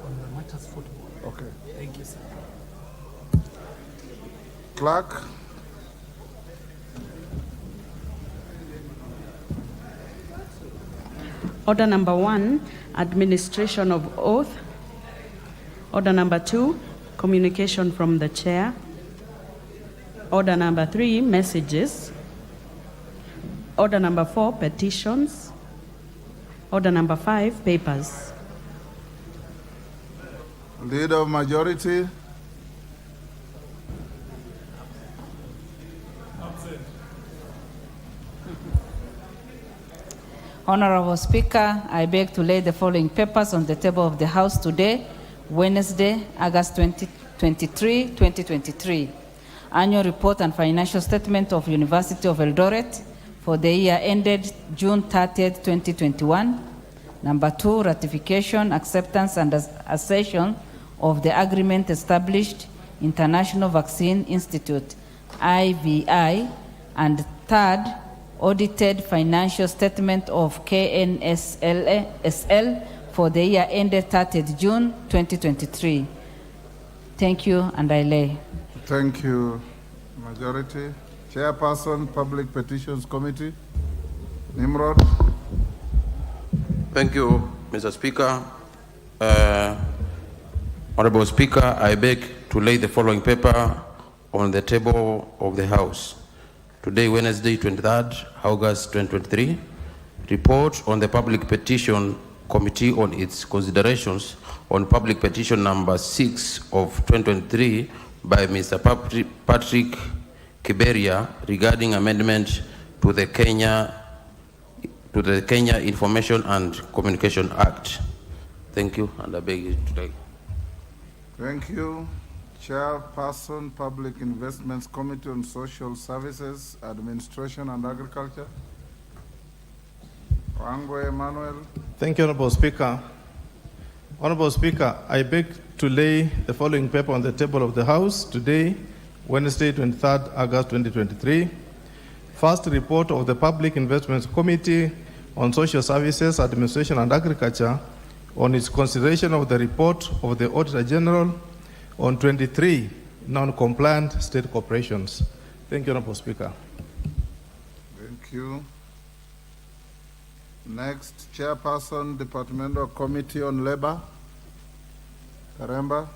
On the matters football. Okay. Thank you, sir. Clerk. Order number 1, administration of oath. Order number 2, communication from the chair. Order number 3, messages. Order number 4, petitions. Order number 5, papers. Leader of majority. Honorable Speaker, I beg to lay the following papers on the table of the House today, Wednesday, August 23, 2023. Annual report and financial statement of University of Eldoret for the year ended June 30, 2021. Number 2, ratification, acceptance, and accession of the agreement established International Vaccine Institute, IVI. And third, audited financial statement of KNSL for the year ended 30th June 2023. Thank you, and I lay. Thank you, majority. Chairperson, Public Petitions Committee, Nimrod. Thank you, Mr. Speaker. Honorable Speaker, I beg to lay the following paper on the table of the House. Today, Wednesday, 23rd August 2023, report on the Public Petition Committee on its considerations on Public Petition number 6 of 2023 by Mr. Patrick Kiberia regarding amendment to the Kenya Information and Communication Act. Thank you, and I beg you to take. Thank you. Chairperson, Public Investments Committee on Social Services, Administration and Agriculture. Wangwe Emmanuel. Thank you, Honorable Speaker. Honorable Speaker, I beg to lay the following paper on the table of the House today, Wednesday, 23rd August 2023. First, report of the Public Investments Committee on Social Services, Administration and Agriculture on its consideration of the report of the Auditor General on 23 non-compliant state corporations. Thank you, Honorable Speaker. Thank you. Next, Chairperson, Departmental Committee on Labor, Karemba.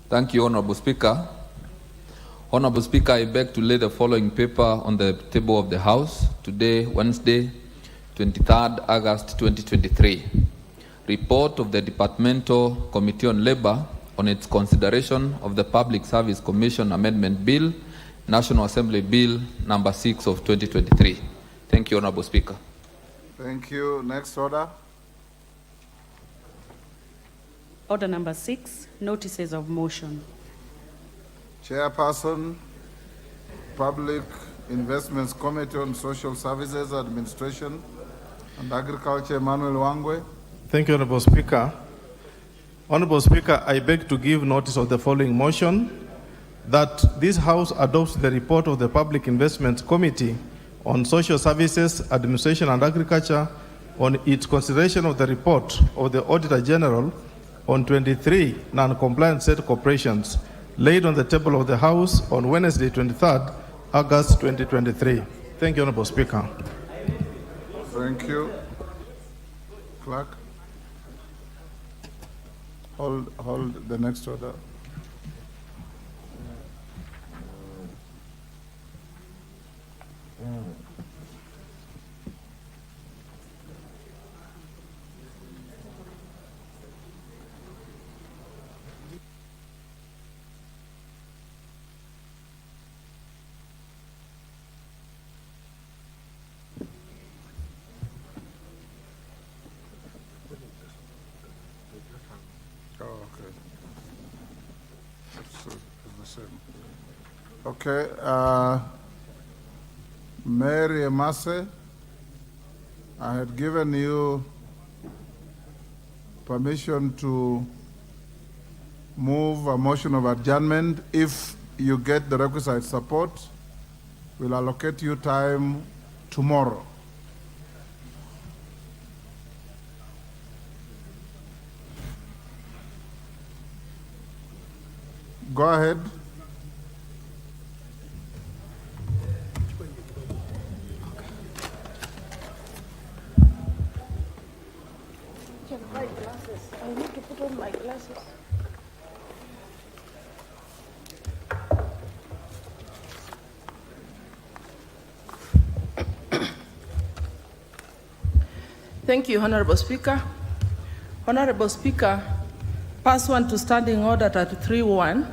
Thank you, Honorable Speaker. Honorable Speaker, I beg to lay the following paper on the table of the House today, Wednesday, 23rd August 2023. Report of the Departmental Committee on Labor on its consideration of the Public Service Commission Amendment Bill, National Assembly Bill number 6 of 2023. Thank you, Honorable Speaker. Thank you. Next order. Order number 6, notices of motion. Chairperson, Public Investments Committee on Social Services, Administration and Agriculture, Emmanuel Wangwe. Thank you, Honorable Speaker. Honorable Speaker, I beg to give notice of the following motion, that this House adopts the report of the Public Investments Committee on Social Services, Administration and Agriculture on its consideration of the report of the Auditor General on 23 non-compliant state corporations laid on the table of the House on Wednesday, 23rd August 2023. Thank you, Honorable Speaker. Thank you. Clerk. Hold the next order. Okay, Mary Emase, I had given you permission to move a motion of adjournment. If you get the requisite support, we'll allocate you time tomorrow. Go ahead. I need to put on my glasses. Thank you, Honorable Speaker. Honorable Speaker, pursuant to Standing Order 33-1,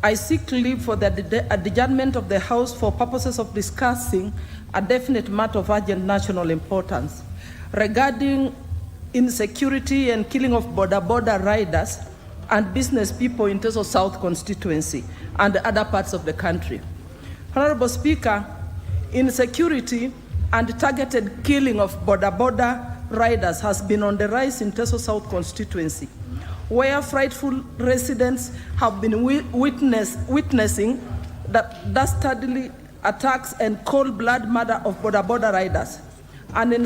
I seek leave for the adjournment of the House for purposes of discussing a definite matter of urgent national importance regarding insecurity and killing of border riders and business people in Teso South constituency and other parts of the country. Honorable Speaker, insecurity and targeted killing of border riders has been on the rise in Teso South constituency, where frightful residents have been witnessing dastardly attacks and cold-blood murder of border riders, and in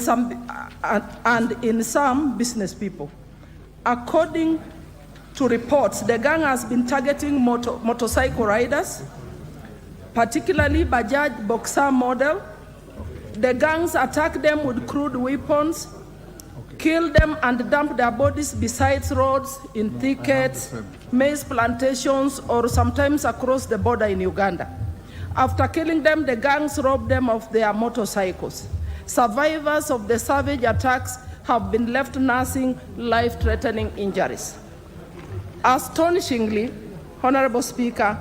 some business people. According to reports, the gang has been targeting motorcycle riders, particularly Bajaj Boxer model. The gangs attack them with crude weapons, kill them and dump their bodies beside roads, in thickets, maize plantations, or sometimes across the border in Uganda. After killing them, the gangs rob them of their motorcycles. Survivors of the savage attacks have been left nursing life-threatening injuries. Astonishingly, Honorable Speaker,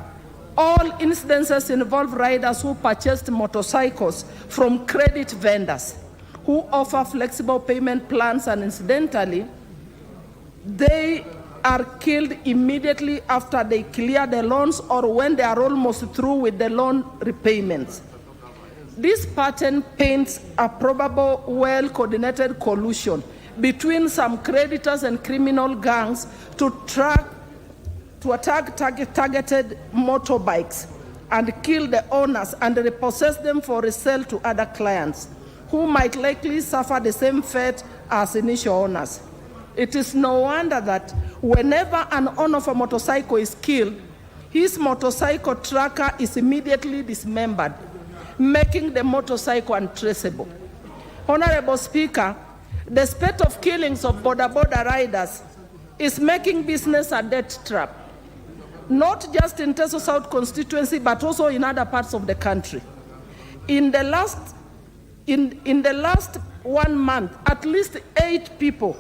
all incidences involve riders who purchased motorcycles from credit vendors who offer flexible payment plans, and incidentally, they are killed immediately after they clear the loans or when they are almost through with the loan repayments. This pattern paints a probable, well-coordinated collusion between some creditors and criminal gangs to attack targeted motorbikes and kill the owners and repossess them for resale to other clients who might likely suffer the same fate as initial owners. It is no wonder that whenever an owner of a motorcycle is killed, his motorcycle tracker is immediately dismembered, making the motorcycle untraceable. Honorable Speaker, the spate of killings of border riders is making business a death trap, not just in Teso South constituency, but also in other parts of the country. In the last 1 month, at least 8 people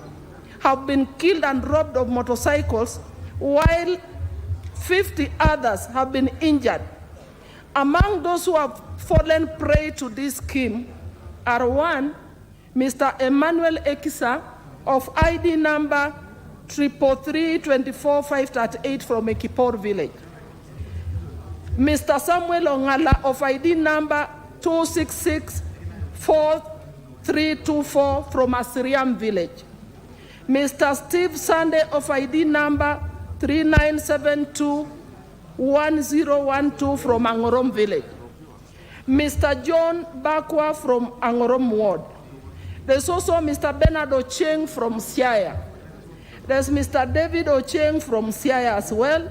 have been killed and robbed of motorcycles, while 50 others have been injured. Among those who have fallen prey to this scheme are one, Mr. Emmanuel Ekisa of ID number 333-24538 from Ekipor village. Mr. Samuel Ongala of ID number 2664324 from Assyrian village. Mr. Steve Sunday of ID number 39721012 from Angorom village. Mr. John Bakwa from Angorom ward. There's also Mr. Bernard Ocheng from Siaya. There's Mr. David Ocheng from Siaya as well,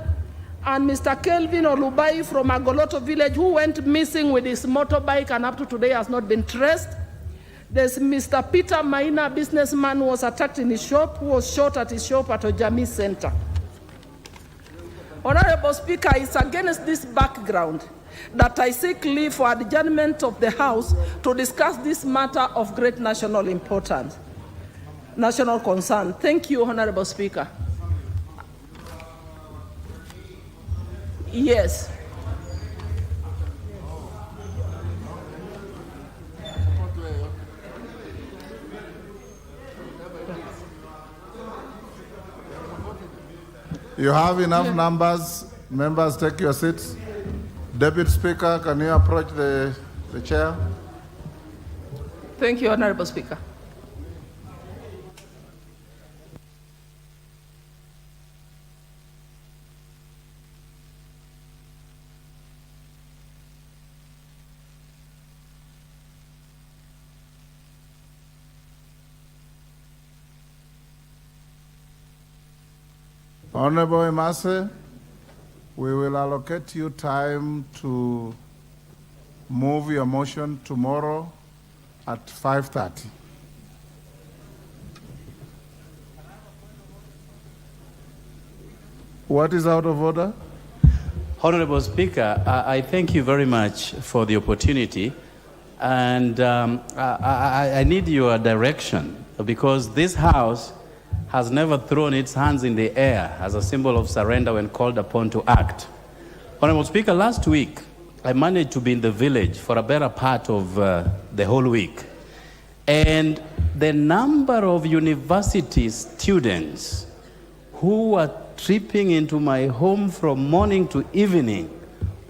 and Mr. Kelvin Olubai from Agoloto village, who went missing with his motorbike and up to today has not been traced. There's Mr. Peter Maina, businessman who was attacked in his shop, who was shot at his shop at Ojami Center. Honorable Speaker, it's against this background that I seek leave for adjournment of the House to discuss this matter of great national importance, national concern. Thank you, Honorable Speaker. Yes. You have enough numbers. Members, take your seats. Deputy Speaker, can you approach the chair? Thank you, Honorable Speaker. Honorable Emase, We will allocate you time to move your motion tomorrow at 5:30. What is out of order? Honorable Speaker, I thank you very much for the opportunity, and I need your direction, because this House has never thrown its hands in the air as a symbol of surrender when called upon to act. Honorable Speaker, last week I managed to be in the village for a better part of the whole week, and the number of university students who were tripping into my home from morning to evening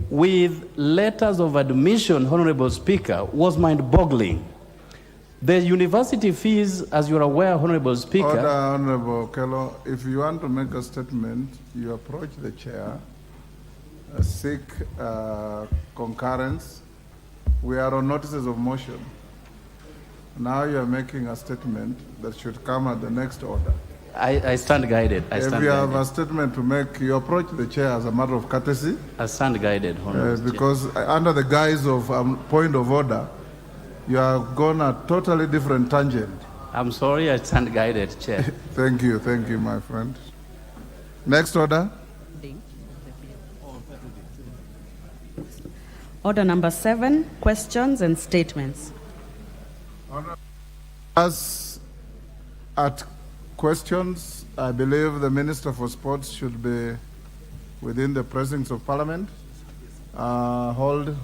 with letters of admission, Honorable Speaker, was mind-boggling. The university fees, as you're aware, Honorable Speaker... Order, Honorable Okello. If you want to make a statement, you approach the chair, seek concurrence. We are on notices of motion. Now you are making a statement that should come at the next order. I stand guided. If you have a statement to make, you approach the chair as a matter of courtesy. I stand guided, Honorable because under the guise of point of order, you have gone a totally different tangent. I'm sorry, I stand guided, Chair. Thank you, my friend. Next order. Order number 7, questions and statements. As at questions, I believe the Minister for Sports should be within the precincts of Parliament. Hold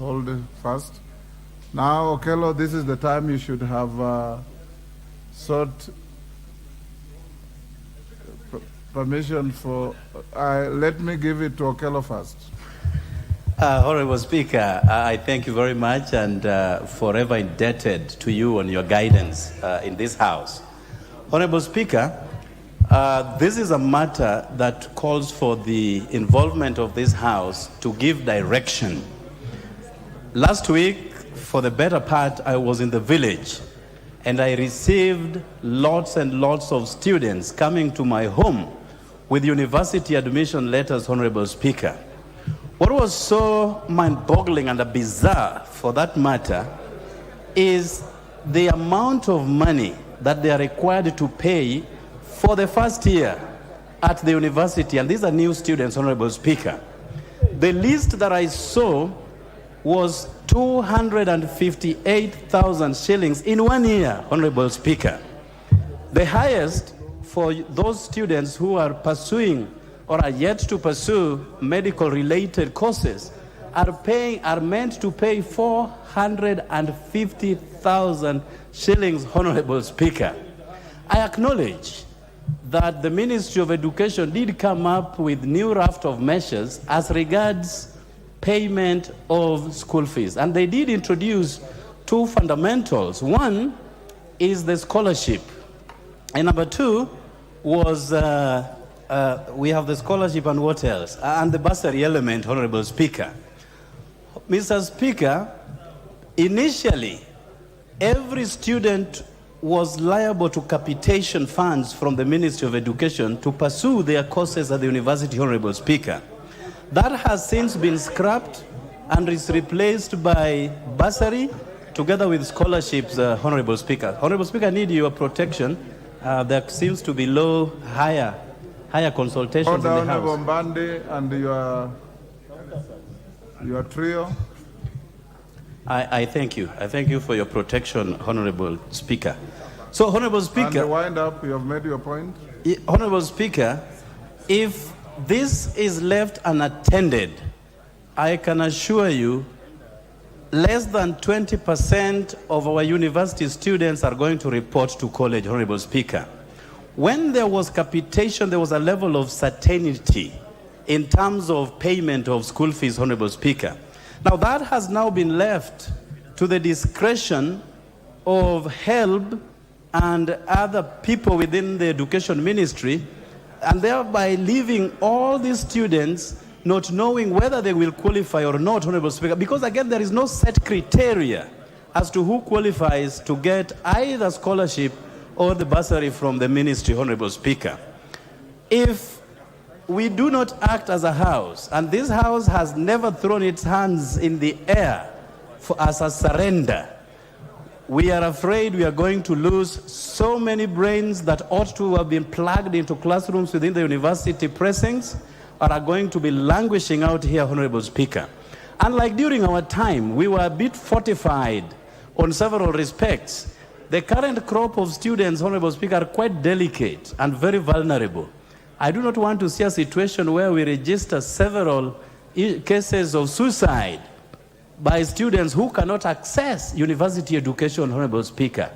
fast. Now, Okello, this is the time you should have sought permission for. Let me give it to Okello first. Honorable Speaker, I thank you very much, and forever indebted to you on your guidance in this House. Honorable Speaker, this is a matter that calls for the involvement of this House to give direction. Last week, for the better part, I was in the village, and I received lots and lots of students coming to my home with university admission letters, Honorable Speaker. What was so mind-boggling and bizarre, for that matter, is the amount of money that they are required to pay for the first year at the university, and these are new students, Honorable Speaker. The list that I saw was 258,000 shillings in 1 year, Honorable Speaker. The highest for those students who are pursuing or are yet to pursue medical-related courses are meant to pay 450,000 shillings, Honorable Speaker. I acknowledge that the Ministry of Education did come up with new raft of measures as regards payment of school fees, and they did introduce two fundamentals. One is the scholarship, and number two was we have the scholarship and what else? And the bursary element, Honorable Speaker. Mr. Speaker, initially, every student was liable to capitation funds from the Ministry of Education to pursue their courses at the university, Honorable Speaker. That has since been scrapped and is replaced by bursary together with scholarships, Honorable Speaker. Honorable Speaker, I need your protection. There seems to be higher consultations in the House. Honorable Mbandi and your trio. I thank you. I thank you for your protection, Honorable Speaker. So, Honorable Speaker... And wind up, you have made your point. Honorable Speaker, if this is left unattended, I can assure you less than 20% of our university students are going to report to college, Honorable Speaker. When there was capitation, there was a level of certainty in terms of payment of school fees, Honorable Speaker. Now that has now been left to the discretion of HELB and other people within the education ministry, and thereby leaving all these students not knowing whether they will qualify or not, Honorable Speaker, because again, there is no set criteria as to who qualifies to get either scholarship or the bursary from the ministry, Honorable Speaker. If we do not act as a house, and this house has never thrown its hands in the air as a surrender. We are afraid we are going to lose so many brains that ought to have been plugged into classrooms within the university precincts are going to be languishing out here, Honorable Speaker. Unlike during our time, we were a bit fortified on several respects. The current crop of students, Honorable Speaker, are quite delicate and very vulnerable. I do not want to see a situation where we register several cases of suicide by students who cannot access university education, Honorable Speaker.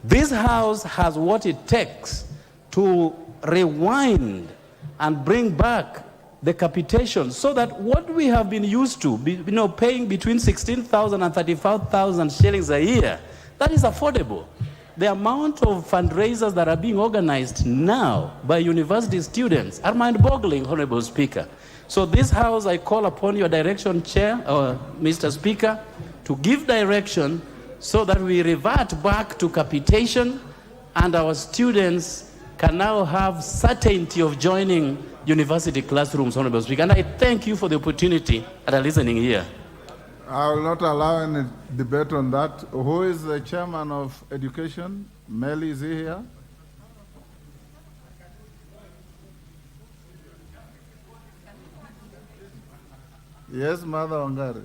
This House has what it takes to rewind and bring back the capitation so that what we have been used to, paying between 16,000 and 35,000 shillings a year, that is affordable. The amount of fundraisers that are being organized now by university students are mind-boggling, Honorable Speaker. So this House, I call upon your direction, Chair, or Mr. Speaker, to give direction so that we revert back to capitation and our students can now have certainty of joining university classrooms, Honorable Speaker. And I thank you for the opportunity that are listening here. I will not allow any debate on that. Who is the chairman of education? Meli, is he here? Yes, Mother Ongari.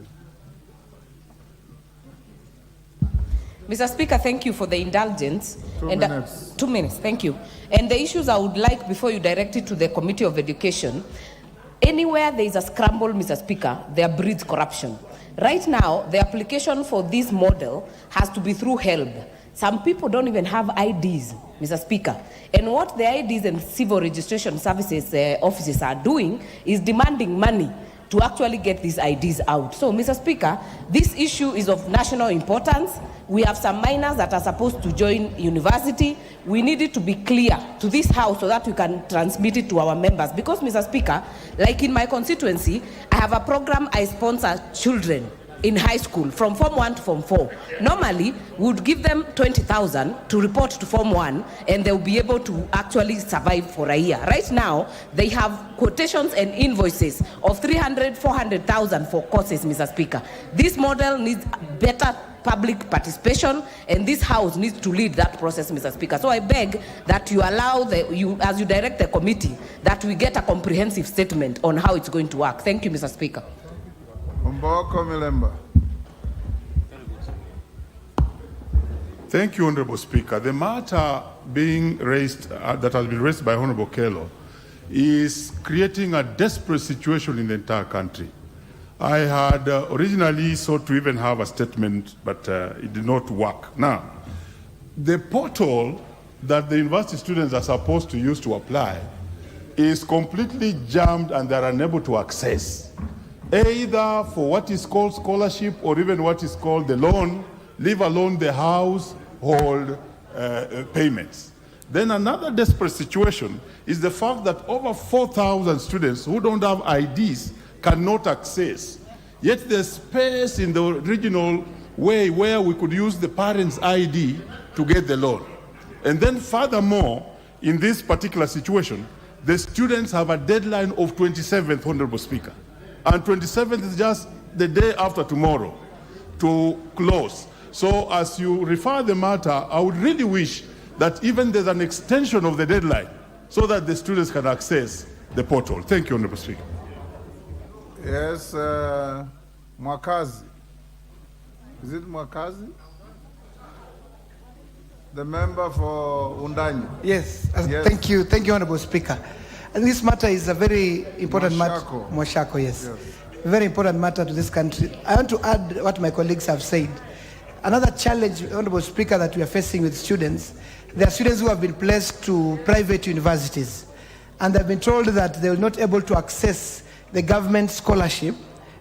Mr. Speaker, thank you for the indulgence. 2 minutes. 2 minutes, thank you. And the issues I would like, before you direct it to the Committee of Education, anywhere there is a scramble, Mr. Speaker, there breeds corruption. Right now, the application for this model has to be through HELB. Some people don't even have IDs, Mr. Speaker. And what the IDs and civil registration services offices are doing is demanding money to actually get these IDs out. So, Mr. Speaker, this issue is of national importance. We have some minors that are supposed to join university. We need it to be clear to this House so that we can transmit it to our members. Because, Mr. Speaker, like in my constituency, I have a program I sponsor children in high school from Form 1 to Form 4. Normally, we would give them 20,000 to report to Form 1 and they'll be able to actually survive for a year. Right now, they have quotations and invoices of 300, 400,000 for courses, Mr. Speaker. This model needs better public participation, and this House needs to lead that process, Mr. Speaker. So I beg that you allow, as you direct the committee, that we get a comprehensive statement on how it's going to work. Thank you, Mr. Speaker. Mboko Milemba. Thank you, Honorable Speaker. The matter being raised, that has been raised by Honorable Kelo, is creating a desperate situation in the entire country. I had originally sought to even have a statement, but it did not work. Now, the portal that the university students are supposed to use to apply is completely jammed and they're unable to access, either for what is called scholarship or even what is called the loan, leave alone the household payments. Then another desperate situation is the fact that over 4,000 students who don't have IDs cannot access. Yet there's space in the regional way where we could use the parent's ID to get the loan. And then furthermore, in this particular situation, the students have a deadline of 27th, Honorable Speaker. And 27th is just the day after tomorrow to close. So as you refer the matter, I would really wish that even there's an extension of the deadline so that the students can access the portal. Thank you, Honorable Speaker. Yes, Mwakazi. Is it Mwakazi? The member for Undanyi. Yes. Yes. Thank you, Honorable Speaker. And this matter is a very important matter. Mwashako, yes. Very important matter to this country. I want to add what my colleagues have said. Another challenge, Honorable Speaker, that we are facing with students, there are students who have been placed to private universities, and they've been told that they will not be able to access the government scholarship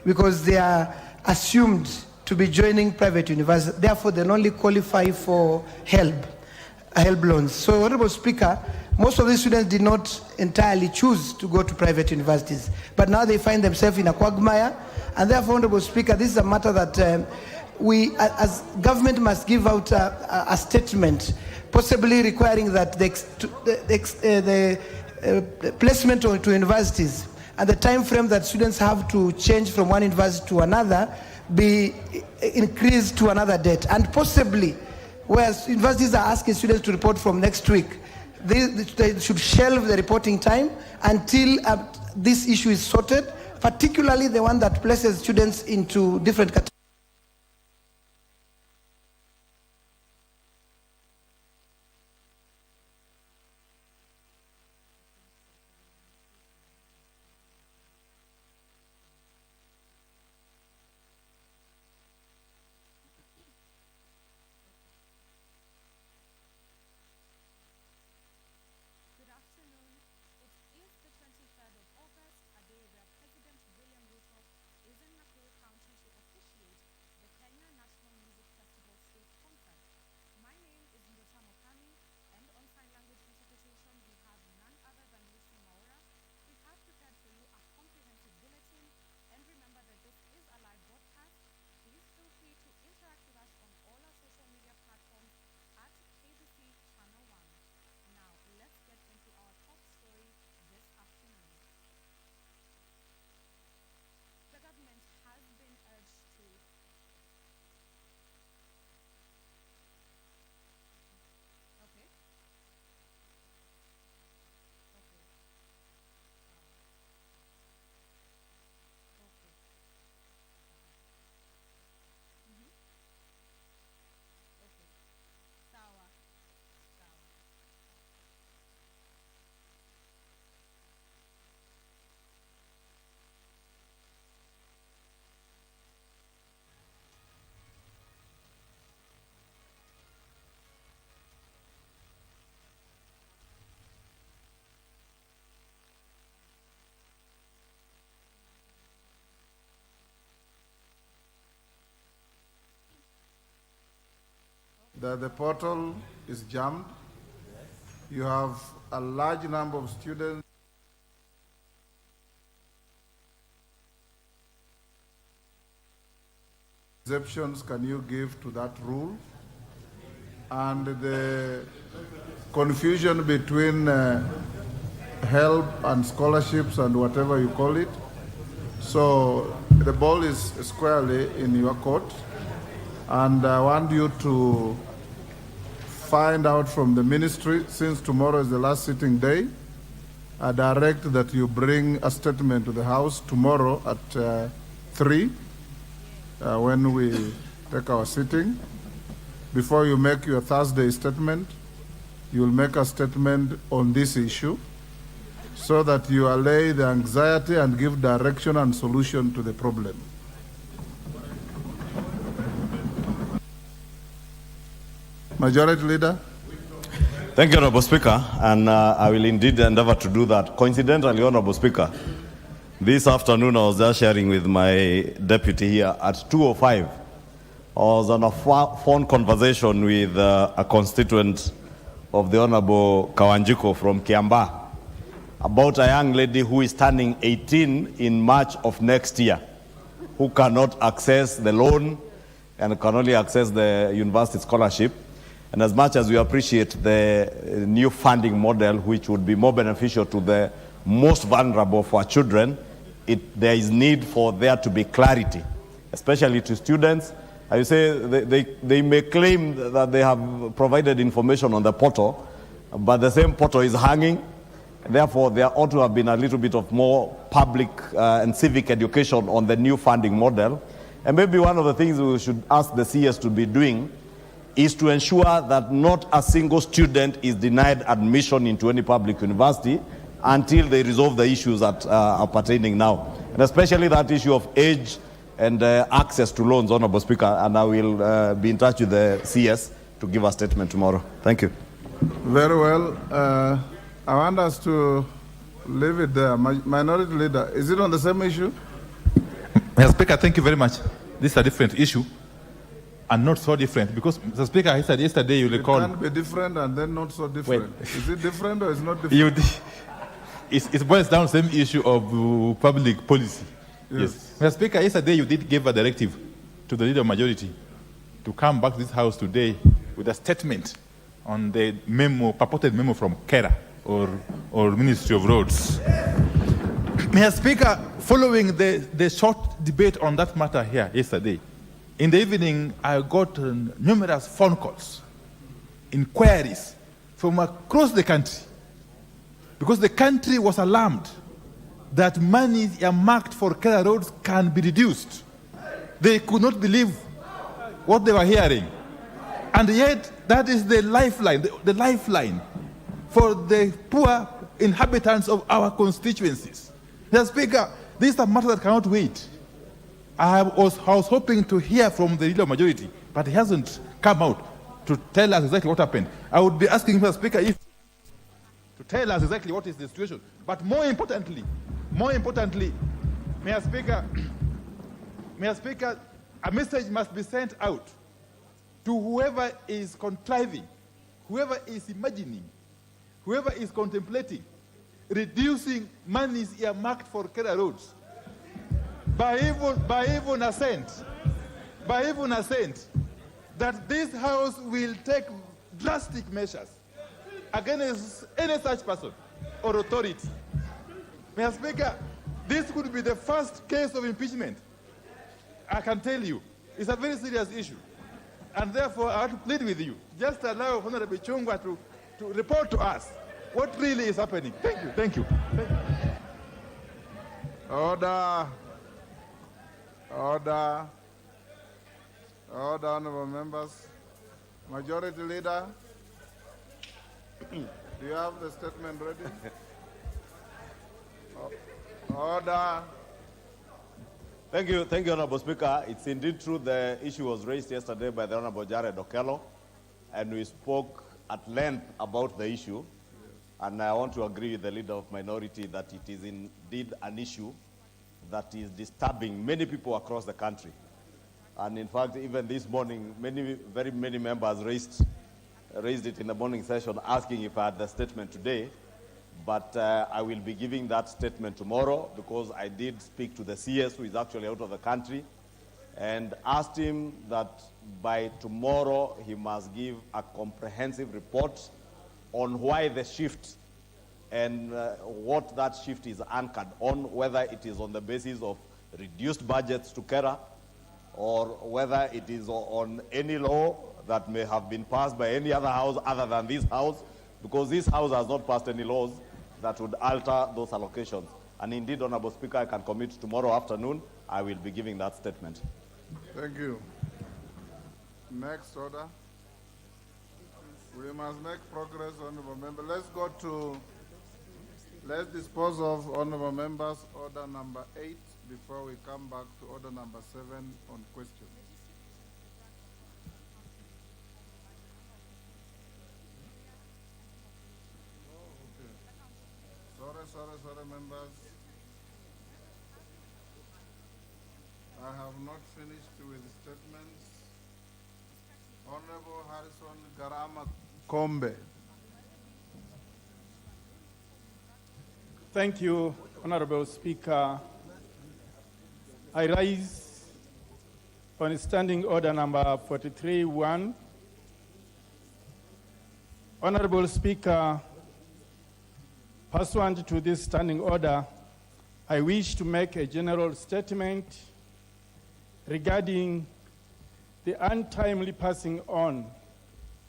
because they are assumed to be joining private universities. Therefore, they only qualify for HELB loans. So, Honorable Speaker, most of these students did not entirely choose to go to private universities, but now they find themselves in a quagmire, and therefore, Honorable Speaker, this is a matter that we, as government, must give out a statement, possibly requiring that the placement to universities and the time frame that students have to change from one university to another be increased to another date, and possibly where universities are asking students to report from next week, they should shelve the reporting time until this issue is sorted, particularly the one that places students into different categories. The portal is jammed. You have a large number of students. Exceptions can you give to that rule? And the confusion between help and scholarships and whatever you call it. So the ball is squarely in your court. And I want you to find out from the ministry, since tomorrow is the last sitting day, I direct that you bring a statement to the House tomorrow at 3 when we take our sitting. Before you make your Thursday statement, you will make a statement on this issue so that you allay the anxiety and give direction and solution to the problem. Majority Leader. Thank you, Honorable Speaker, and I will indeed endeavor to do that. Coincidentally, Honorable Speaker, this afternoon I was just sharing with my deputy here at 2:05. I was on a phone conversation with a constituent of the Honorable Kawanjiko from Kiambaa about a young lady who is turning 18 in March of next year, who cannot access the loan and can only access the university scholarship. And as much as we appreciate the new funding model, which would be more beneficial to the most vulnerable for our children, there is need for there to be clarity, especially to students. I say they may claim that they have provided information on the portal, but the same portal is hanging. Therefore, there ought to have been a little bit of more public and civic education on the new funding model. And maybe one of the things we should ask the CS to be doing is to ensure that not a single student is denied admission into any public university until they resolve the issues that are pertaining now. And especially that issue of age and access to loans, Honorable Speaker, and I will be in touch with the CS to give a statement tomorrow. Thank you. Very well. I want us to leave it there. Minority Leader, is it on the same issue? Mr. Speaker, thank you very much. This is a different issue. And not so different, because Mr. Speaker, I said yesterday you recall. It can be different and then not so different. Wait. Is it different or is it not different? It boils down to the same issue of public policy. Yes. Mr. Speaker, yesterday you did give a directive to the Leader of Majority to come back to this House today with a statement on the memo, purported memo from KERA or Ministry of Roads. Mr. Speaker, following the short debate on that matter here yesterday, in the evening I got numerous phone calls, inquiries from across the country, because the country was alarmed that money earmarked for Kenya roads can be reduced. They could not believe what they were hearing. And yet, that is the lifeline, the lifeline for the poor inhabitants of our constituencies. Mr. Speaker, this is a matter that cannot wait. I was hoping to hear from the leader of majority, but he hasn't come out to tell us exactly what happened. I would be asking Mr. Speaker if to tell us exactly what is the situation. But more importantly, Mr. Speaker, a message must be sent out to whoever is contriving, whoever is imagining, whoever is contemplating reducing monies earmarked for Kenya roads by even assent, that this House will take drastic measures against any such person or authority. Mr. Speaker, this could be the first case of impeachment. I can tell you, it's a very serious issue. And therefore, I want to plead with you, just allow Honorable Chungwa to report to us what really is happening. Thank you. Order, honorable members. Majority Leader, do you have the statement ready? Order. Thank you, Honorable Speaker. It's indeed true the issue was raised yesterday by the Honorable Jared Okello, and we spoke at length about the issue. And I want to agree with the Leader of Minority that it is indeed an issue that is disturbing many people across the country. And in fact, even this morning, very many members raised it in the morning session asking if I had the statement today. But I will be giving that statement tomorrow, because I did speak to the CS, who is actually out of the country, and asked him that by tomorrow he must give a comprehensive report on why the shift and what that shift is anchored on, whether it is on the basis of reduced budgets to Kenya, or whether it is on any law that may have been passed by any other house other than this house, because this house has not passed any laws that would alter those allocations. And indeed, Honorable Speaker, I can commit tomorrow afternoon, I will be giving that statement. Thank you. Next order. We must make progress, honorable member. Let's dispose of honorable members order number 8 before we come back to order number 7 on questions. Sorry, members. I have not finished with statements. Honorable Harrison Garama Kombe. Thank you, Honorable Speaker. I rise on standing order number 43-1. Honorable Speaker, pursuant to this standing order, I wish to make a general statement regarding the untimely passing on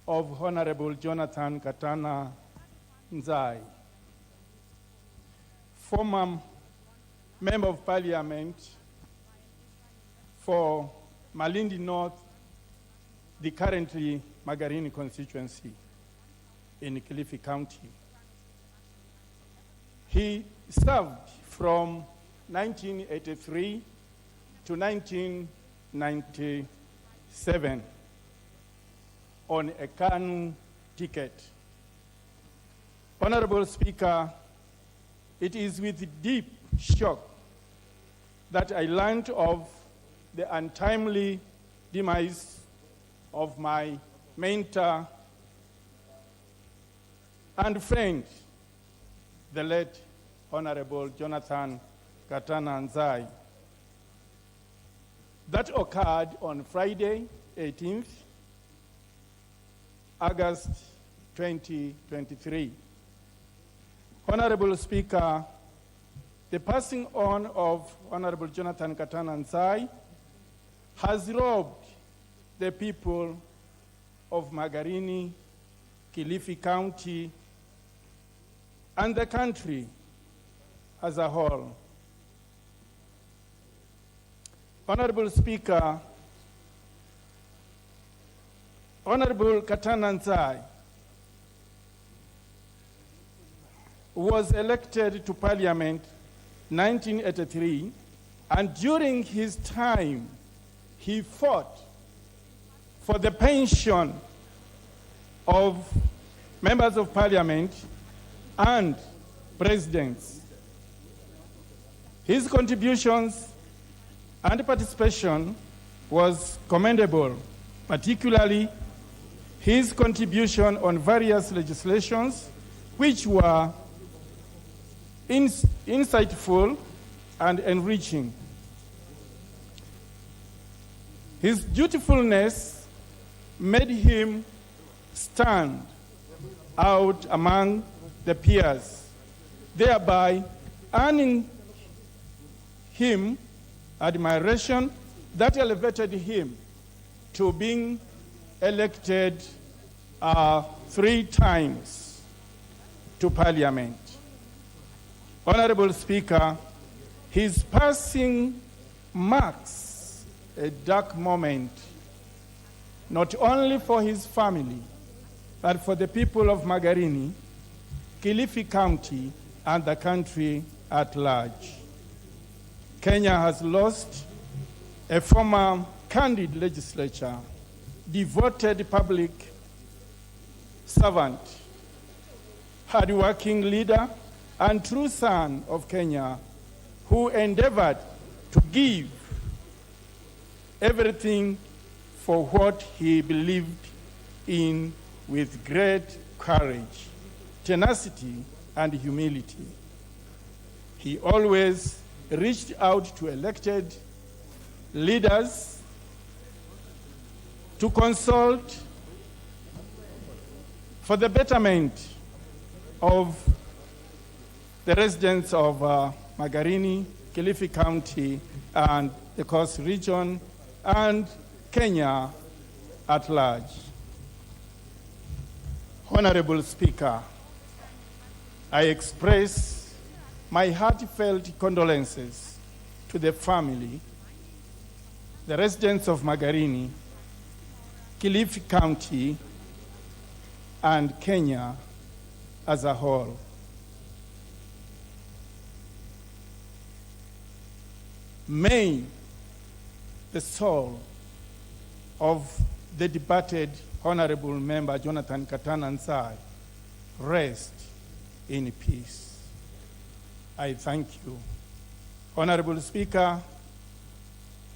of Honorable Jonathan Katana Nzai, former Member of Parliament for Malindi North, the currently Magarini constituency in Kilifi County. He served from 1983 to 1997 on a KANU ticket. Honorable Speaker, it is with deep shock that I learned of the untimely demise of my mentor and friend, the late Honorable Jonathan Katana Nzai. That occurred on Friday, 18th August 2023. Honorable Speaker, the passing on of Honorable Jonathan Katana Nsai has robbed the people of Magarini, Kilifi County, and the country as a whole. Honorable Speaker, Honorable Katana Nsai was elected to Parliament 1983, and during his time, he fought for the pension of members of Parliament and presidents. His contributions and participation was commendable, particularly his contribution on various legislations which were insightful and enriching. His dutifulness made him stand out among the peers, thereby earning him admiration that elevated him to being elected 3 times to Parliament. Honorable Speaker, his passing marks a dark moment, not only for his family, but for the people of Magarini, Kilifi County, and the country at large. Kenya has lost a former candid legislature, devoted public servant, hardworking leader, and true son of Kenya, who endeavored to give everything for what he believed in with great courage, tenacity, and humility. He always reached out to elected leaders to consult for the betterment of the residents of Magarini, Kilifi County, and the Coast Region, and Kenya at large. Honorable Speaker, I express my heartfelt condolences to the family, the residents of Magarini, Kilifi County, and Kenya as a whole. May the soul of the departed Honorable Member Jonathan Katana Nsai rest in peace. I thank you. Honorable Speaker,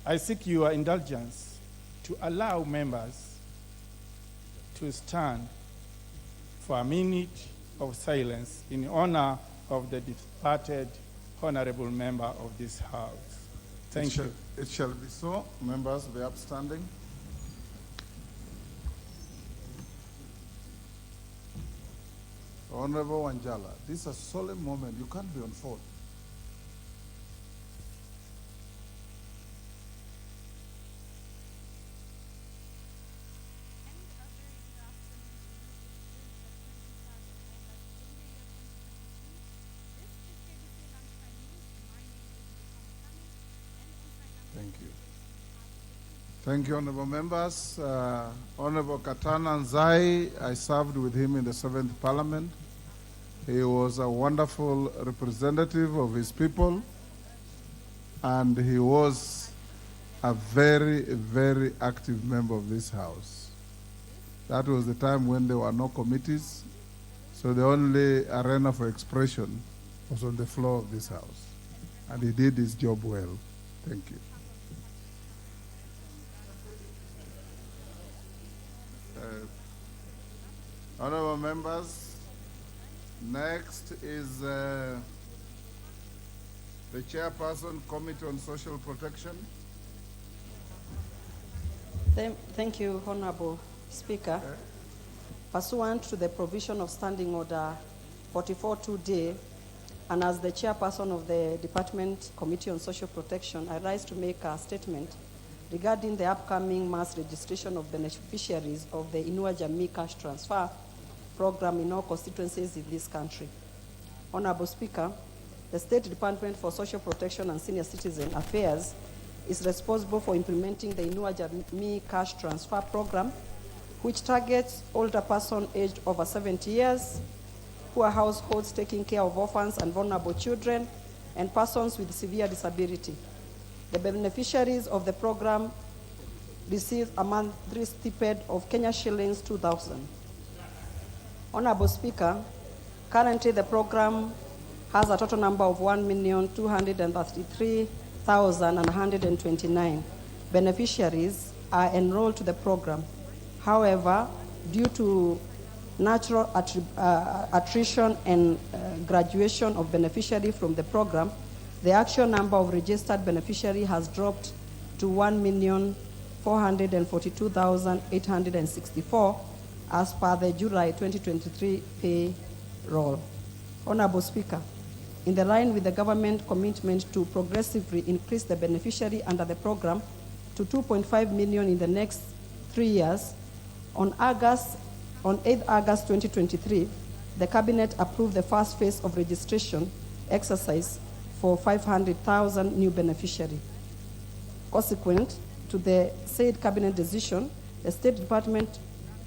I seek your indulgence to allow members to stand for a minute of silence in honor of the departed Honorable Member of this House. Thank you. It shall be so. Members be upstanding. Honorable Wanjala, this is a solemn moment. You can't be on fault. Thank you. Thank you, honorable members. Honorable Katana Nsai, I served with him in the 7th Parliament. He was a wonderful representative of his people, and he was a very, very active member of this House. That was the time when there were no committees, so the only arena for expression was on the floor of this House. And he did his job well. Thank you. Honorable members, next is the Chairperson, Committee on Social Protection. Thank you, Honorable Speaker. Pursuant to the provision of Standing Order 44-2D, and as the chairperson of the Department Committee on Social Protection, I rise to make a statement regarding the upcoming mass registration of beneficiaries of the Inua Jamii Cash Transfer Program in all constituencies in this country. Honorable Speaker, the State Department for Social Protection and Senior Citizen Affairs is responsible for implementing the Inua Jamii Cash Transfer Program, which targets older persons aged over 70 years, poor households taking care of orphans and vulnerable children, and persons with severe disability. The beneficiaries of the program receive a monthly stipend of Kenya shillings 2,000. Honorable Speaker, currently the program has a total number of 1,233,129 beneficiaries are enrolled to the program. However, due to natural attrition and graduation of beneficiaries from the program, the actual number of registered beneficiaries has dropped to 1,442,864 as per the July 2023 payroll. Honorable Speaker, in the line with the government commitment to progressively increase the beneficiary under the program to 2.5 million in the next 3 years, on 8 August 2023, the Cabinet approved the first phase of registration exercise for 500,000 new beneficiaries. Consequent to the said Cabinet decision, the State Department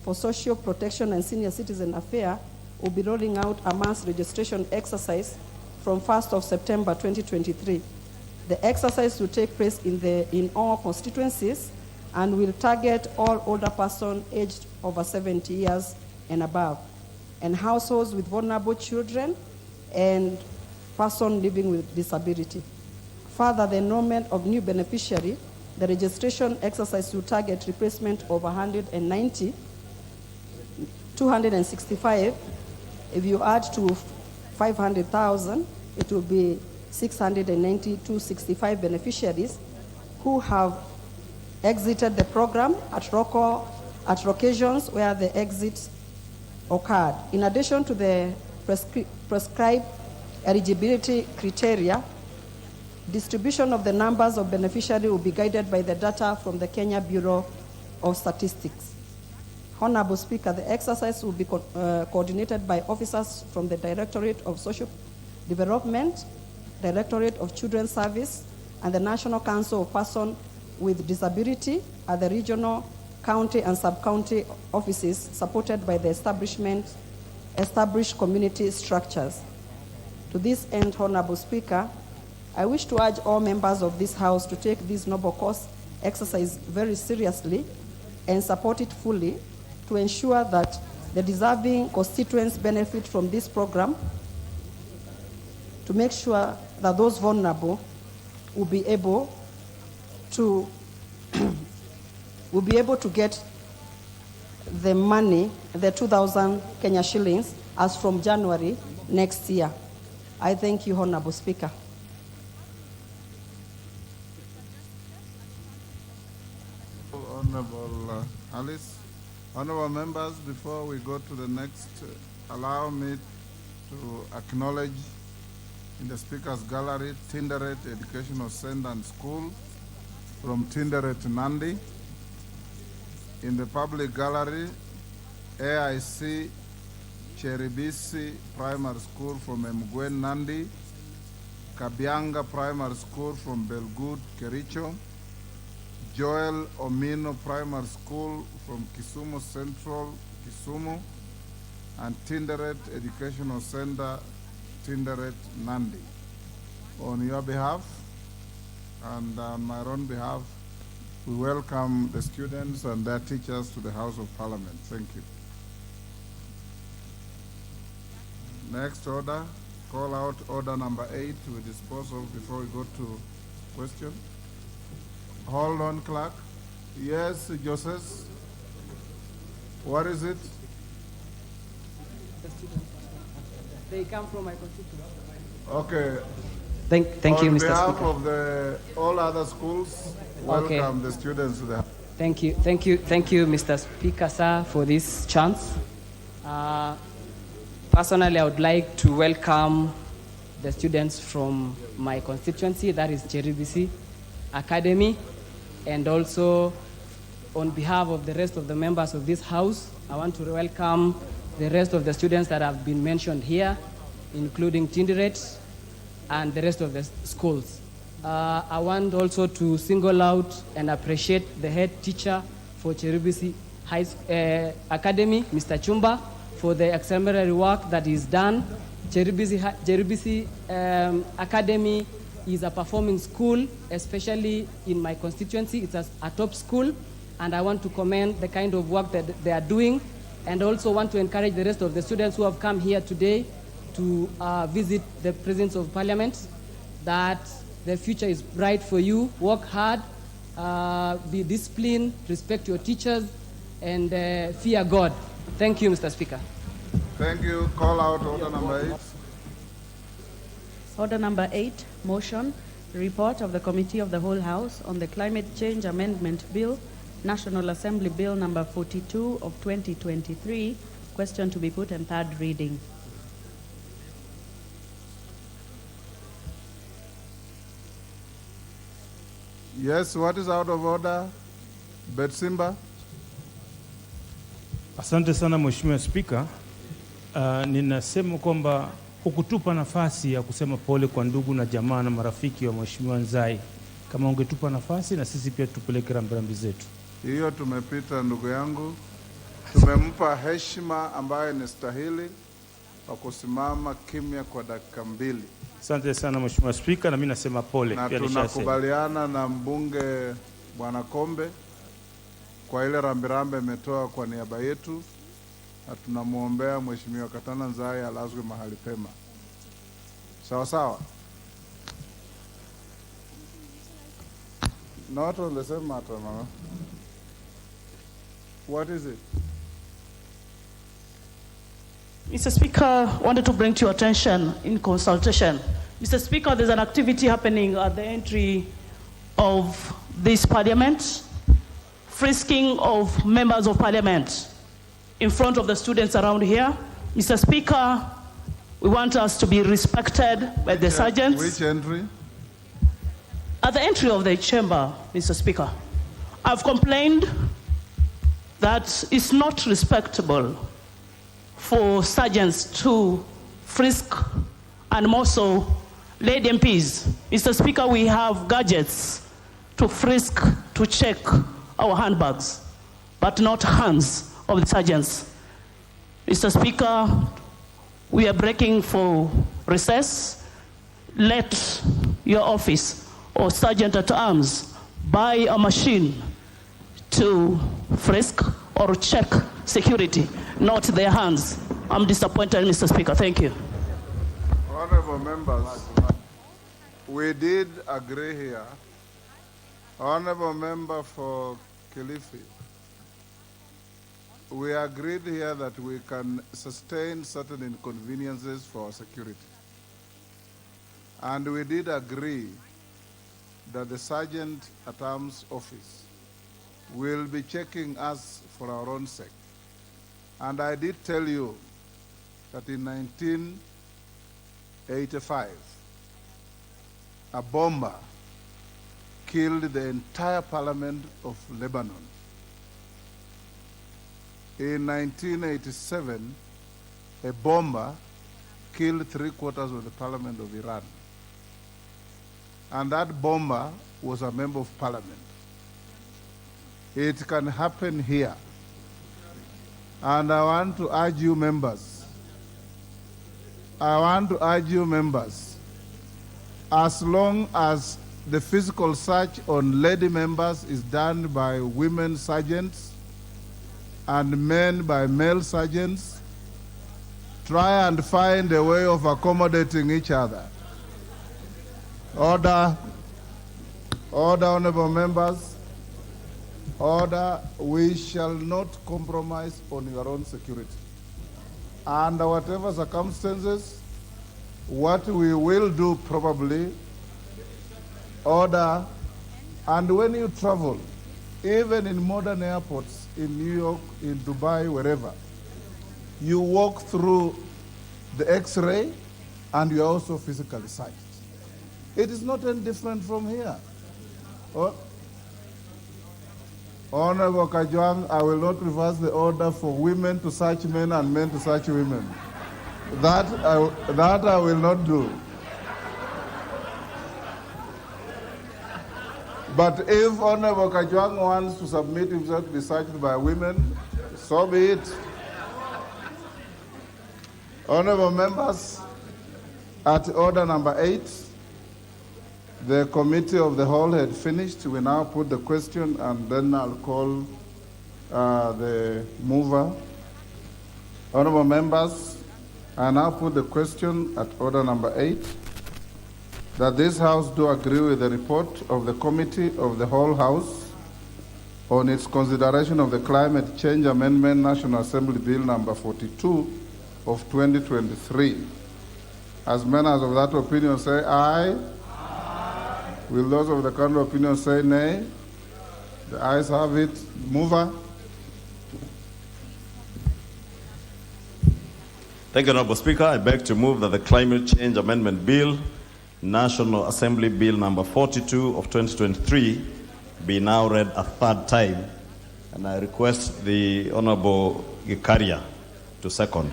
for Social Protection and Senior Citizen Affairs will be rolling out a mass registration exercise from 1st of September 2023. The exercise will take place in all constituencies and will target all older persons aged over 70 years and above, and households with vulnerable children and persons living with disability. Further, the enrollment of new beneficiaries, the registration exercise will target replacement of 190, 265. If you add to 500,000, it will be 690 to 65 beneficiaries who have exited the program at locations where the exit occurred. In addition to the prescribed eligibility criteria, distribution of the numbers of beneficiaries will be guided by the data from the Kenya Bureau of Statistics. Honorable Speaker, the exercise will be coordinated by officers from the Directorate of Social Development, Directorate of Children's Service, and the National Council of Persons with Disability at the regional, county, and sub-county offices, supported by the established community structures. To this end, Honorable Speaker, I wish to urge all members of this House to take this noble cause exercise very seriously and support it fully to ensure that the deserving constituents benefit from this program, to make sure that those vulnerable will be able to get the money, the 2,000 Kenya shillings, as from January next year. I thank you, Honorable Speaker. Honorable Alice. Honorable members, before we go to the next, allow me to acknowledge in the Speaker's Gallery, Tinderet Educational Center and School from Tinderet Nandi. In the public gallery, AIC Cheribisi Primary School from Mgwen Nandi, Kabianga Primary School from Belgood Kericho, Joel Omino Primary School from Kisumu Central, Kisumu, and Tinderet Educational Center, Tinderet Nandi. On your behalf and on my own behalf, we welcome the students and their teachers to the House of Parliament. Thank you. Next order, call out order number 8 we dispose of before we go to question. Hold on, clerk. Yes, Joseph. What is it? They come from my constituency. Okay. Thank you, Mr. Speaker. On behalf of all other schools, welcome the students to the House. Thank you, Personally, I would like to welcome the students from my constituency, that is KBC Academy, and also on behalf of the rest of the members of this house, I want to welcome the rest of the students that have been mentioned here, including Tinderet and the rest of the schools. I want also to single out and appreciate the head teacher for KBC Academy, Mr. Chumba, for the exemplary work that is done. KBC Academy is a performing school, especially in my constituency. It's a top school, and I want to commend the kind of work that they are doing, and also want to encourage the rest of the students who have come here today to visit the presence of Parliament, that the future is bright for you. Work hard, be disciplined, respect your teachers, and fear God. Thank you, Mr. Speaker. Thank you. Call out order number 8. Order number 8, motion, report of the Committee of the Whole House on the Climate Change Amendment Bill, National Assembly Bill number 42 of 2023, question to be put in third reading. Yes, what is out of order? Betsimba? Asante sana Mheshimiwa Spika. Ninasema kwamba hukutupa nafasi ya kusema pole kwa ndugu na jamaa na marafiki wa Mheshimiwa Nzai. Kama ungetupa nafasi na sisi pia tupeleke rambirambi zetu. Hiyo tumepita ndugu yangu. Tumempa heshima ambayo ni stahili wa kusimama kimya kwa dakika 2. Asante sana Mheshimiwa Spika, na mimi nasema pole. Na pia tunakubaliana na mbunge Bwana Kombe kwa ile rambirambi imetoa kwa niaba yetu, na tunamuombea Mheshimiwa Katana Nzai alazwe mahali pema. Sawa sawa. Not on the same matter, no? What is it? Mr. Speaker, wanted to bring to your attention in consultation. Mr. Speaker, there's an activity happening at the entry of this Parliament, frisking of members of Parliament in front of the students around here. Mr. Speaker, we want us to be respected by the sergeants. Which entry? At the entry of the chamber, Mr. Speaker. I've complained that it's not respectable for sergeants to frisk and more so lady MPs. Mr. Speaker, we have gadgets to frisk, to check our handbags, but not hands of the sergeants. Mr. Speaker, we are breaking for recess. Let your office or sergeant at arms buy a machine to frisk or check security, not their hands. I'm disappointed, Mr. Speaker. Thank you. Honorable members, we did agree here. Honorable member for Kilifi, we agreed here that we can sustain certain inconveniences for our security. And we did agree that the Sergeant at Arms office will be checking us for our own sake. And I did tell you that in 1985, a bomber killed the entire parliament of Lebanon. In 1987, a bomber killed 3/4 of the parliament of Iran. And that bomber was a member of parliament. It can happen here. And I want to urge you members, as long as the physical search on lady members is done by women sergeants and men by male sergeants, try and find a way of accommodating each other. Order, honorable members, order. We shall not compromise on your own security. Under whatever circumstances, what we will do probably, order, and when you travel, even in modern airports, in New York, in Dubai, wherever, you walk through the X-ray, and you are also physically sighted. It is not any different from here. Honorable Kajwang, I will not reverse the order for women to search men and men to search women. That I will not do. But if Honorable Kajwang wants to submit himself to be searched by women, so be it. Honorable members, at order number 8, the committee of the whole had finished. We now put the question, and then I'll call the mover. Honorable members, I now put the question at order number 8, that this House do agree with the report of the Committee of the whole House on its consideration of the Climate Change Amendment National Assembly Bill number 42 of 2023. As members of that opinion say aye. Will those of the contrary opinion say nay? The ayes have it. Mover. Thank you, Honorable Speaker. I beg to move that the Climate Change Amendment Bill, National Assembly Bill number 42 of 2023, be now read a third time. And I request the Honorable Gikaria to second.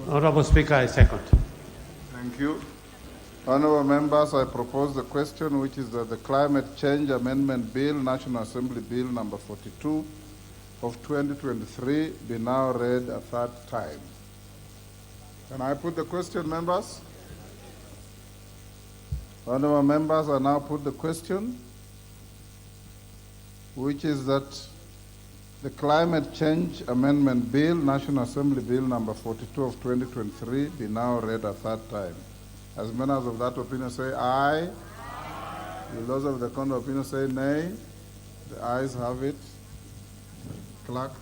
Honorable Speaker, I second. Thank you. Honorable members, I propose the question, which is that the Climate Change Amendment Bill, National Assembly Bill number 42 of 2023, be now read a third time. Can I put the question, members? Honorable members, I now put the question, which is that the Climate Change Amendment Bill, National Assembly Bill number 42 of 2023, be now read a third time. As members of that opinion say aye. Will those of the contrary opinion say nay? The ayes have it. Clerk.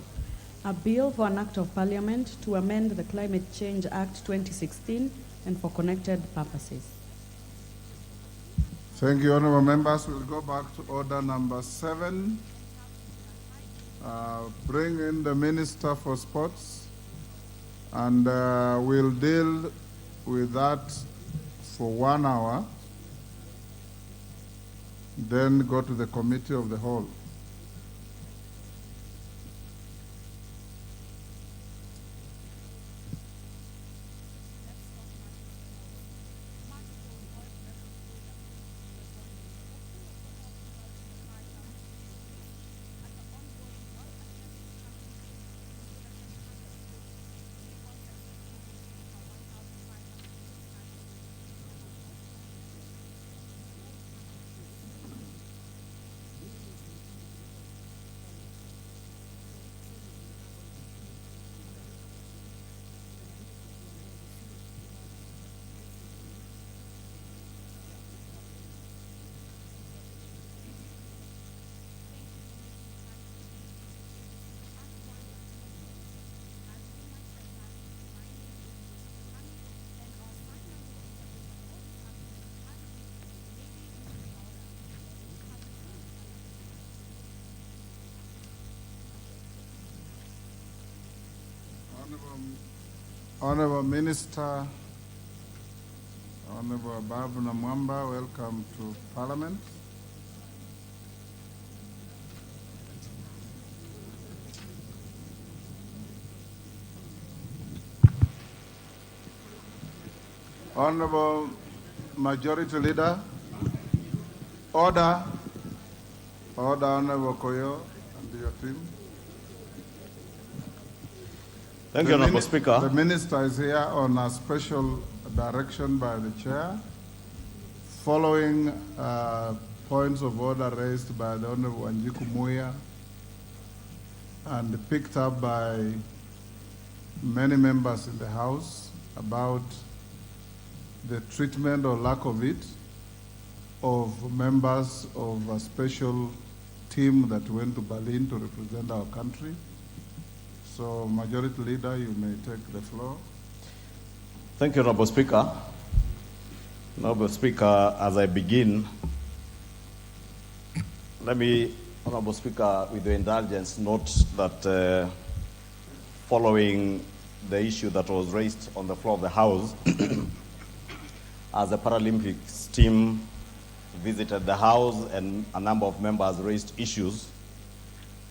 A bill for an act of parliament to amend the Climate Change Act 2016 and for connected purposes. Thank you, honorable members. We'll go back to order number 7. Bring in the Minister for Sports, and we'll deal with that for 1 hour, then go to the Committee of the Whole. Honorable Minister, Honorable Babu Namwamba, welcome to Parliament. Honorable Majority Leader, order, Honorable Koyo and your team. Thank you, Honorable Speaker. The Minister is here on a special direction by the Chair, following points of order raised by the Honorable Wanjiku Muya and picked up by many members in the House about the treatment or lack of it of members of a special team that went to Berlin to represent our country. So, Majority Leader, you may take the floor. Thank you, Honorable Speaker. Honorable Speaker, as I begin, let me, Honorable Speaker, with your indulgence, note that following the issue that was raised on the floor of the House as the Paralympics team visited the House and a number of members raised issues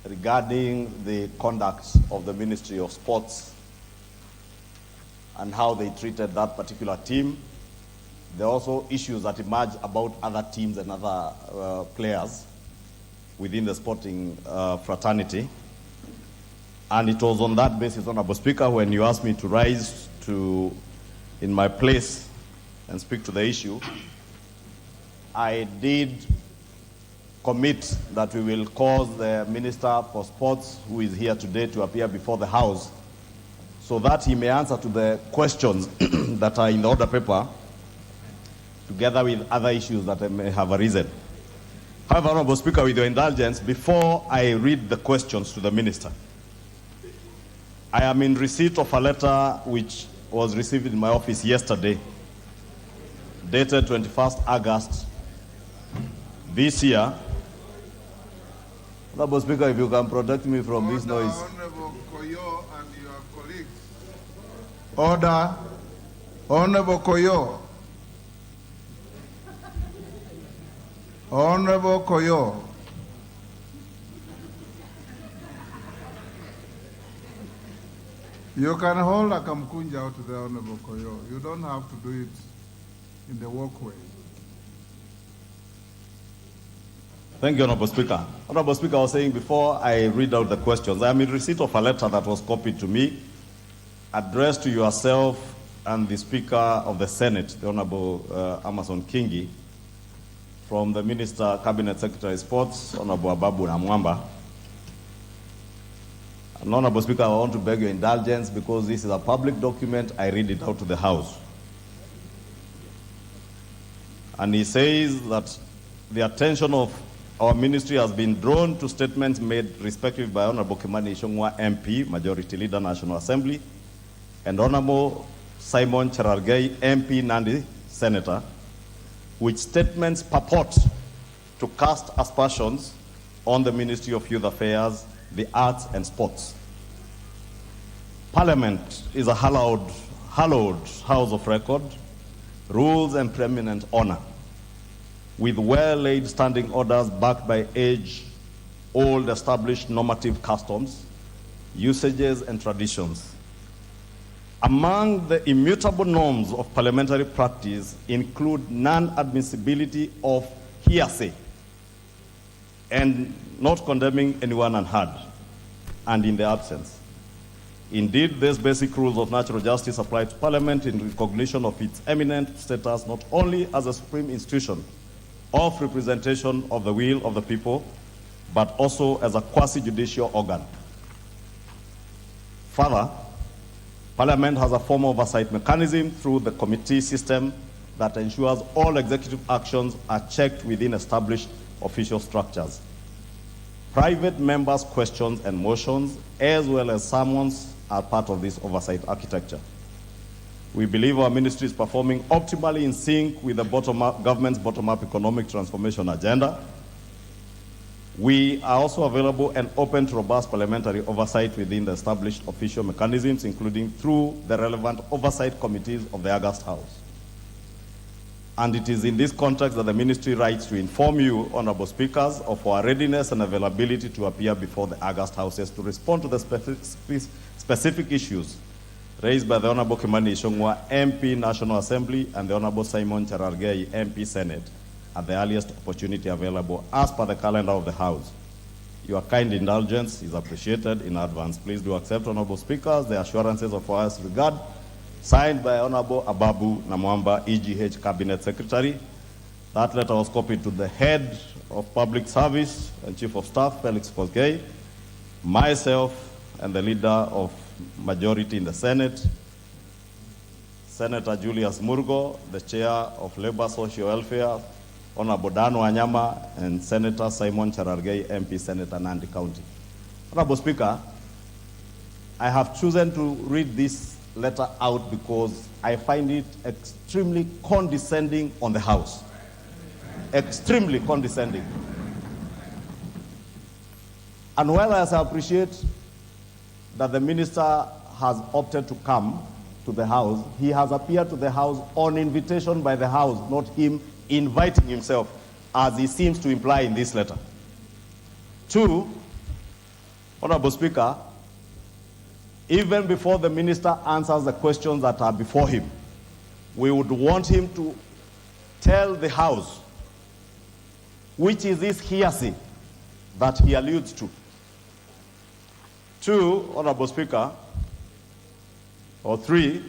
regarding the conduct of the Ministry of Sports and how they treated that particular team. There are also issues that emerge about other teams and other players within the sporting fraternity. And it was on that basis, Honorable Speaker, when you asked me to rise in my place and speak to the issue, I did commit that we will cause the Minister for Sports, who is here today, to appear before the House so that he may answer to the questions that are in the order paper, together with other issues that may have arisen. However, Honorable Speaker, with your indulgence, before I read the questions to the Minister, I am in receipt of a letter which was received in my office yesterday, dated 21st August this year. Honorable Speaker, if you can protect me from this noise. Honorable Koyo and your colleagues. Order. Honorable Koyo. Honorable Koyo. You can hold a kamkunja out to the Honorable Koyo. You don't have to do it in the walkway. Thank you, Honorable Speaker. Honorable Speaker, I was saying before I read out the questions, I am in receipt of a letter that was copied to me, addressed to yourself and the Speaker of the Senate, the Honorable Amason Kingi, from the Minister, Cabinet Secretary Sports, Honorable Ababu Namwamba. And Honorable Speaker, I want to beg your indulgence because this is a public document. I read it out to the House. And he says that the attention of our ministry has been drawn to statements made respectively by Honorable Kimani Ichung'wah MP, Majority Leader, National Assembly, and Honorable Simon Cherargei MP, Nandi, Senator, which statements purport to cast aspersions on the Ministry of Youth Affairs, the Arts and Sports. Parliament is a hallowed house of record, rules and preeminent honor, with well-laid standing orders backed by age-old established normative customs, usages, and traditions. Among the immutable norms of parliamentary practice include non-admissibility of hearsay and not condemning anyone unheard and in their absence. Indeed, these basic rules of natural justice apply to Parliament in recognition of its eminent status not only as a supreme institution of representation of the will of the people, but also as a quasi-judicial organ. Further, Parliament has a formal oversight mechanism through the committee system that ensures all executive actions are checked within established official structures. Private members' questions and motions, as well as summons, are part of this oversight architecture. We believe our ministry is performing optimally in sync with the government's bottom-up economic transformation agenda. We are also available and open to robust parliamentary oversight within the established official mechanisms, including through the relevant oversight committees of the August House. And it is in this context that the ministry writes to inform you, Honorable Speakers, of our readiness and availability to appear before the August Houses to respond to the specific issues raised by the Honorable Kimani Ichung'wah, MP, National Assembly, and the Honorable Simon Cherargei, MP, Senate, at the earliest opportunity available as per the calendar of the House. Your kind indulgence is appreciated in advance. Please do accept, Honorable Speakers, the assurances of our regard, signed by Honorable Ababu Namwamba, EGH Cabinet Secretary. That letter was copied to the Head of Public Service and Chief of Staff, Felix Koskei, myself, and the Leader of Majority in the Senate, Senator Julius Murgo, the Chair of Labor Social Welfare, Honorable Dan Wanyama, and Senator Simon Cherargei, MP, Senator Nandi County. Honorable Speaker, I have chosen to read this letter out because I find it extremely condescending on the House. Extremely condescending. And while I appreciate that the minister has opted to come to the House. He has appeared to the House on invitation by the House, not him inviting himself, as he seems to imply in this letter. 2, Honorable Speaker, even before the minister answers the questions that are before him, we would want him to tell the House which is this hearsay that he alludes to. 2, Honorable Speaker, or 3,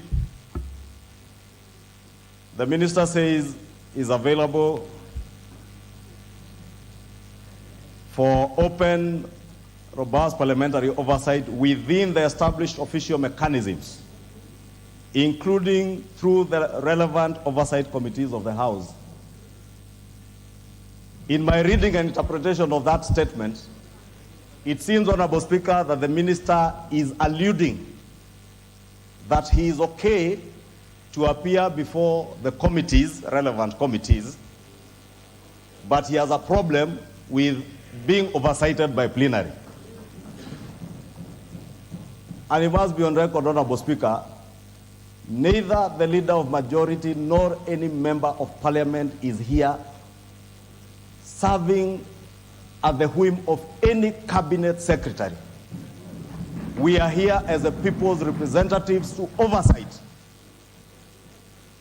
the minister says is available for open, robust parliamentary oversight within the established official mechanisms, including through the relevant oversight committees of the House. In my reading and interpretation of that statement, it seems, Honorable Speaker, that the minister is alluding that he is okay to appear before the committees, relevant committees, but he has a problem with being oversighted by plenary. And it must be on record, Honorable Speaker, neither the leader of majority nor any member of parliament is here serving at the whim of any cabinet secretary. We are here as the people's representatives to oversight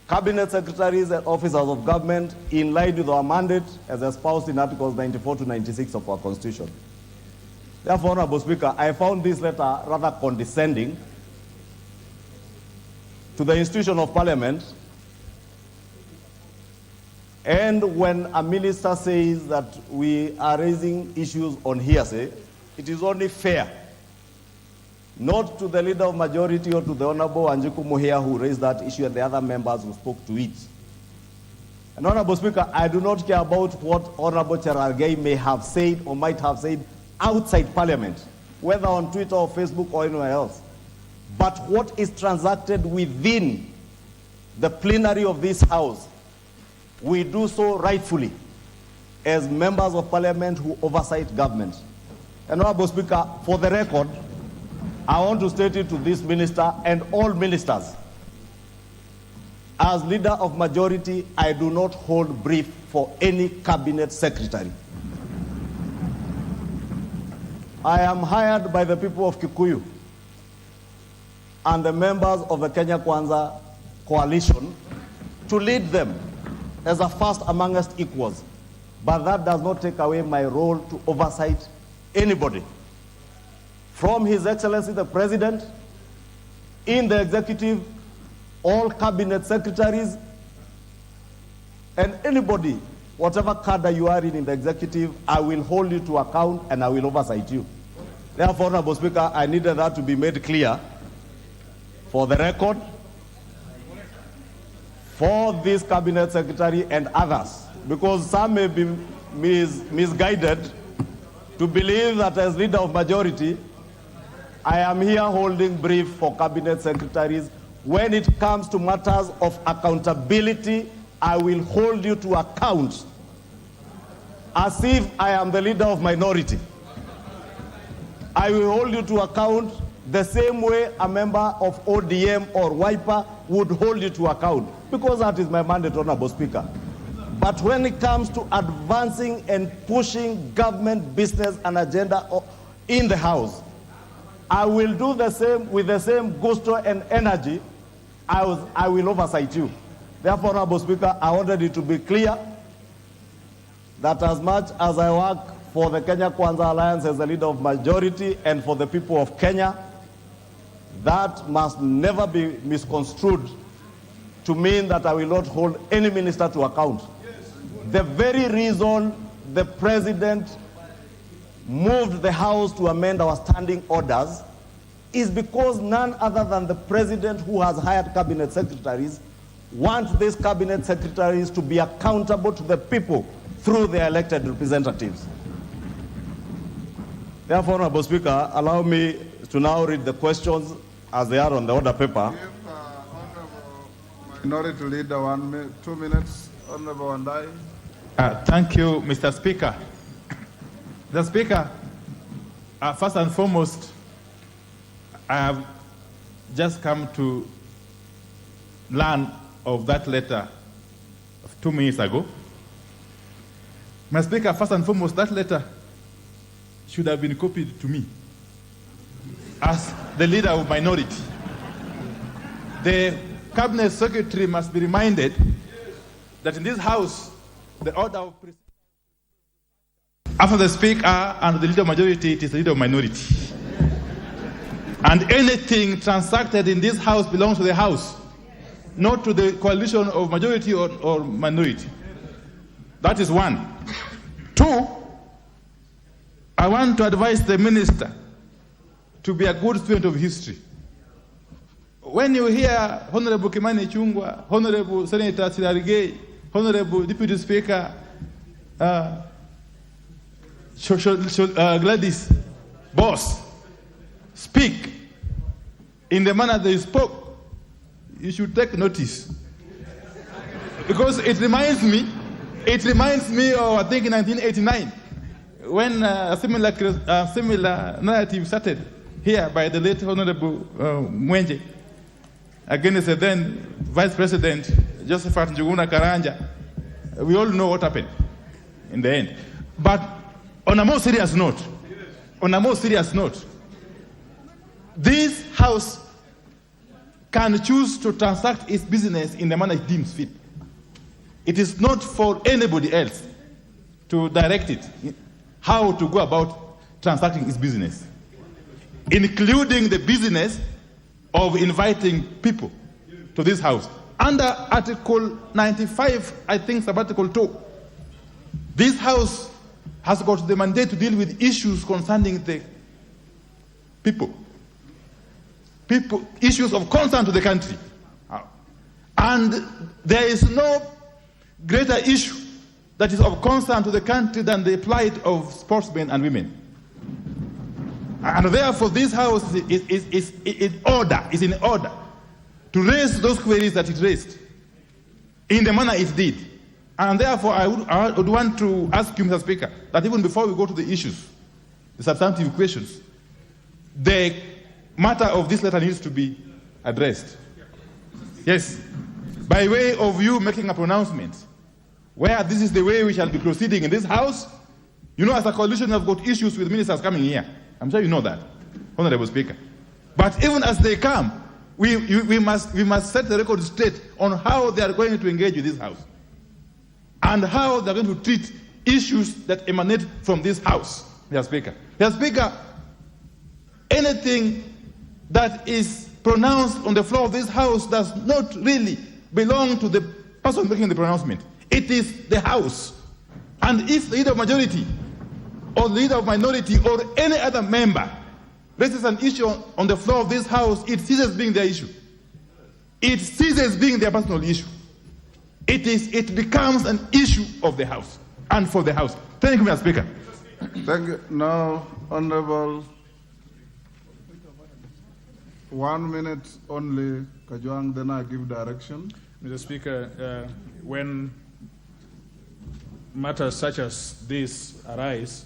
cabinet secretaries and officers of government in line with our mandate as espoused in Articles 94 to 96 of our Constitution. Therefore, Honorable Speaker, I found this letter rather condescending to the institution of Parliament. And when a minister says that we are raising issues on hearsay, it is only fair, not to the leader of majority or to the Honorable Anjiku Muhia who raised that issue and the other members who spoke to it. And Honorable Speaker, I do not care about what Honorable Cherargei may have said or might have said outside Parliament, whether on Twitter or Facebook or anywhere else. But what is transacted within the plenary of this House, we do so rightfully as members of Parliament who oversight government. And Honorable Speaker, for the record, I want to state it to this minister and all ministers. As leader of majority, I do not hold brief for any cabinet secretary. I am hired by the people of Kikuyu and the members of the Kenya Kwanza coalition to lead them as a first amongst equals. But that does not take away my role to oversight anybody. From His Excellency the President, in the executive, all cabinet secretaries, and anybody, whatever cadre you are in the executive, I will hold you to account and I will oversight you. Therefore, Honorable Speaker, I needed that to be made clear for the record, for this cabinet secretary and others, because some may be misguided to believe that as leader of majority, I am here holding brief for cabinet secretaries. When it comes to matters of accountability, I will hold you to account as if I am the leader of minority. I will hold you to account the same way a member of ODM or WIPA would hold you to account, because that is my mandate, Honorable Speaker. But when it comes to advancing and pushing government business and agenda in the House, I will do the same with the same gusto and energy. I will oversight you. Therefore, Honorable Speaker, I wanted it to be clear that as much as I work for the Kenya Kwanza Alliance as the leader of majority and for the people of Kenya, that must never be misconstrued to mean that I will not hold any minister to account. The very reason the President moved the House to amend our standing orders is because none other than the President, who has hired cabinet secretaries, wants these cabinet secretaries to be accountable to the people through their elected representatives. Therefore, Honorable Speaker, allow me to now read the questions as they are on the order paper. Minority Leader, 2 minutes. Honorable Wandai. Thank you, Mr. Speaker. Mr. Speaker, first and foremost, I have just come to learn of that letter 2 minutes ago. Mr. Speaker, first and foremost, that letter should have been copied to me as the leader of minority. The cabinet secretary must be reminded that in this house, the order of precedence, after the speaker and the leader of majority, it is the leader of minority. And anything transacted in this house belongs to the house, not to the coalition of majority or minority. That is one. Two, I want to advise the minister to be a good student of history. When you hear Honorable Kimani Chungwa, Honorable Senator Silarigei, Honorable Deputy Speaker Gladys Boss speak in the manner they spoke, you should take notice. Because it reminds me of, I think, 1989, when a similar narrative started here by the late Honorable Mwenje against the then Vice President Josephat Njuguna Karanja. We all know what happened in the end. But on a more serious note, this house can choose to transact its business in the manner it deems fit. It is not for anybody else to direct it how to go about transacting its business, including the business of inviting people to this house. Under Article 95, I think, Article 2, this house has got the mandate to deal with issues concerning the people, issues of concern to the country. And there is no greater issue that is of concern to the country than the plight of sportsmen and women. And therefore, this house is in order to raise those queries that it raised in the manner it did. And therefore, I would want to ask you, Mr. Speaker, that even before we go to the issues, the substantive questions, the matter of this letter needs to be addressed. Yes, by way of you making a pronouncement, where this is the way we shall be proceeding in this house. You know, as a coalition, we have got issues with ministers coming here. I'm sure you know that, Honorable Speaker. But even as they come, we must set the record straight on how they are going to engage with this house and how they're going to treat issues that emanate from this house, Mr. Speaker. Mr. Speaker, anything that is pronounced on the floor of this house does not really belong to the person making the pronouncement. It is the house. And if the leader of majority or the leader of minority or any other member raises an issue on the floor of this house, it ceases being their issue. It ceases being their personal issue. It becomes an issue of the house and for the house. Thank you, Mr. Speaker. Thank you. Now, Honorable, 1 minute only, Kajwang, then I give direction. Mr. Speaker, when matters such as this arise,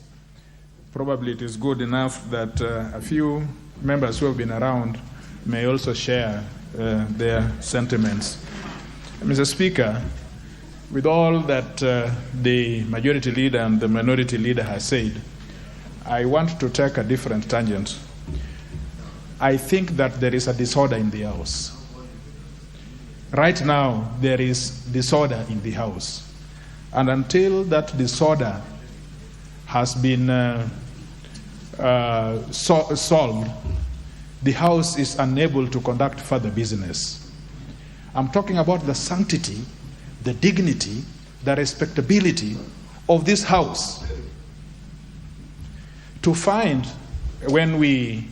probably it is good enough that a few members who have been around may also share their sentiments. Mr. Speaker, with all that the majority leader and the minority leader has said, I want to take a different tangent. I think that there is a disorder in the house. Right now, there is disorder in the house. And until that disorder has been solved, the house is unable to conduct further business. I'm talking about the sanctity, the dignity, the respectability of this house. To find, when we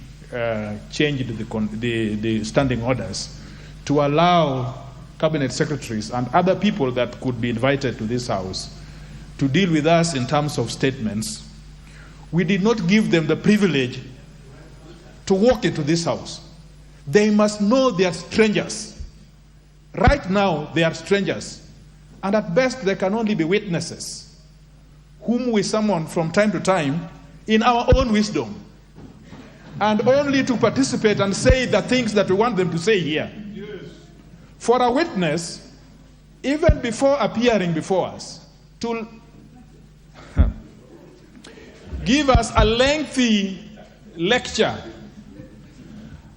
changed the standing orders, to allow cabinet secretaries and other people that could be invited to this house to deal with us in terms of statements, we did not give them the privilege to walk into this house. They must know they are strangers. Right now, they are strangers. And at best, they can only be witnesses, whom we summon from time to time in our own wisdom. and only to participate and say the things that we want them to say here. For a witness, even before appearing before us, to give us a lengthy lecture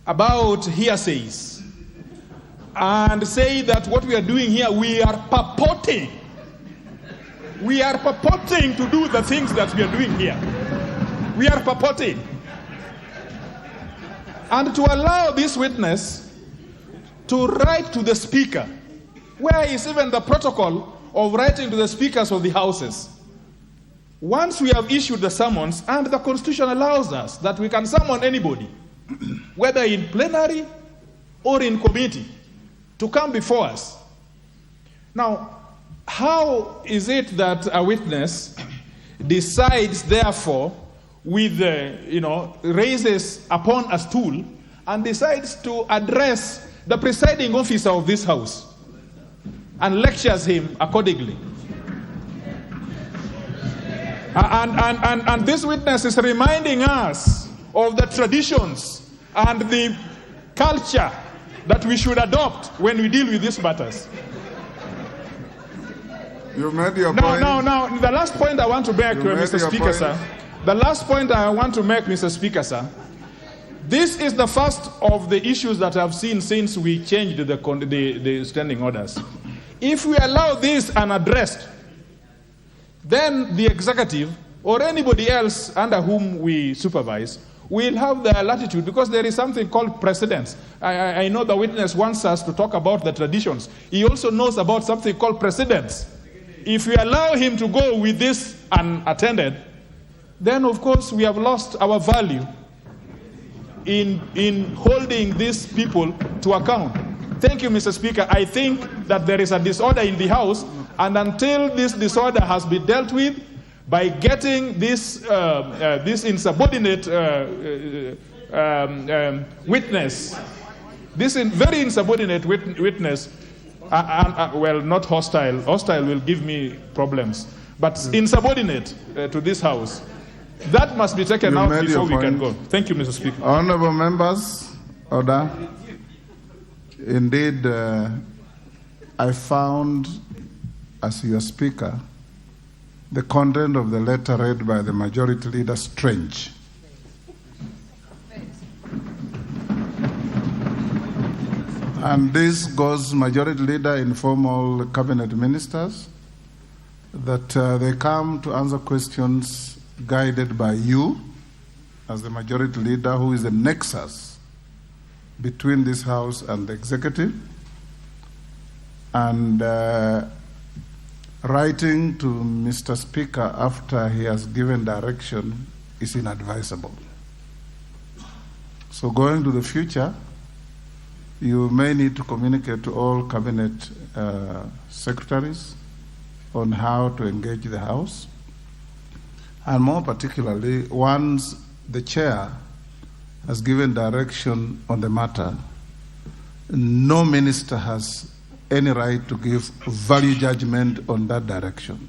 about hearsays and say that what we are doing here, we are purporting to do the things that we are doing here. We are purporting. And to allow this witness to write to the speaker, where is even the protocol of writing to the speakers of the houses? Once we have issued the summons, and the Constitution allows us that we can summon anybody, whether in plenary or in committee, to come before us. Now, how is it that a witness decides, therefore, with, raises upon a stool and decides to address the presiding officer of this house and lectures him accordingly? And this witness is reminding us of the traditions and the culture that we should adopt when we deal with these matters. You made your point. Now, the last point I want to make, Mr. Speaker, sir. The last point I want to make, Mr. Speaker, sir. This is the first of the issues that I've seen since we changed the standing orders. If we allow this unaddressed, then the executive or anybody else under whom we supervise will have the latitude, because there is something called precedents. I know the witness wants us to talk about the traditions. He also knows about something called precedents. If we allow him to go with this unattended, then of course we have lost our value in holding these people to account. Thank you, Mr. Speaker. I think that there is a disorder in the House, and until this disorder has been dealt with by getting this insubordinate witness, this very insubordinate witness, well, not hostile. Hostile will give me problems, but insubordinate to this House. That must be taken out before we can go. Thank you, Mr. Speaker. Honorable members, order. Indeed, I found, as your speaker, the content of the letter read by the majority leader strange. And this goes, majority leader inform all cabinet ministers that they come to answer questions guided by you as the majority leader, who is the nexus between this House and the executive. And writing to Mr. Speaker after he has given direction is inadvisable. So going to the future, you may need to communicate to all cabinet secretaries on how to engage the House. And more particularly, once the chair has given direction on the matter, no minister has any right to give value judgment on that direction.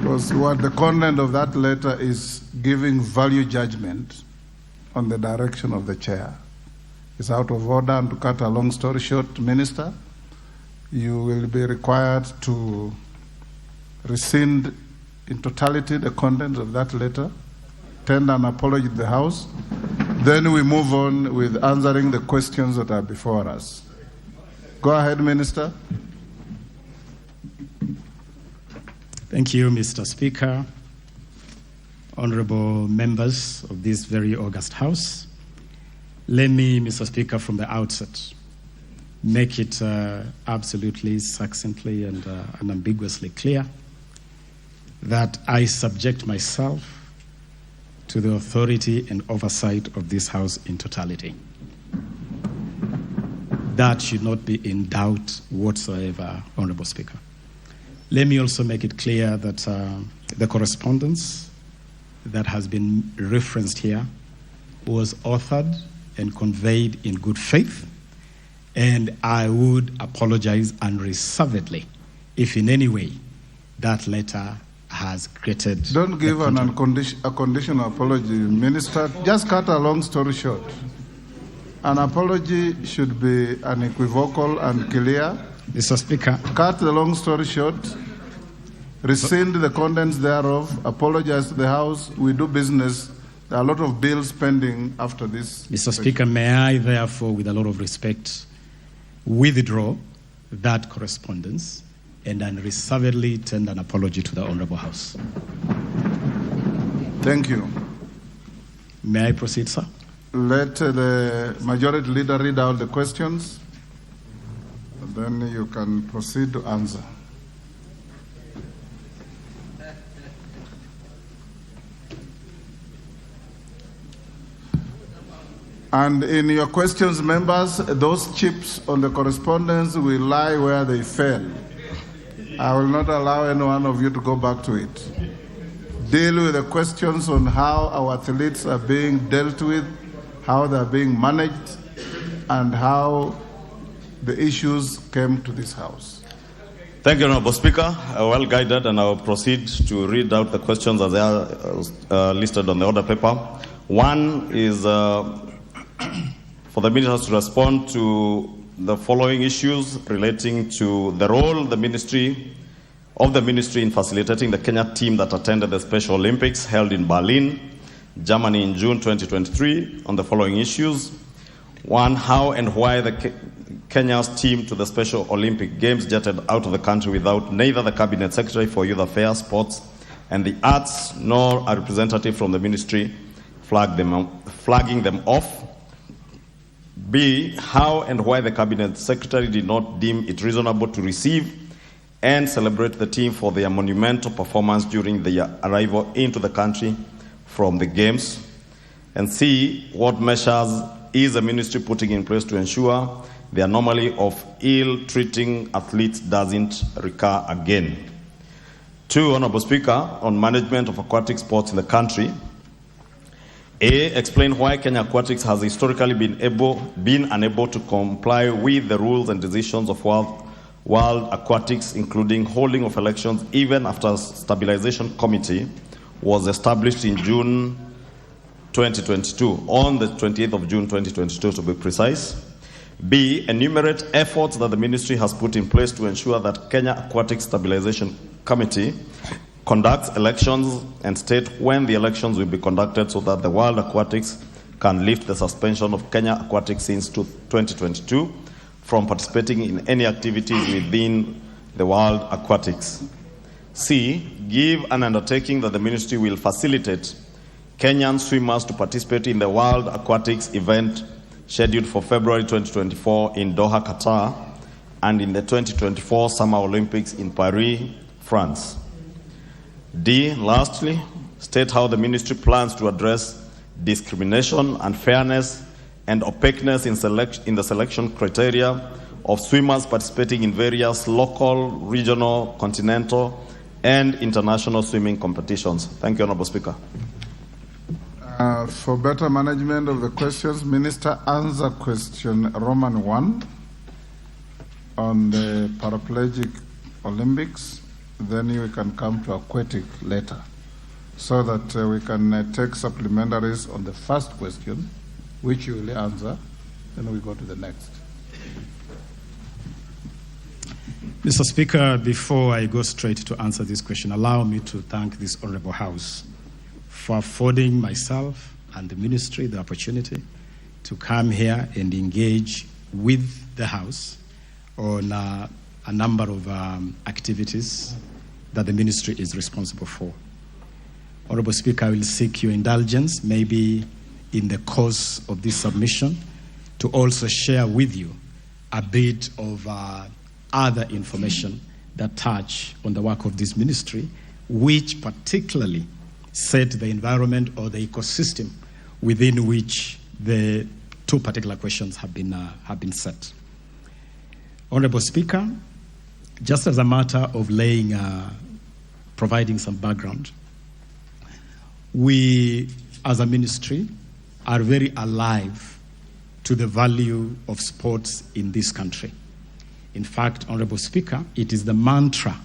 Because what the content of that letter is giving value judgment on the direction of the chair. It's out of order, and to cut a long story short, Minister, you will be required to rescind in totality the contents of that letter, tender an apology to the House, then we move on with answering the questions that are before us. Go ahead, Minister. Thank you, Mr. Speaker. Honorable members of this very august House, let me, Mr. Speaker, from the outset, make it absolutely succinctly and unambiguously clear that I subject myself to the authority and oversight of this House in totality. That should not be in doubt whatsoever, Honorable Speaker. Let me also make it clear that the correspondence that has been referenced here was authored and conveyed in good faith, and I would apologize unreservedly if in any way that letter has created... Don't give a conditional apology, Minister. Just cut a long story short. An apology should be unequivocal and clear. Mr. Speaker. Cut the long story short. Rescind the contents thereof. Apologize to the House. We do business. There are a lot of bills pending after this. Mr. Speaker, may I therefore, with a lot of respect, withdraw that correspondence and unreservedly tender an apology to the Honourable House. Thank you. May I proceed, sir? Let the Majority Leader read out the questions, and then you can proceed to answer. And in your questions, members, those chips on the correspondence will lie where they fell. I will not allow any one of you to go back to it. Deal with the questions on how our athletes are being dealt with, how they are being managed, and how the issues came to this House. Thank you, Honourable Speaker. Well guided, and I will proceed to read out the questions as they are listed on the order paper. One is for the ministers to respond to the following issues relating to the role of the ministry in facilitating the Kenya team that attended the Special Olympics held in Berlin, Germany in June 2023 on the following issues. One, how and why the Kenya's team to the Special Olympic Games jetted out of the country without neither the Cabinet Secretary for Youth Affairs, Sports and the Arts nor a representative from the ministry flagging them off. B, how and why the Cabinet Secretary did not deem it reasonable to receive and celebrate the team for their monumental performance during their arrival into the country from the Games. And C, what measures is the ministry putting in place to ensure the anomaly of ill-treating athletes doesn't recur again. 2, Honourable Speaker, on management of aquatic sports in the country. A, explain why Kenya Aquatics has historically been unable to comply with the rules and decisions of World Aquatics, including holding of elections even after a stabilization committee was established in June 2022, on the 28th of June 2022 to be precise. B, enumerate efforts that the ministry has put in place to ensure that Kenya Aquatics Stabilization Committee conducts elections and state when the elections will be conducted so that the World Aquatics can lift the suspension of Kenya Aquatics since 2022 from participating in any activities within the World Aquatics. C, give an undertaking that the ministry will facilitate Kenyan swimmers to participate in the World Aquatics event scheduled for February 2024 in Doha, Qatar, and in the 2024 Summer Olympics in Paris, France. D, lastly, state how the ministry plans to address discrimination, unfairness, and opaqueness in the selection criteria of swimmers participating in various local, regional, continental, and international swimming competitions. Thank you, Honourable Speaker. For better management of the questions, Minister, answer question Roman 1 on the paraplegic Olympics. Then we can come to aquatic later, so that we can take supplementaries on the first question, which you will answer, then we go to the next. Mr. Speaker, before I go straight to answer this question, allow me to thank this Honourable House for affording myself and the ministry the opportunity to come here and engage with the House on a number of activities that the ministry is responsible for. Honourable Speaker, I will seek your indulgence, maybe in the course of this submission, to also share with you a bit of other information that touch on the work of this ministry, which particularly set the environment or the ecosystem within which the two particular questions have been set. Honourable Speaker, just as a matter of providing some background, we as a ministry are very alive to the value of sports in this country. In fact, Honourable Speaker, it is the mantra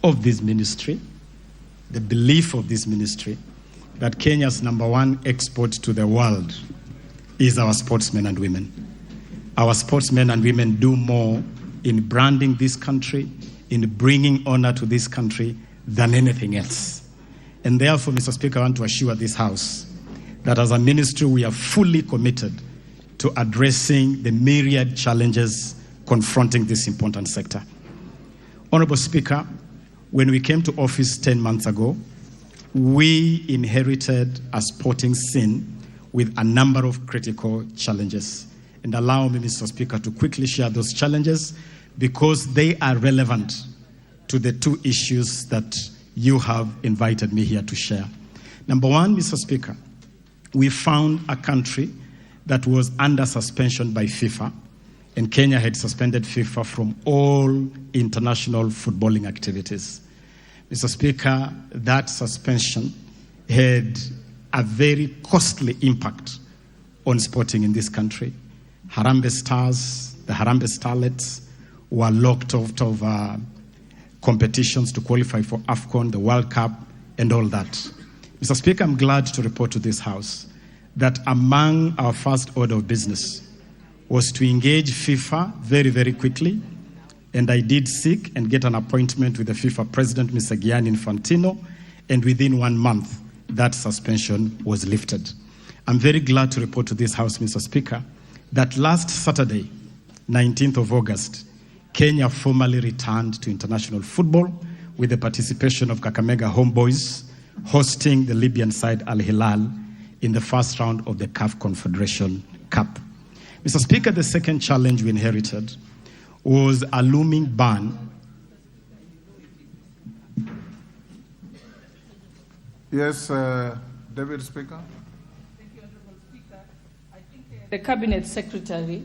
of this ministry the belief of this ministry that Kenya's #1 export to the world is our sportsmen and women. Our sportsmen and women do more in branding this country, in bringing honor to this country than anything else. And therefore, Mr. Speaker, I want to assure this House that as a ministry, we are fully committed to addressing the myriad challenges confronting this important sector. Honorable Speaker, when we came to office 10 months ago, we inherited a sporting scene with a number of critical challenges. And allow me, Mr. Speaker, to quickly share those challenges because they are relevant to the two issues that you have invited me here to share. Number one, Mr. Speaker, we found a country that was under suspension by FIFA, and Kenya had suspended FIFA from all international footballing activities. Mr. Speaker, that suspension had a very costly impact on sporting in this country. Harambee Stars, the Harambee Starlets, were locked out of competitions to qualify for AFCON, the World Cup, and all that. Mr. Speaker, I'm glad to report to this House that among our first order of business was to engage FIFA very, very quickly, and I did seek and get an appointment with the FIFA president, Mr. Gianni Infantino, and within 1 month, that suspension was lifted. I'm very glad to report to this House, Mr. Speaker, that last Saturday, 19th of August, Kenya formally returned to international football with the participation of Kakamega Homeboys hosting the Libyan side Al Hilal in the first round of the CAF Confederation Cup. Mr. Speaker, the second challenge we inherited was a looming ban. Yes, David Speaker. Thank you, Honorable Speaker. I think the Cabinet Secretary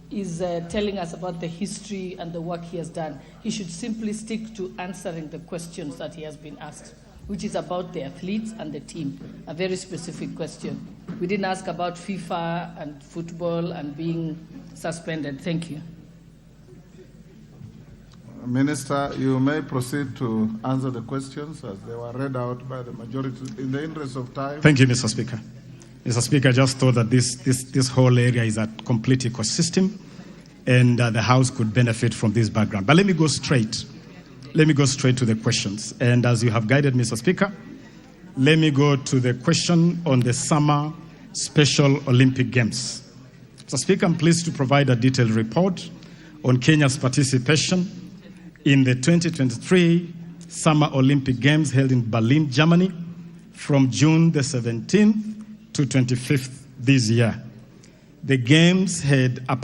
is telling us about the history and the work he has done. He should simply stick to answering the questions that he has been asked, which is about the athletes and the team, a very specific question. We didn't ask about FIFA and football and being suspended. Thank you. Minister, you may proceed to answer the questions as they were read out by the majority in the interest of time. Thank you, Mr. Speaker. Mr. Speaker, I just thought that this whole area is a complete ecosystem and the House could benefit from this background. But let me go straight to the questions. And as you have guided, Mr. Speaker, let me go to the question on the Summer Special Olympic Games. Mr. Speaker, I'm pleased to provide a detailed report on Kenya's participation in the 2023 Summer Olympic Games held in Berlin, Germany, from June the 17th to 25th this year. The Games had a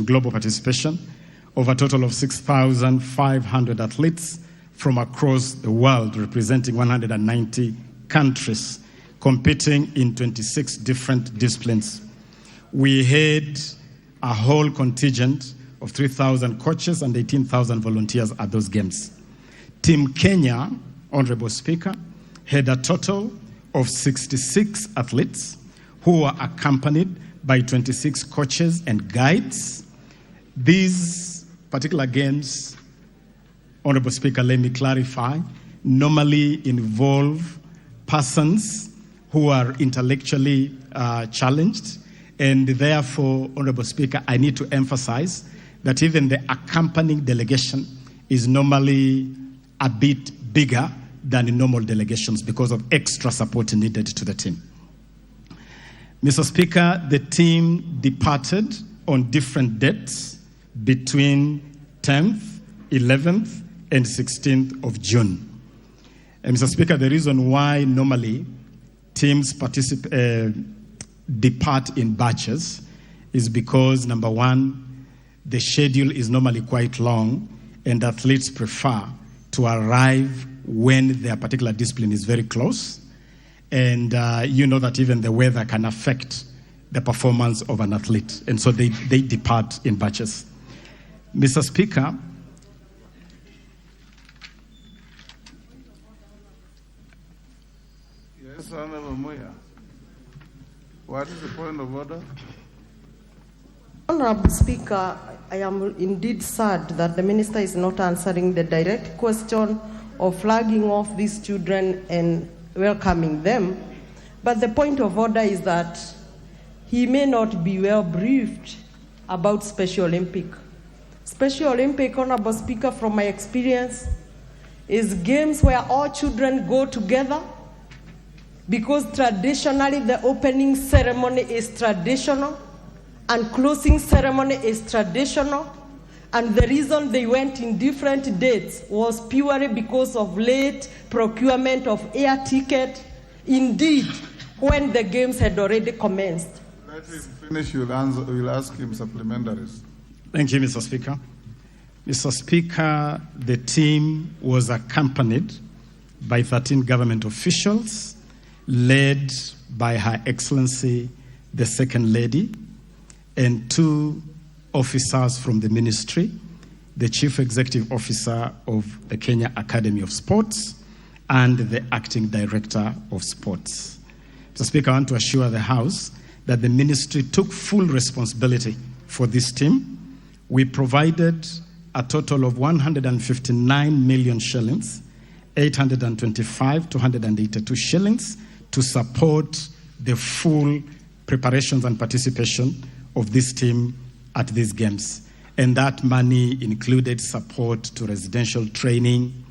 global participation of a total of 6,500 athletes from across the world, representing 190 countries, competing in 26 different disciplines. We had a whole contingent of 3,000 coaches and 18,000 volunteers at those games. Team Kenya, Honorable Speaker, had a total of 66 athletes who were accompanied by 26 coaches and guides. These particular games, Honorable Speaker, let me clarify, normally involve persons who are intellectually challenged, and therefore, Honorable Speaker, I need to emphasize that even the accompanying delegation is normally a bit bigger than in normal delegations because of extra support needed to the team. Mr. Speaker, the team departed on different dates between 10th, 11th, and 16th of June. And Mr. Speaker, the reason why normally teams depart in batches is because, number one, the schedule is normally quite long and athletes prefer to arrive when their particular discipline is very close. And you know that even the weather can affect the performance of an athlete. And so they depart in batches. Mr. Speaker, Yes, Honorable Muya. What is the point of order? Honorable Speaker, I am indeed sad that the Minister is not answering the direct question of flagging off these children and welcoming them. But the point of order is that he may not be well briefed about Special Olympic. Special Olympic, Honorable Speaker, from my experience, is games where all children go together, because traditionally the opening ceremony is traditional and closing ceremony is traditional. And the reason they went in different dates was purely because of late procurement of air ticket. Indeed, when the games had already commenced. Let him finish, we'll ask him supplementaries. Thank you, Mr. Speaker. Mr. Speaker, the team was accompanied by 13 government officials, led by Her Excellency, the Second Lady, and 2 officers from the ministry, the Chief Executive Officer of the Kenya Academy of Sports, and the Acting Director of Sports. Mr. Speaker, I want to assure the House that the ministry took full responsibility for this team. We provided a total of 159 million shillings, 825,282 shillings to support the full preparations and participation of this team at these games. And that money included support to residential training,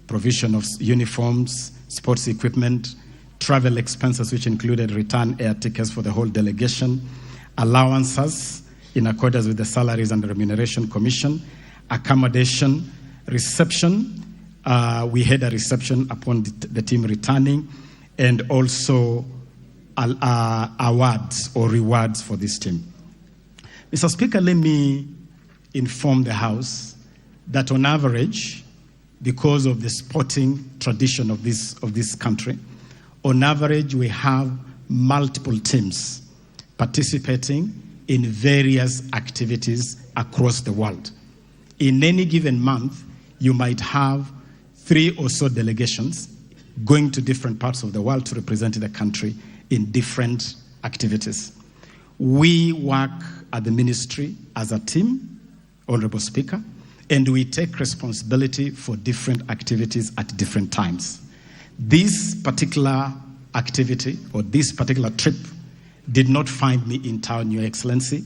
provision of uniforms, sports equipment, travel expenses, which included return air tickets for the whole delegation, allowances in accordance with the Salaries and Remuneration Commission, accommodation, reception. We had a reception upon the team returning, and also awards or rewards for this team. Mr. Speaker, let me inform the House that on average, because of the sporting tradition of this country, on average we have multiple teams participating in various activities across the world. In any given month, you might have 3 or so delegations going to different parts of the world to represent the country in different activities. We work at the ministry as a team, Honorable Speaker, and we take responsibility for different activities at different times. This particular activity or this particular trip did not find me in town, Your Excellency,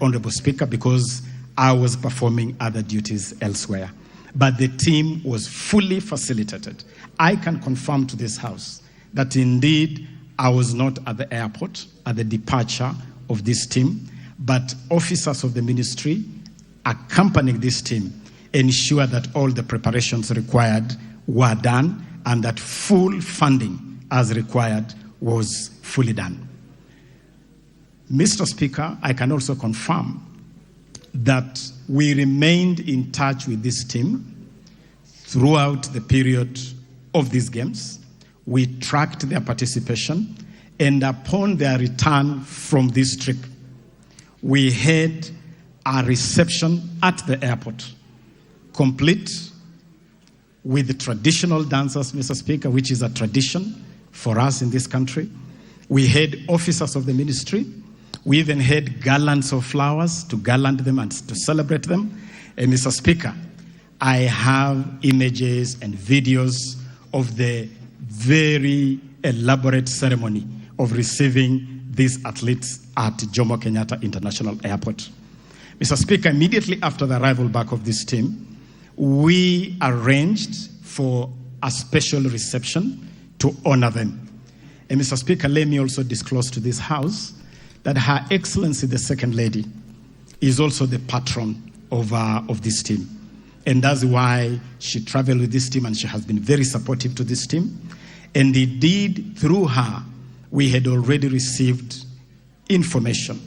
Honorable Speaker, because I was performing other duties elsewhere. But the team was fully facilitated. I can confirm to this House that indeed I was not at the airport at the departure of this team, but officers of the ministry accompanying this team ensure that all the preparations required were done and that full funding as required was fully done. Mr. Speaker, I can also confirm that we remained in touch with this team throughout the period of these games. We tracked their participation, and upon their return from this trip, we had a reception at the airport, complete with the traditional dancers, Mr. Speaker, which is a tradition for us in this country. We had officers of the ministry. We even had garlands of flowers to garland them and to celebrate them. And Mr. Speaker, I have images and videos of the very elaborate ceremony of receiving these athletes at Jomo Kenyatta International Airport. Mr. Speaker, immediately after the arrival back of this team, we arranged for a special reception to honor them. And Mr. Speaker, let me also disclose to this House that Her Excellency, the Second Lady, is also the patron of this team. And that's why she traveled with this team, and she has been very supportive to this team. And indeed, through her, we had already received information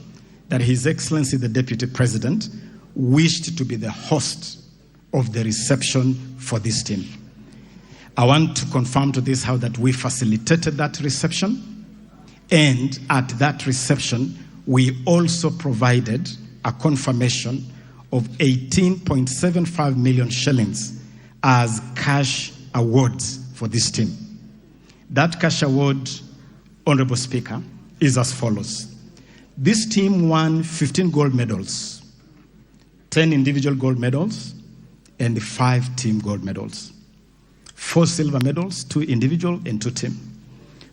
that His Excellency, the Deputy President, wished to be the host of the reception for this team. I want to confirm to this House that we facilitated that reception, and at that reception, we also provided a confirmation of 18.75 million shillings as cash awards for this team. That cash award, Honorable Speaker, is as follows. This team won 15 gold medals, 10 individual gold medals, and 5 team gold medals. 4 silver medals, 2 individual and 2 team.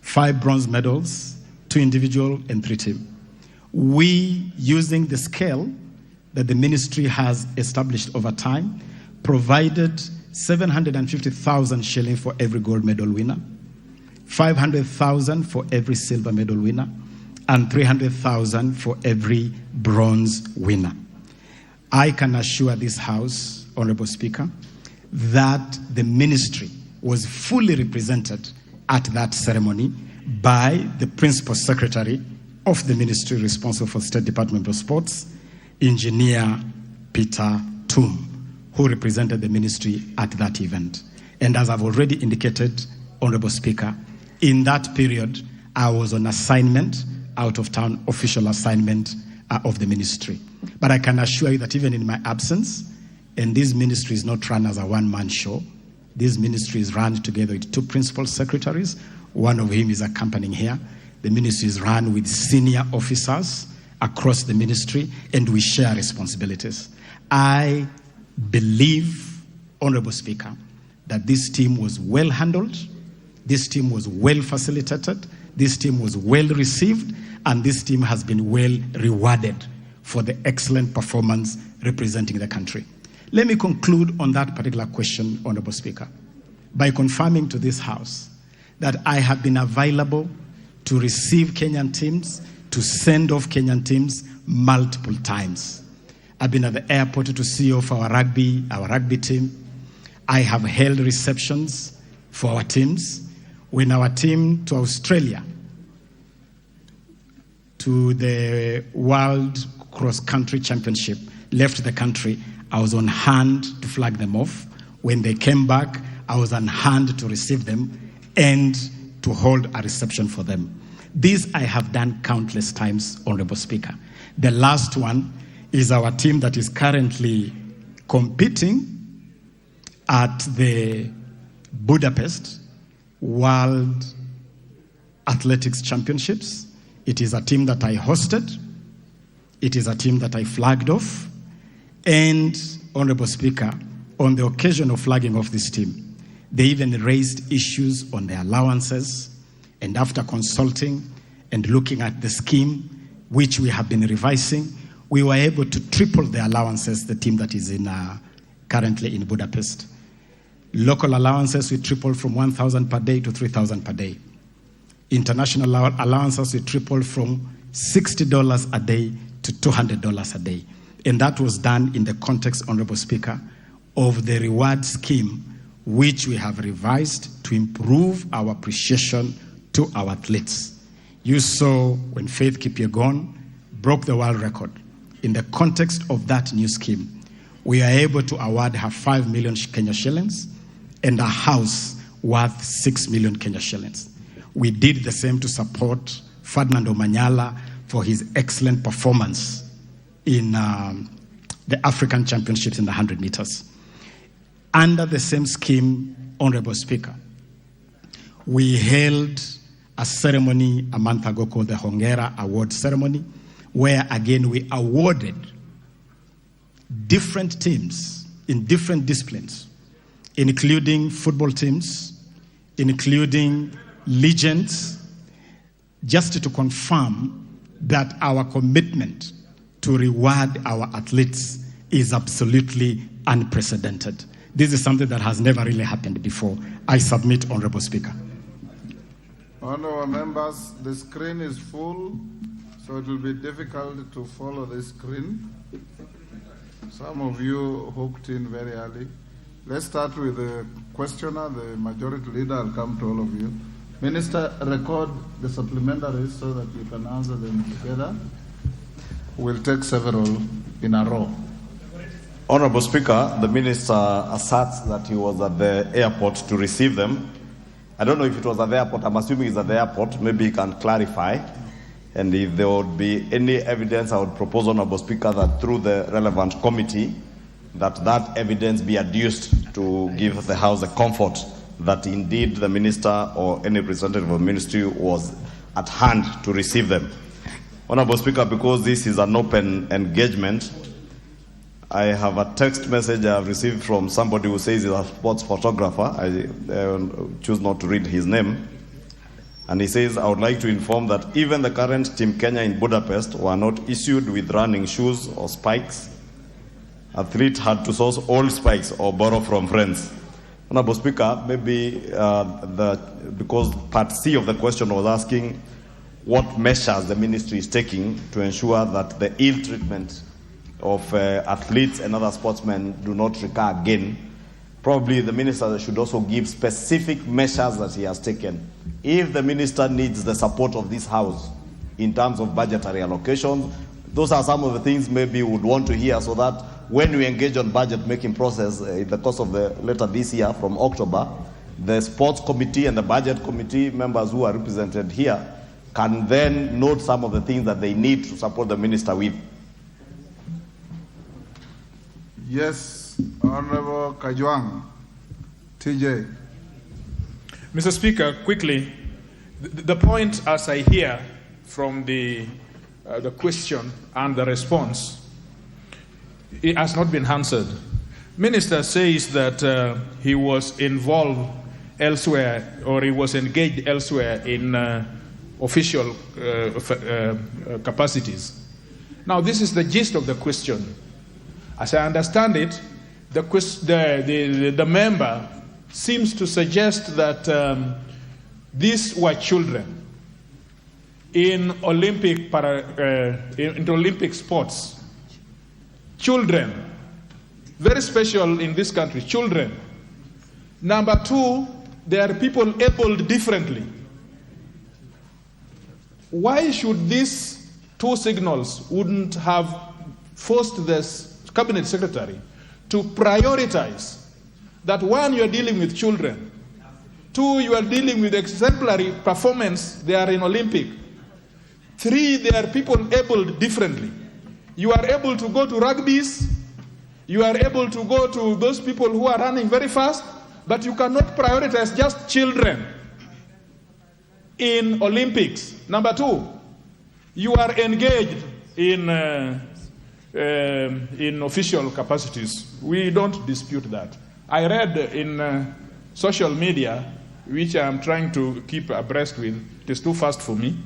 5 bronze medals, 2 individual and 3 team. We, using the scale that the ministry has established over time, provided 750,000 shillings for every gold medal winner, 500,000 for every silver medal winner, and 300,000 for every bronze winner. I can assure this House, Honorable Speaker, that the ministry was fully represented at that ceremony by the Principal Secretary of the ministry responsible for the State Department of Sports, Engineer Peter Toom, who represented the ministry at that event. And as I've already indicated, Honorable Speaker, in that period, I was on assignment, out of town official assignment of the ministry. But I can assure you that even in my absence, and this ministry is not run as a one-man show, this ministry is run together with 2 principal secretaries, one of whom is accompanying here. The ministry is run with senior officers across the ministry, and we share responsibilities. I believe, Honorable Speaker, that this team was well handled, this team was well facilitated, this team was well received, and this team has been well rewarded for the excellent performance representing the country. Let me conclude on that particular question, Honorable Speaker, by confirming to this House that I have been available to receive Kenyan teams, to send off Kenyan teams multiple times. I've been at the airport to see off our rugby team. I have held receptions for our teams. When our team to Australia, to the World Cross Country Championship, left the country, I was on hand to flag them off. When they came back, I was on hand to receive them and to hold a reception for them. This I have done countless times, Honorable Speaker. The last one is our team that is currently competing at the Budapest World Athletics Championships. It is a team that I hosted. It is a team that I flagged off. And, Honorable Speaker, on the occasion of flagging off this team, they even raised issues on their allowances. And after consulting and looking at the scheme, which we have been revising, we were able to triple the allowances, the team that is currently in Budapest. Local allowances, we tripled from 1,000 per day to 3,000 per day. International allowances, we tripled from $60 a day to $200 a day. And that was done in the context, Honorable Speaker, of the reward scheme, which we have revised to improve our appreciation to our athletes. You saw when Faith Kipyegon broke the world record. In the context of that new scheme, we are able to award her 5 million Kenya shillings and a house worth 6 million Kenya shillings. We did the same to support Ferdinand Omanyala for his excellent performance in the African Championships in the 100 meters. Under the same scheme, Honorable Speaker, we held a ceremony a month ago called the Hongera Award Ceremony, where again we awarded different teams in different disciplines, including football teams, including legends, just to confirm that our commitment to reward our athletes is absolutely unprecedented. This is something that has never really happened before. I submit, Honorable Speaker. Honorable members, the screen is full, so it will be difficult to follow the screen. Some of you hooked in very early. Let's start with the questioner, the majority leader. I'll come to all of you. Minister, record the supplementaries so that you can answer them together. We'll take several in a row. Honorable Speaker, the Minister asserts that he was at the airport to receive them. I don't know if it was at the airport. I'm assuming it's at the airport. Maybe he can clarify. And if there would be any evidence, I would propose, Honorable Speaker, that through the relevant committee, that evidence be adduced to give the House the comfort that indeed the Minister or any representative of the Ministry was at hand to receive them. Honorable Speaker, because this is an open engagement, I have a text message I have received from somebody who says he's a sports photographer. I choose not to read his name. And he says, I would like to inform that even the current Team Kenya in Budapest were not issued with running shoes or spikes. Athletes had to source old spikes or borrow from friends. Honorable Speaker, maybe because part C of the question was asking what measures the ministry is taking to ensure that the ill treatment of athletes and other sportsmen do not recur again. Probably the minister should also give specific measures that he has taken. If the minister needs the support of this House in terms of budgetary allocations, those are some of the things maybe we would want to hear, so that when we engage on budget making process in the course of the later this year from October, the sports committee and the budget committee members who are represented here can then note some of the things that they need to support the minister with. Yes, Honorable Kajwang, TJ. Mr. Speaker, quickly, the point as I hear from the question and the response, it has not been answered. Minister says that he was involved elsewhere, or he was engaged elsewhere in official capacities. Now, this is the gist of the question. As I understand it, the member seems to suggest that these were children in Olympic sports. Children, very special in this country, children. Number two, there are people abled differently. Why should these two signals wouldn't have forced this cabinet secretary to prioritize that? One, you are dealing with children. Two, you are dealing with exemplary performance. They are in Olympic. Three, there are people abled differently. You are able to go to rugby's. You are able to go to those people who are running very fast, but you cannot prioritize just children in Olympics. Number two, you are engaged in official capacities. We don't dispute that. I read in social media, which I'm trying to keep abreast with, it is too fast for me,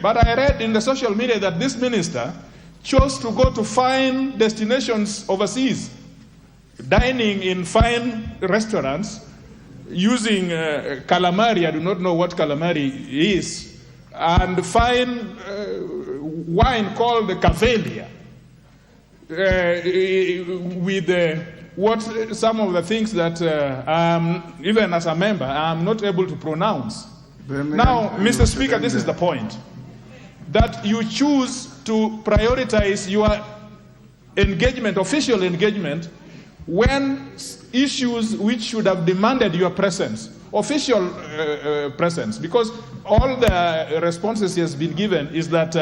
but I read in the social media that this minister chose to go to fine destinations overseas, dining in fine restaurants, using calamari, I do not know what calamari is, and fine wine called the Cavelia, with what some of the things that even as a member, I'm not able to pronounce. Now, Mr. Speaker, this is the point, that you choose to prioritize your engagement, official engagement, when issues which should have demanded your presence, official presence, because all the responses he has been given is that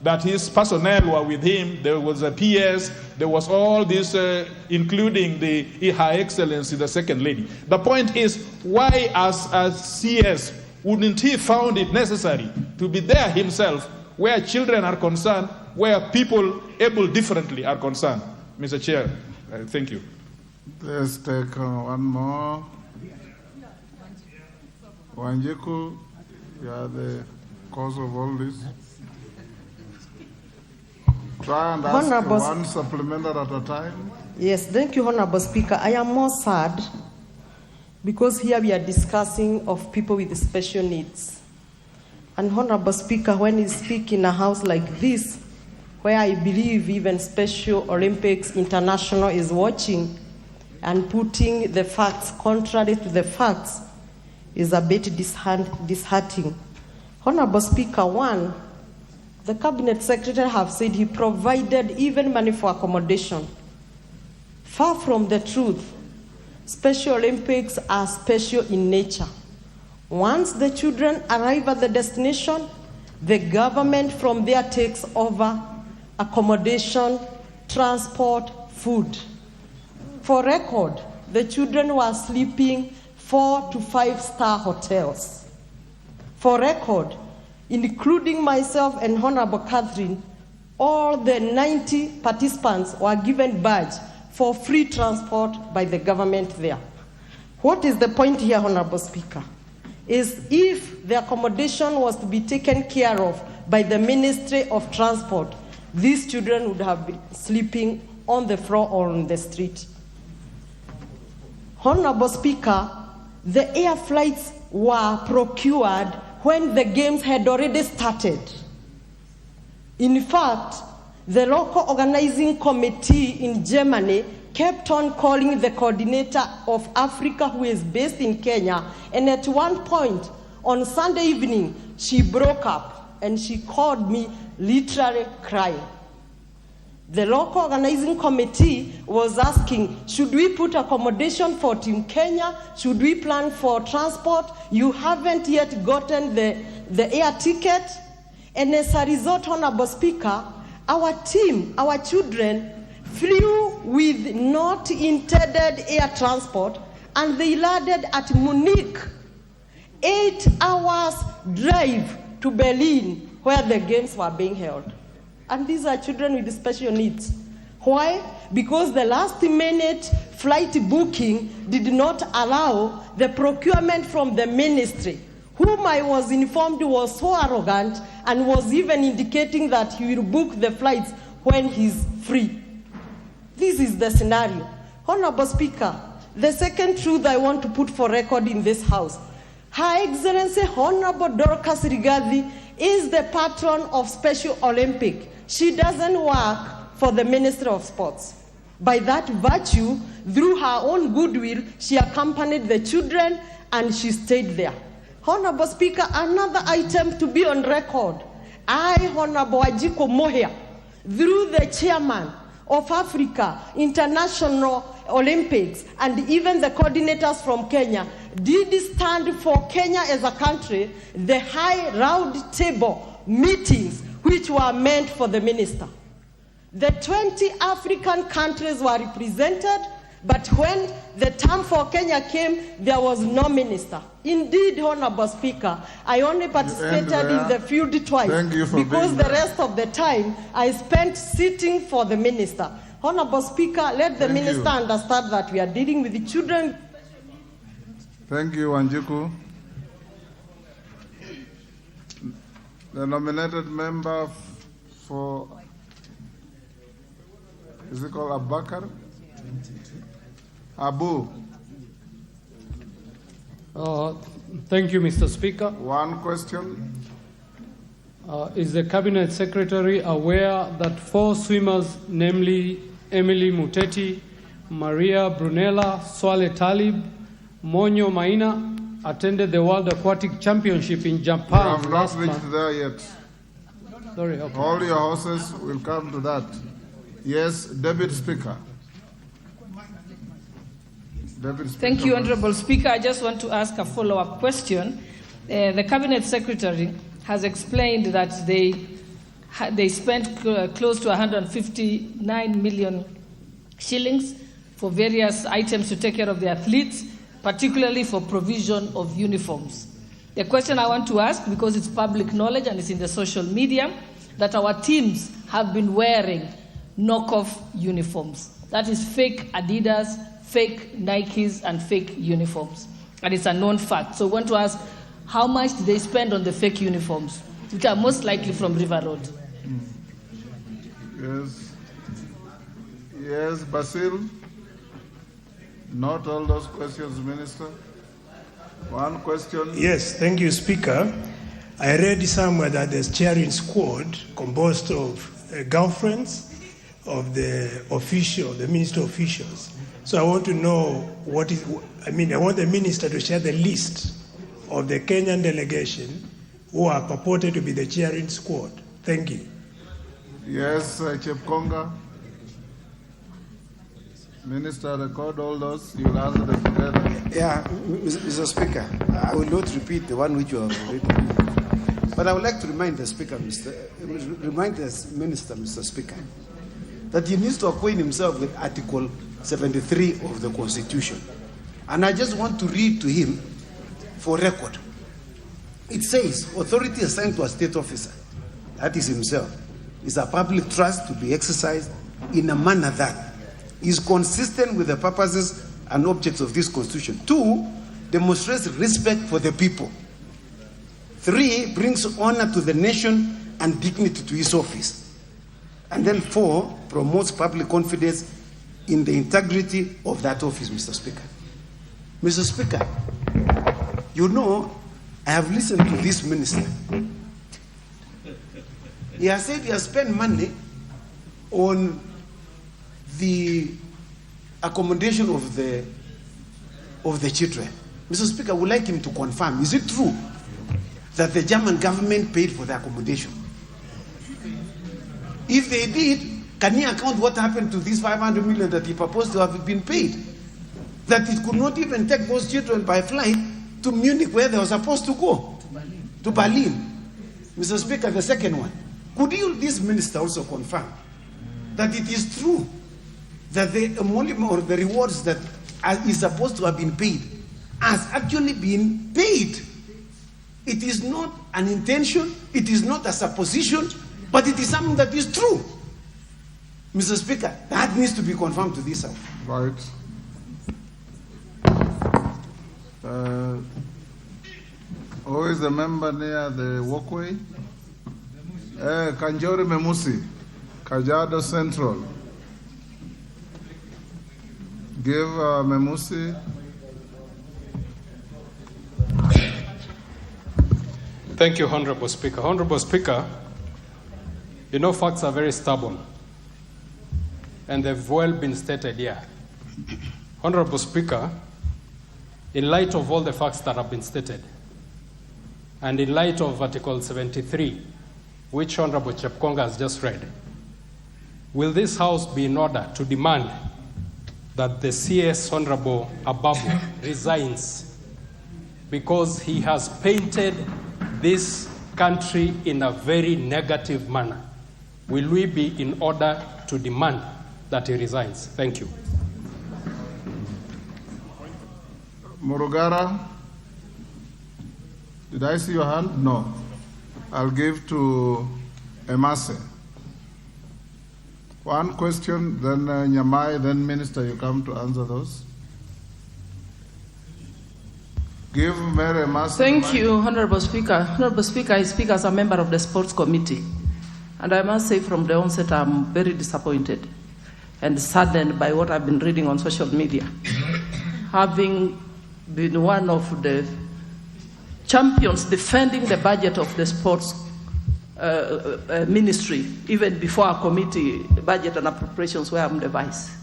that his personnel were with him, there was a PS, there was all this, including Her Excellency, the Second Lady. The point is, why as CS wouldn't he found it necessary to be there himself where children are concerned, where people able differently are concerned? Mr. Chair, thank you. Let's take one more. Wanjiku, you are the cause of all this. Try and ask Honorable one supplementary at a time. Yes, thank you, Honorable Speaker. I am more sad because here we are discussing of people with special needs. And Honorable Speaker, when you speak in a house like this, where I believe even Special Olympics International is watching and putting the facts contrary to the facts, is a bit disheartening. Honorable Speaker, one, the Cabinet Secretary have said he provided even money for accommodation. Far from the truth. Special Olympics are special in nature. Once the children arrive at the destination, the government from there takes over accommodation, transport, food. For record, the children were sleeping 4 to 5-star hotels. For record, including myself and Honorable Catherine, all the 90 participants were given badge for free transport by the government there. What is the point here, Honorable Speaker? Is if the accommodation was to be taken care of by the Ministry of Transport, these children would have been sleeping on the floor or on the street. Honorable Speaker, the air flights were procured when the games had already started. In fact, the local organizing committee in Germany kept on calling the coordinator of Africa, who is based in Kenya, and at one point on Sunday evening, she broke up and she called me literally crying. The local organizing committee was asking, should we put accommodation for Team Kenya? Should we plan for transport? You haven't yet gotten the air ticket. And as a result, Honorable Speaker, our team, our children, flew with not intended air transport, and they landed at Munich, 8 hours drive to Berlin, where the games were being held. And these are children with special needs. Why? Because the last minute flight booking did not allow the procurement from the ministry, whom I was informed was so arrogant and was even indicating that he will book the flights when he's free. This is the scenario. Honorable Speaker, the second truth I want to put for record in this House, Her Excellency Honorable Dorcas Rigathi is the patron of Special Olympic. She doesn't work for the Ministry of Sports. By that virtue, through her own goodwill, she accompanied the children and she stayed there. Honorable Speaker, another item to be on record. I, Honorable Ajiko Mohia, through the chairman of Africa International Olympics and even the coordinators from Kenya, did stand for Kenya as a country, the high round table meetings which were meant for the minister. The 20 African countries were represented, but when the time for Kenya came, there was no minister. Indeed, Honorable Speaker, I only participated in the field twice because the rest of the time I spent sitting for the minister. Honorable Speaker, let the minister understand that we are dealing with the children. Thank you, Wanjiku. The nominated member for, is it called Abubakar? Abu. Thank you, Mr. Speaker. One question. Is the Cabinet Secretary aware that 4 swimmers, namely Emily Muteti, Maria Brunella, Swale Talib, Monyo Maina, attended the World Aquatic Championship in Japan We have last not reached month? there yet. Sorry, okay. All your horses will come to that. Yes, Deputy Speaker. Thank you, Honorable Speaker. I just want to ask a follow-up question. The Cabinet Secretary has explained that they spent close to 159 million shillings for various items to take care of the athletes, particularly for provision of uniforms. The question I want to ask, because it's public knowledge and it's in the social media, that our teams have been wearing knockoff uniforms. That is fake Adidas, fake Nikes, and fake uniforms. And it's a known fact. So I want to ask, how much did they spend on the fake uniforms, which are most likely from River Road? Yes. Yes, Basil. Not all those questions, Minister. One question. Yes, thank you, Speaker. I read somewhere that there's cheering squad composed of girlfriends of the official, the minister officials. So I want to know I want the minister to share the list of the Kenyan delegation who are purported to be the cheering squad. Thank you. Yes, Chepkonga. Minister, record all those. You'll answer them together. Yeah, Mr. Speaker, I will not repeat the one which you have already read. But I would like to remind the Speaker, remind the Minister, Mr. Speaker, that he needs to acquaint himself with Article 73 of the Constitution. And I just want to read to him for record. It says, authority assigned to a state officer, that is himself, is a public trust to be exercised in a manner that is consistent with the purposes and objects of this Constitution. 2, demonstrates respect for the people. 3, brings honor to the nation and dignity to his office. And then 4, promotes public confidence in the integrity of that office, Mr. Speaker. Mr. Speaker, you know, I have listened to this minister. He has said he has spent money on the accommodation of the children. Mr. Speaker, I would like him to confirm, is it true that the German government paid for the accommodation? If they did, can he account what happened to these 500 million that he proposed to have been paid? That it could not even take those children by flight to Munich, where they were supposed to go. To Berlin. Mr. Speaker, the second one. Could this minister also confirm that it is true that the emolument or the rewards that is supposed to have been paid has actually been paid? It is not an intention, it is not a supposition, but it is something that is true. Mr. Speaker, that needs to be confirmed to this House. Right. Who is the member near the walkway? Kanjori Memusi, Kajiado Central. Give Memusi. Thank you, Honorable Speaker. Honorable Speaker, you know facts are very stubborn, and they've well been stated here. Honorable Speaker, in light of all the facts that have been stated, and in light of Article 73, which Honorable Chepkonga has just read, will this House be in order to demand that the CS Honorable Ababu resigns because he has painted this country in a very negative manner? Will we be in order to demand that he resigns? Thank you. Murugara, did I see your hand? No. I'll give to Emase. One question, then Nyamai, then Minister, you come to answer those. Give Mary Emase. Thank you, Honorable Speaker. Honorable Speaker, I speak as a member of the Sports Committee. And I must say from the onset, I'm very disappointed and saddened by what I've been reading on social media. Having been one of the champions defending the budget of the sports ministry, even before our committee, budget and appropriations, where I'm the vice.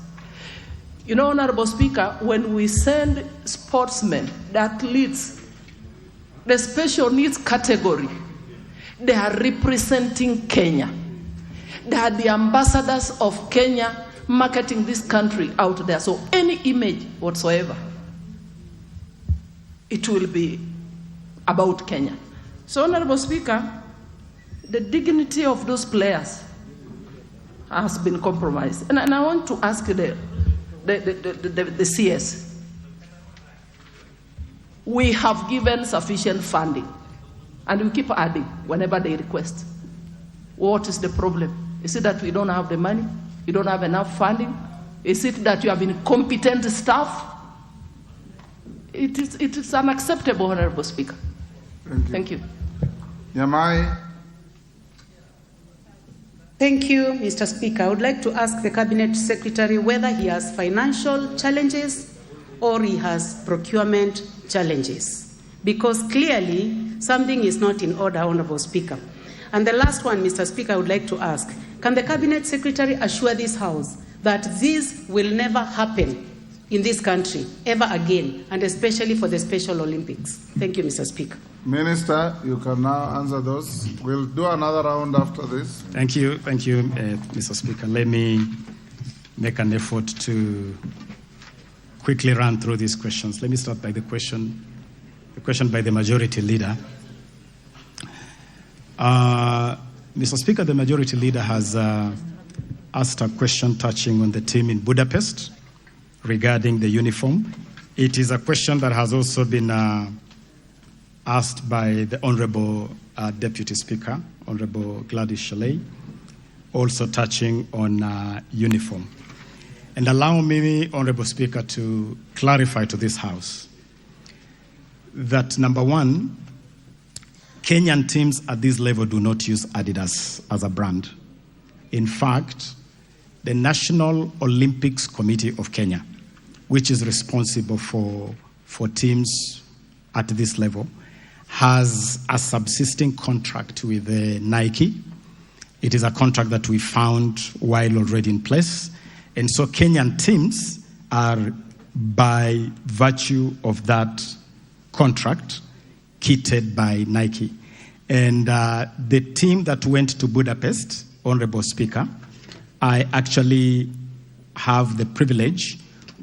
You know, Honorable Speaker, when we send sportsmen, the athletes, the special needs category, they are representing Kenya. They are the ambassadors of Kenya marketing this country out there. So any image whatsoever, it will be about Kenya. So, Honorable Speaker, the dignity of those players has been compromised. And I want to ask the CS. We have given sufficient funding, and we keep adding whenever they request. What is the problem? Is it that we don't have the money? You don't have enough funding? Is it that you have incompetent staff? It is unacceptable, Honorable Speaker. Thank you. Nyamai. Thank you, Mr. Speaker. I would like to ask the Cabinet Secretary whether he has financial challenges or he has procurement challenges, because clearly something is not in order, Honorable Speaker. And the last one, Mr. Speaker, I would like to ask, can the Cabinet Secretary assure this House that this will never happen in this country ever again, and especially for the Special Olympics? Thank you, Mr. Speaker. Minister, you can now answer those. We'll do another round after this. Thank you, Mr. Speaker. Let me make an effort to quickly run through these questions. Let me start by the question by the Majority Leader. Mr. Speaker, the Majority Leader has asked a question touching on the team in Budapest regarding the uniform. It is a question that has also been asked by the Honorable Deputy Speaker, Honorable Gladys Shelley, also touching on uniform. And allow me, Honorable Speaker, to clarify to this House that, number one, Kenyan teams at this level do not use Adidas as a brand. In fact, the National Olympics Committee of Kenya, which is responsible for teams at this level, has a subsisting contract with Nike. It is a contract that we found while already in place. And so Kenyan teams are, by virtue of that contract, kitted by Nike. And the team that went to Budapest, Honorable Speaker, I actually have the privilege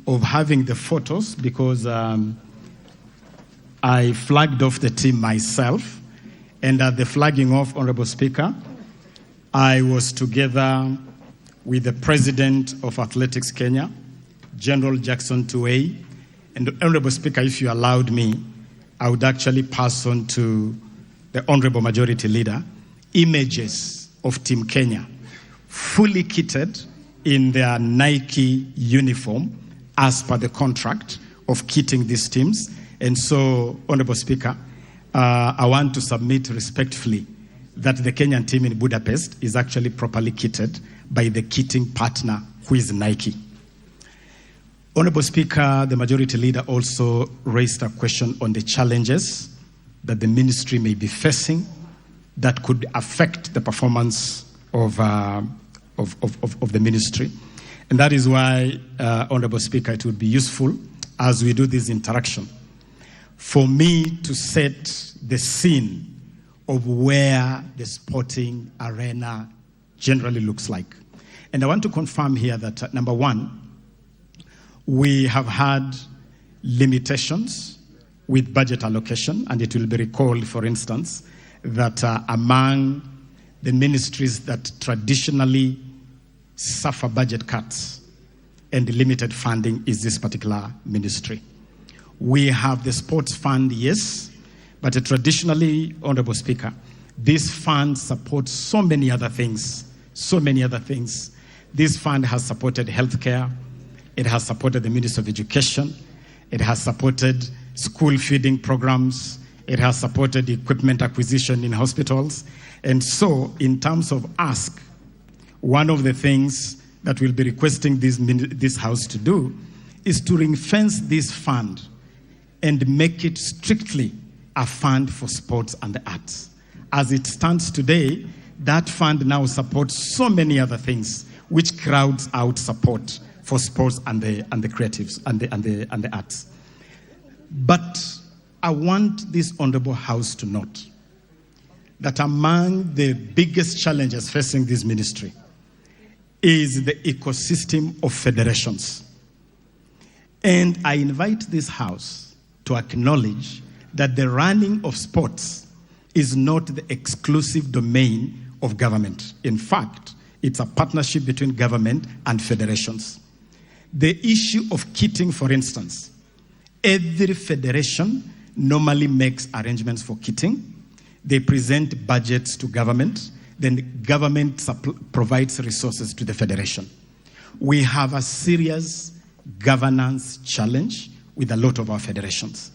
of having the photos because I flagged off the team myself. And at the flagging off, Honorable Speaker, I was together with the President of Athletics Kenya, General Jackson Tuwei. And Honorable Speaker, if you allowed me, I would actually pass on to the Honorable Majority Leader images of Team Kenya, fully kitted in their Nike uniform as per the contract of kitting these teams. And so, Honorable Speaker, I want to submit respectfully that the Kenyan team in Budapest is actually properly kitted by the kitting partner, who is Nike. Honorable Speaker, the Majority Leader also raised a question on the challenges that the ministry may be facing that could affect the performance of the ministry. And that is why, Honorable Speaker, it would be useful as we do this interaction for me to set the scene of where the sporting arena generally looks like. And I want to confirm here that, number one, we have had limitations with budget allocation, and it will be recalled, for instance, that among the ministries that traditionally suffer budget cuts and limited funding is this particular ministry. We have the sports fund, yes, but traditionally, Honorable Speaker, this fund supports so many other things, This fund has supported healthcare, it has supported the Ministry of Education, it has supported school feeding programs, it has supported equipment acquisition in hospitals. And so, in terms of ask, one of the things that we'll be requesting this House to do is to ring-fence this fund and make it strictly a fund for sports and the arts. As it stands today, that fund now supports so many other things, which crowds out support for sports and the creatives and the arts. But I want this Honorable House to note that among the biggest challenges facing this ministry is the ecosystem of federations. And I invite this House to acknowledge that the running of sports is not the exclusive domain of government. In fact, it's a partnership between government and federations. The issue of kitting, for instance, every federation normally makes arrangements for kitting. They present budgets to government, then government provides resources to the federation. We have a serious governance challenge with a lot of our federations.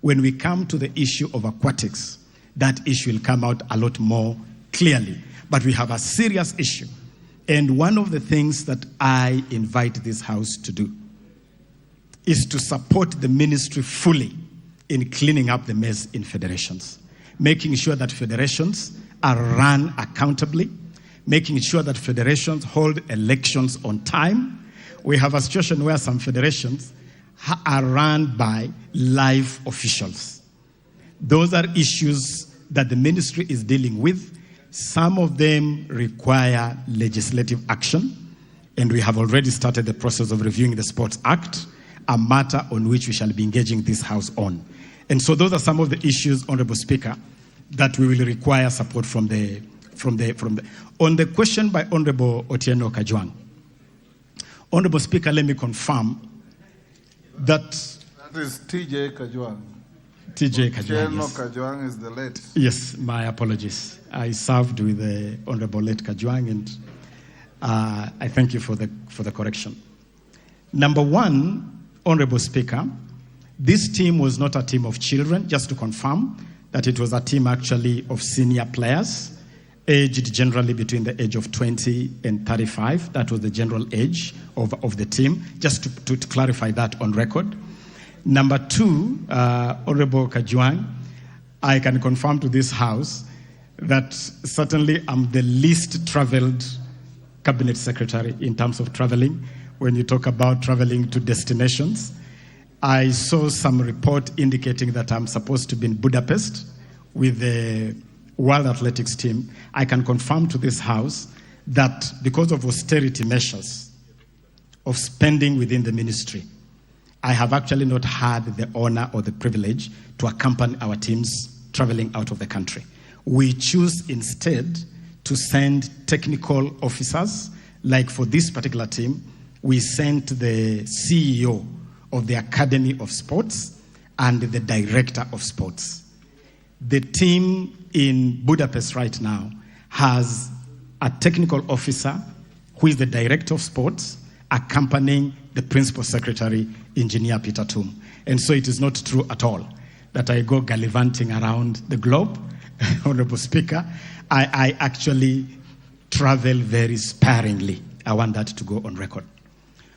When we come to the issue of aquatics, that issue will come out a lot more clearly. But we have a serious issue. And one of the things that I invite this House to do is to support the ministry fully in cleaning up the mess in federations, making sure that federations are run accountably, making sure that federations hold elections on time. We have a situation where some federations are run by live officials. Those are issues that the ministry is dealing with. Some of them require legislative action, and we have already started the process of reviewing the Sports Act, a matter on which we shall be engaging this House on. And so those are some of the issues, Honorable Speaker, that we will require support from the. On the question by Honorable Otieno Kajwang, Honorable Speaker, let me confirm that is TJ Kajwang. TJ Kajwang. Otieno Kajwang is the late. Yes, my apologies. I served with the Honorable late Kajwang, and I thank you for the correction. Number one, Honorable Speaker, this team was not a team of children, just to confirm that it was a team actually of senior players, aged generally between the age of 20 and 35. That was the general age of the team, just to clarify that on record. Number two, Honorable Kajwang, I can confirm to this House that certainly I'm the least traveled cabinet secretary in terms of traveling. When you talk about traveling to destinations, I saw some report indicating that I'm supposed to be in Budapest with the World Athletics team. I can confirm to this House that because of austerity measures of spending within the ministry, I have actually not had the honor or the privilege to accompany our teams traveling out of the country. We choose instead to send technical officers, like for this particular team, we sent the CEO of the Academy of Sports and the Director of Sports. The team in Budapest right now has a technical officer who is the Director of Sports accompanying the Principal Secretary, Engineer Peter Tum. And so it is not true at all that I go gallivanting around the globe, Honorable Speaker. I actually travel very sparingly. I want that to go on record.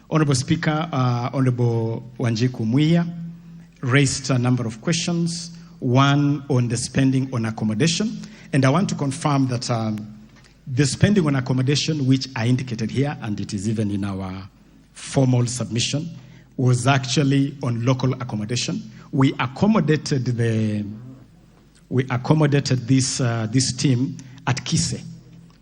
Honorable Speaker, Honorable Wanjiku Muia raised a number of questions, one on the spending on accommodation. And I want to confirm that the spending on accommodation, which I indicated here, and it is even in our formal submission, was actually on local accommodation. We accommodated this team at Kise,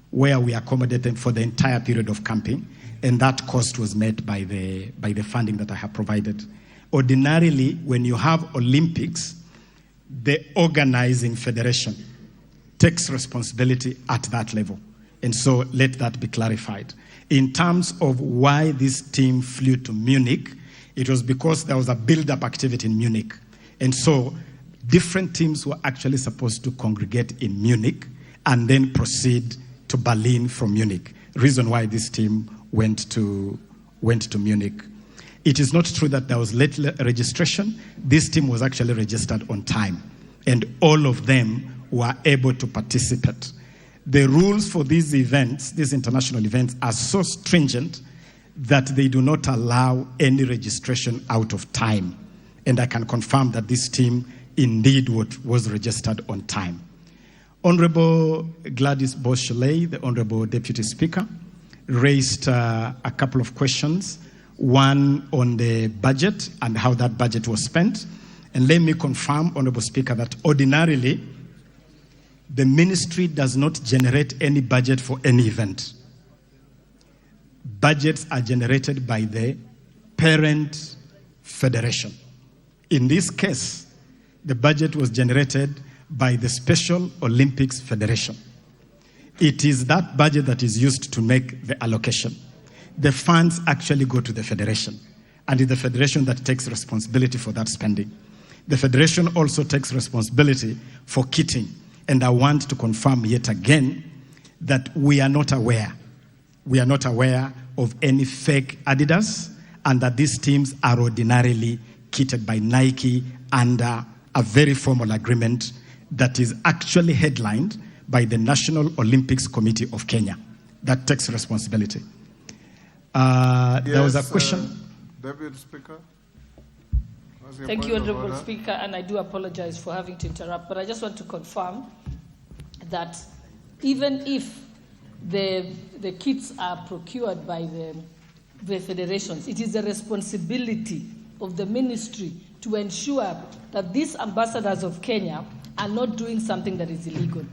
where we accommodated for the entire period of camping, and that cost was met by the funding that I have provided. Ordinarily, when you have Olympics, the organizing federation takes responsibility at that level. And so let that be clarified. In terms of why this team flew to Munich, it was because there was a build-up activity in Munich. And so different teams were actually supposed to congregate in Munich and then proceed to Berlin from Munich. Reason why this team went to Munich. It is not true that there was late registration. This team was actually registered on time, and all of them were able to participate. The rules for these events, these international events, are so stringent that they do not allow any registration out of time. And I can confirm that this team indeed was registered on time. Honorable Gladys Boschley, the Honorable Deputy Speaker, raised a couple of questions, one on the budget and how that budget was spent. And let me confirm, Honorable Speaker, that ordinarily the ministry does not generate any budget for any event. Budgets are generated by the parent federation. In this case, the budget was generated by the Special Olympics Federation. It is that budget that is used to make the allocation. The funds actually go to the federation, and it's the federation that takes responsibility for that spending. The federation also takes responsibility for kitting, and I want to confirm yet again that we are not aware of any fake Adidas, and that these teams are ordinarily kitted by Nike under a very formal agreement that is actually headlined by the National Olympics Committee of Kenya. That takes responsibility. There was a question. Deputy Speaker. Thank you, Honorable Speaker, and I do apologize for having to interrupt, but I just want to confirm that even if the kits are procured by the federations, it is the responsibility of the ministry to ensure that these ambassadors of Kenya are not doing something that is illegal.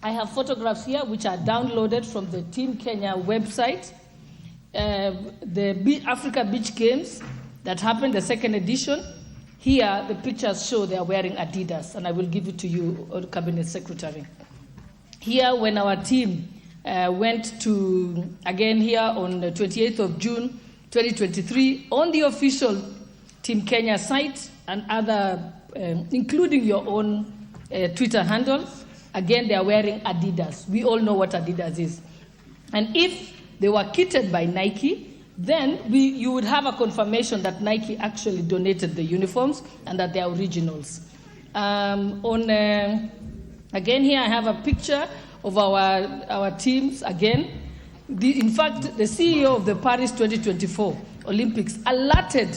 I have photographs here which are downloaded from the Team Kenya website. The Africa Beach Games that happened, the second edition. Here, the pictures show they are wearing Adidas, and I will give it to you, Cabinet Secretary. Here, when our team went to, again here on the 28th of June, 2023, on the official Team Kenya site and other, including your own Twitter handle, again, they are wearing Adidas. We all know what Adidas is. And if they were kitted by Nike, then you would have a confirmation that Nike actually donated the uniforms and that they are originals. Again, here I have a picture of our teams again. In fact, the CEO of the Paris 2024 Olympics alerted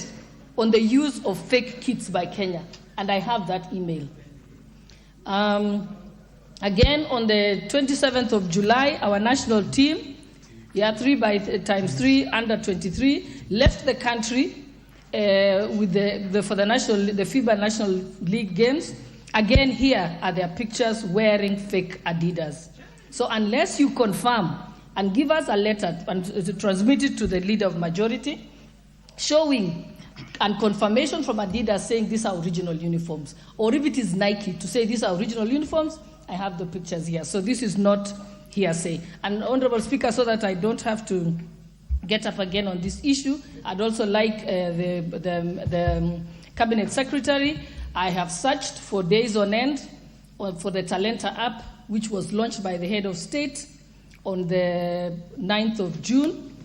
on the use of fake kits by Kenya, and I have that email. Again, on the 27th of July, our national team, 3x3 under 23, left the country with for the FIBA National League games. Again, here are their pictures wearing fake Adidas. So unless you confirm and give us a letter and transmit it to the leader of majority, showing and confirmation from Adidas saying these are original uniforms, or if it is Nike to say these are original uniforms, I have the pictures here. So this is not hearsay. And Honorable Speaker, so that I don't have to get up again on this issue, I'd also like the Cabinet Secretary. I have searched for days on end for the Talenta app, which was launched by the head of state on the 9th of June.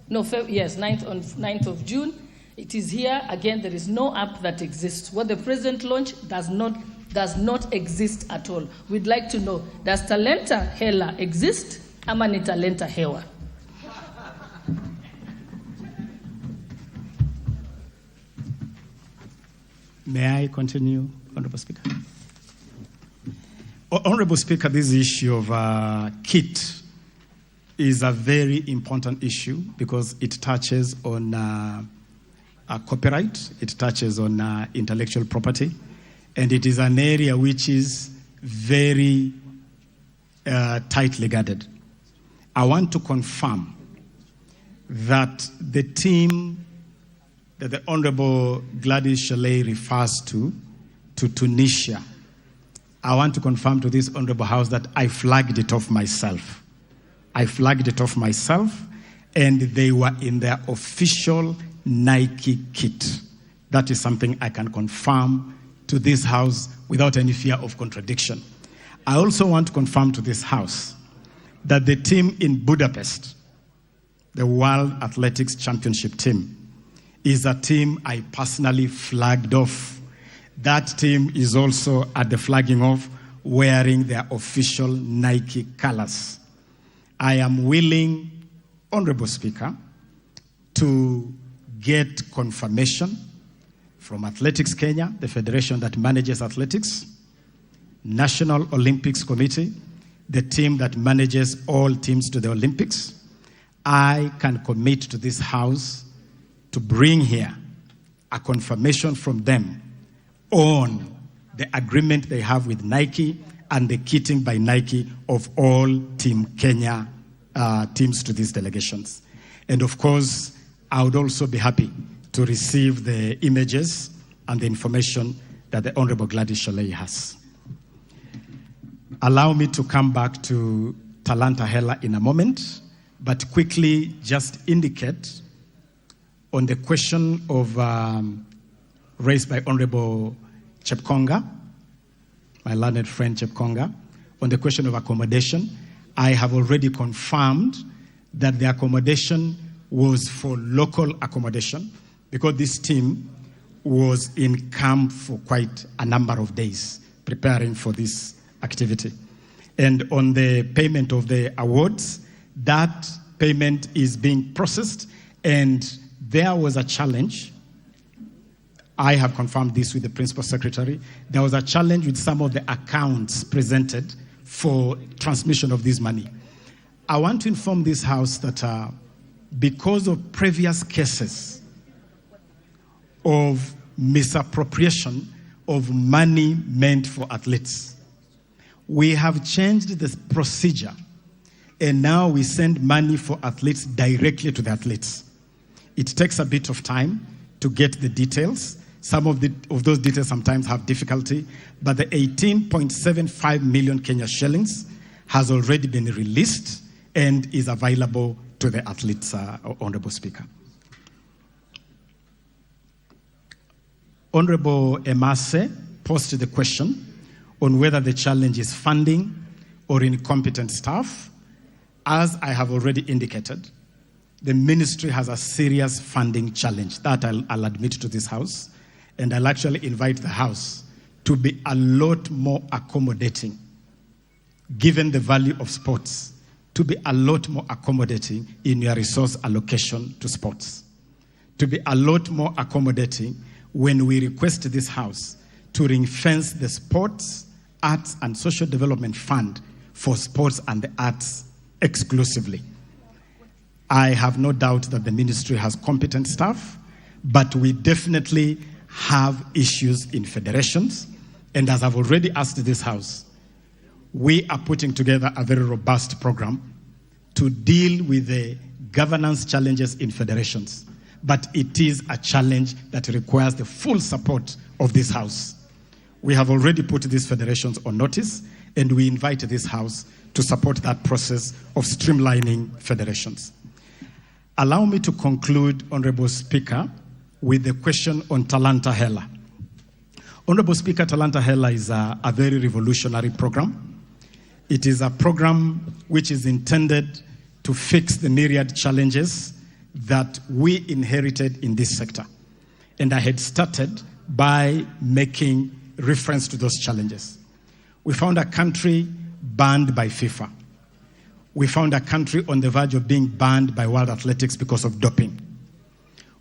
No, yes, 9th of June. It is here. Again, there is no app that exists. What the president launched does not exist at all. We'd like to know, does Talenta Hela exist? Ama ni Talenta Hewa? May I continue, Honorable Speaker? Honorable Speaker, this issue of kit is a very important issue because it touches on copyright, it touches on intellectual property, and it is an area which is very tightly guarded. I want to confirm that the team that the Honorable Gladys Chalet refers to Tunisia, I want to confirm to this Honorable House that I flagged it off myself. I flagged it off myself, and they were in their official Nike kit. That is something I can confirm to this House without any fear of contradiction. I also want to confirm to this House that the team in Budapest, the World Athletics Championship team, is a team I personally flagged off. That team is also at the flagging off wearing their official Nike colors. I am willing, Honorable Speaker, to get confirmation from Athletics Kenya, the federation that manages athletics, National Olympics Committee, the team that manages all teams to the Olympics. I can commit to this House to bring here a confirmation from them on the agreement they have with Nike and the kitting by Nike of all Team Kenya teams to these delegations. And of course, I would also be happy to receive the images and the information that the Honorable Gladys Chalet has. Allow me to come back to Talanta Hela in a moment, but quickly just indicate on the question of raised by Honorable Chepkonga, my learned friend Chepkonga, on the question of accommodation. I have already confirmed that the accommodation was for local accommodation because this team was in camp for quite a number of days preparing for this activity. And on the payment of the awards, that payment is being processed, and there was a challenge. I have confirmed this with the Principal Secretary. There was a challenge with some of the accounts presented for transmission of this money. I want to inform this House that because of previous cases of misappropriation of money meant for athletes, we have changed the procedure, and now we send money for athletes directly to the athletes. It takes a bit of time to get the details. Some of those details sometimes have difficulty, but the 18.75 million Kenya shillings has already been released and is available to the athletes, Honorable Speaker. Honorable Emase posed the question on whether the challenge is funding or incompetent staff. As I have already indicated, the ministry has a serious funding challenge. That I'll admit to this House. And I'll actually invite the House to be a lot more accommodating, given the value of sports, to be a lot more accommodating in your resource allocation to sports, to be a lot more accommodating when we request this House to ring-fence the Sports, Arts and Social Development Fund for sports and the arts exclusively. I have no doubt that the ministry has competent staff, but we definitely have issues in federations. And as I've already asked this House, we are putting together a very robust program to deal with the governance challenges in federations. But it is a challenge that requires the full support of this House. We have already put these federations on notice, and we invite this House to support that process of streamlining federations. Allow me to conclude, Honorable Speaker, with the question on Talanta Hela. Honorable Speaker, Talanta Hela is a very revolutionary program. It is a program which is intended to fix the myriad challenges that we inherited in this sector. And I had started by making reference to those challenges. We found a country banned by FIFA. We found a country on the verge of being banned by World Athletics because of doping.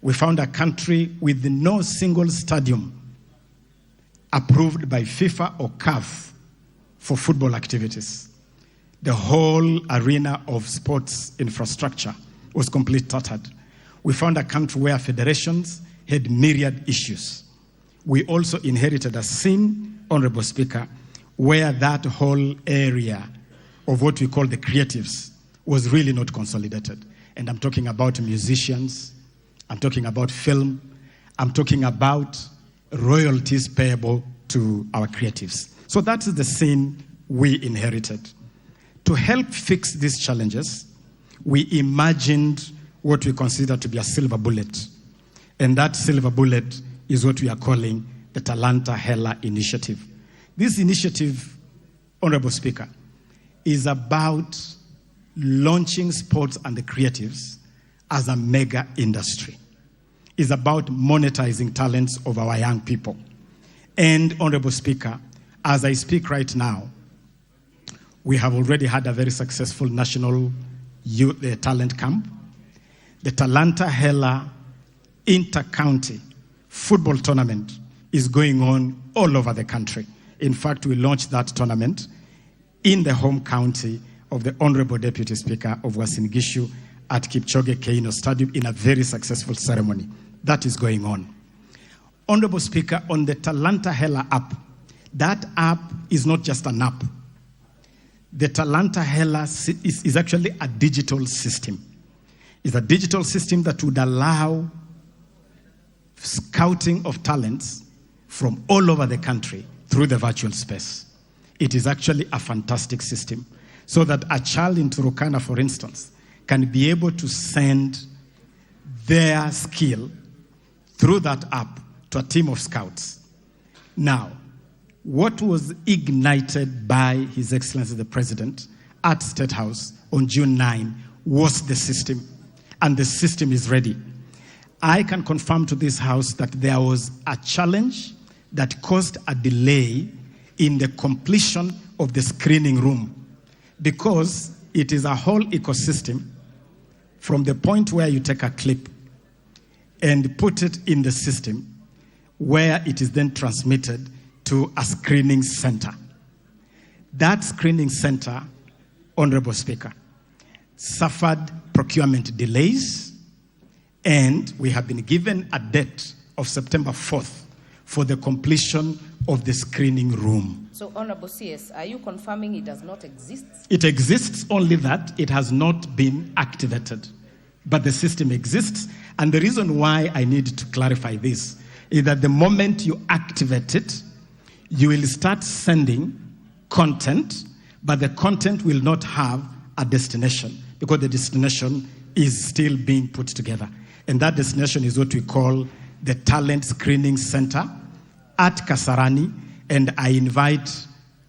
We found a country with no single stadium approved by FIFA or CAF for football activities. The whole arena of sports infrastructure was completely tattered. We found a country where federations had myriad issues. We also inherited a scene, Honorable Speaker, where that whole area of what we call the creatives was really not consolidated. And I'm talking about musicians, I'm talking about film, I'm talking about royalties payable to our creatives. So that is the scene we inherited. To help fix these challenges, we imagined what we consider to be a silver bullet. And that silver bullet is what we are calling the Talanta Hela Initiative. This initiative, Honorable Speaker, is about launching sports and the creatives as a mega industry. It's about monetizing talents of our young people. And, Honorable Speaker, as I speak right now, we have already had a very successful national youth talent camp. The Talanta Hela Inter-County Football Tournament is going on all over the country. In fact, we launched that tournament in the home county of the Honorable Deputy Speaker of Uasin Gishu at Kipchoge Keino Stadium in a very successful ceremony. That is going on. Honorable Speaker, on the Talanta Hela app, that app is not just an app. The Talanta Hela is actually a digital system. It's a digital system that would allow scouting of talents from all over the country through the virtual space. It is actually a fantastic system, so that a child in Turkana, for instance, can be able to send their skill through that app to a team of scouts. Now, what was ignited by His Excellency the President at State House on June 9 was the system, and the system is ready. I can confirm to this House that there was a challenge that caused a delay in the completion of the screening room, because it is a whole ecosystem from the point where you take a clip and put it in the system, where it is then transmitted to a screening center. That screening center, Honorable Speaker, suffered procurement delays, and we have been given a date of September 4th for the completion of the screening room. So, Honorable CS, are you confirming it does not exist? It exists, only that it has not been activated. But the system exists, and the reason why I need to clarify this is that the moment you activate it, you will start sending content, but the content will not have a destination, because the destination is still being put together. And that destination is what we call the Talent Screening Center at Kasarani, and I invite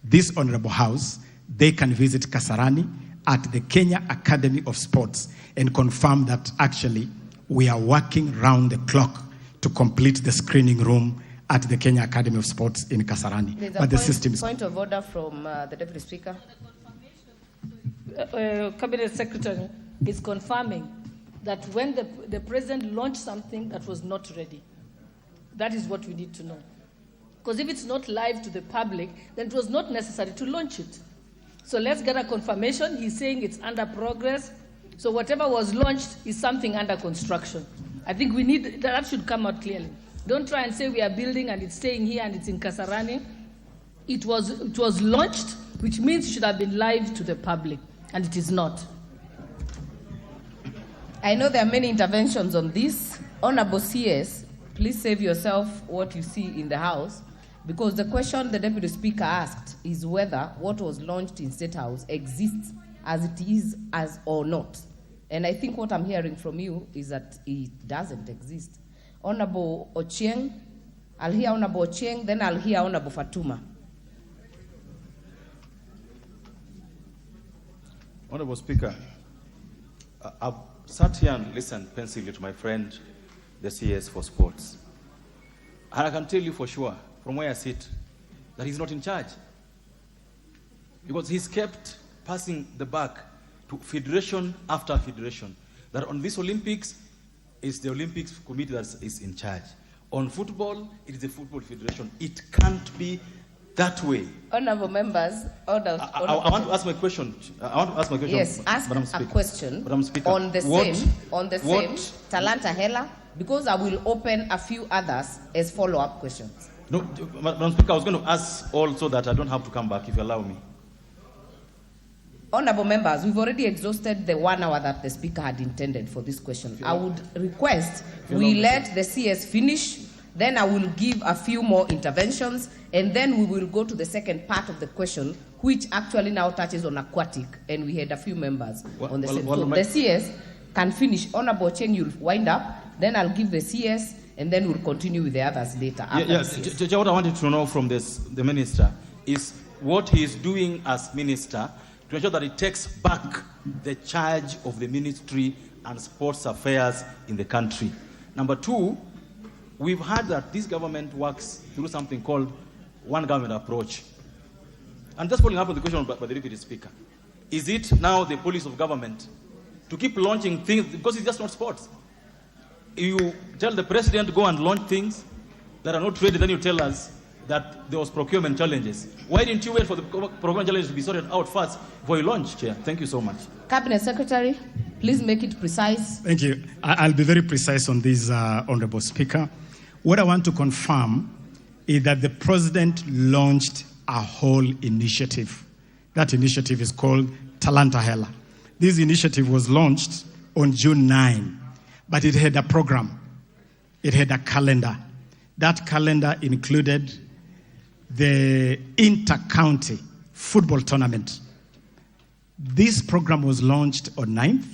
this Honorable House, they can visit Kasarani at the Kenya Academy of Sports and confirm that actually we are working round the clock to complete the screening room at the Kenya Academy of Sports in Kasarani. There's But a the system is... point of order from the Deputy Speaker. Cabinet Secretary is confirming that when the President launched something that was not ready. That is what we need to know. Because if it's not live to the public, then it was not necessary to launch it. So let's get a confirmation. He's saying it's under progress. So whatever was launched is something under construction. I think we need, that should come out clearly. Don't try and say we are building and it's staying here and it's in Kasarani. It was launched, which means it should have been live to the public, and it is not. I know there are many interventions on this. Honorable CS, please save yourself what you see in the House, because the question the Deputy Speaker asked is whether what was launched in State House exists as it is as or not. And I think what I'm hearing from you is that it doesn't exist. Honorable Ochieng, I'll hear Honorable Ochieng, then I'll hear Honorable Fatuma. Honorable Speaker, I've sat here and listened pensively to my friend, the CS for Sports. And I can tell you for sure, from where I sit, that he's not in charge. Because he's kept passing the buck to federation after federation. That on this Olympics, it's the Olympics committee that is in charge. On football, it is the Football Federation. It can't be that way. Honorable members, I want to ask my question. Yes, ask a question on the same Talanta Hela, because I will open a few others as follow-up questions. No, Madam Speaker, I was going to ask also that I don't have to come back, if you allow me. Honorable members, we've already exhausted the 1 hour that the Speaker had intended for this question. I would request we let the CS finish, then I will give a few more interventions, and then we will go to the second part of the question, which actually now touches on aquatic, and we had a few members on the same. So the CS can finish. Honorable Cheng, you'll wind up, then I'll give the CS, and then we'll continue with the others later. What I wanted to know from the Minister is what he is doing as Minister to ensure that he takes back the charge of the Ministry and Sports Affairs in the country. Number two, we've heard that this government works through something called one government approach. And just following up on the question by the Deputy Speaker, is it now the policy of government to keep launching things, because it's just not sports? You tell the President, go and launch things that are not ready, then you tell us that there was procurement challenges. Why didn't you wait for the procurement challenges to be sorted out first before you launch, Chair? Thank you so much. Cabinet Secretary, please make it precise. Thank you. I'll be very precise on this, Honorable Speaker. What I want to confirm is that the President launched a whole initiative. That initiative is called Talanta Hela. This initiative was launched on June 9, but it had a program. It had a calendar. That calendar included the inter-county football tournament. This program was launched on 9th.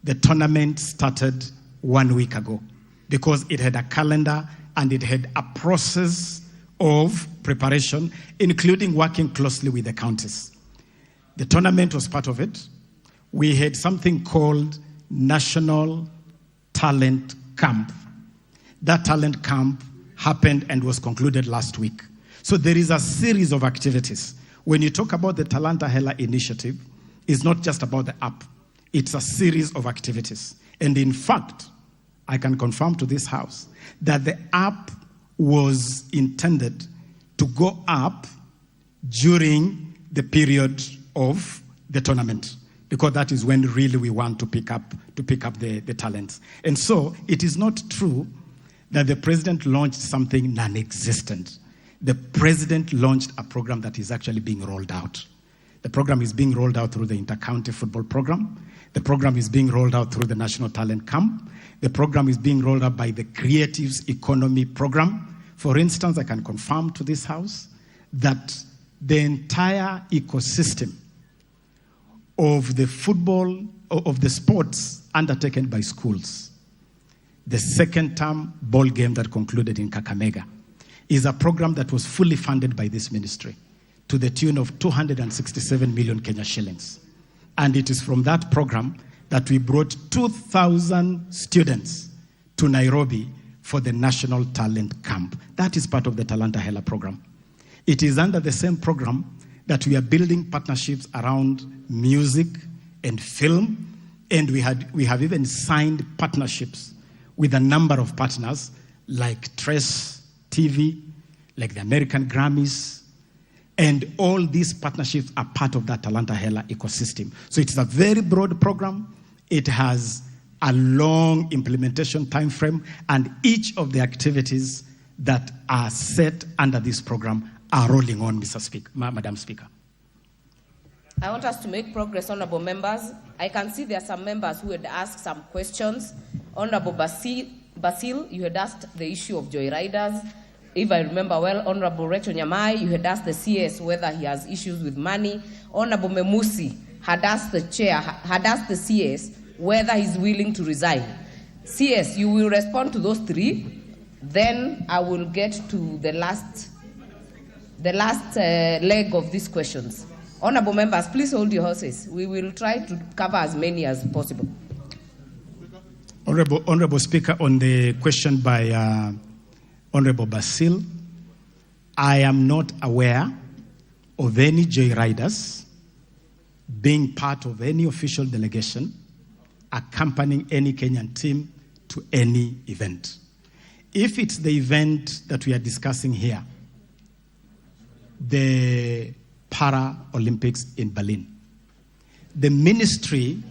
The tournament started 1 week ago because it had a calendar and it had a process of preparation, including working closely with the counties. The tournament was part of it. We had something called National Talent Camp. That talent camp happened and was concluded last week. So there is a series of activities. When you talk about the Talanta Hela initiative, it's not just about the app. It's a series of activities. And in fact, I can confirm to this House that the app was intended to go up during the period of the tournament, because that is when really we want to pick up the talents. And so it is not true that the President launched something non-existent. The President launched a program that is actually being rolled out. The program is being rolled out through the Inter-County Football Program. The program is being rolled out through the National Talent Camp. The program is being rolled out by the Creatives Economy Program. For instance, I can confirm to this House that the entire ecosystem of the football, of the sports undertaken by schools, the second term ball game that concluded in Kakamega, is a program that was fully funded by this ministry to the tune of 267 million Kenya shillings. And it is from that program that we brought 2,000 students to Nairobi for the National Talent Camp. That is part of the Talanta Hela program. It is under the same program that we are building partnerships around music and film, and we have even signed partnerships with a number of partners like Trace TV, like the American Grammys, and all these partnerships are part of that Talanta Hela ecosystem. So it's a very broad program. It has a long implementation time frame, and each of the activities that are set under this program are rolling on, Mr. Speaker, Madam Speaker. I want us to make progress, honorable members. I can see there are some members who had asked some questions. Honorable Basil, you had asked the issue of joyriders. If I remember well, Honorable Rachel Nyamai, you had asked the CS whether he has issues with money. Honorable Memusi had asked the chair, had asked the CS whether he's willing to resign. CS, you will respond to those three. Then I will get to the last leg of these questions. Honorable members, please hold your horses. We will try to cover as many as possible. Honorable Speaker, on the question by Honorable Basil, I am not aware of any joyriders being part of any official delegation accompanying any Kenyan team to any event. If it's the event that we are discussing here, the Paralympics in Berlin, the ministry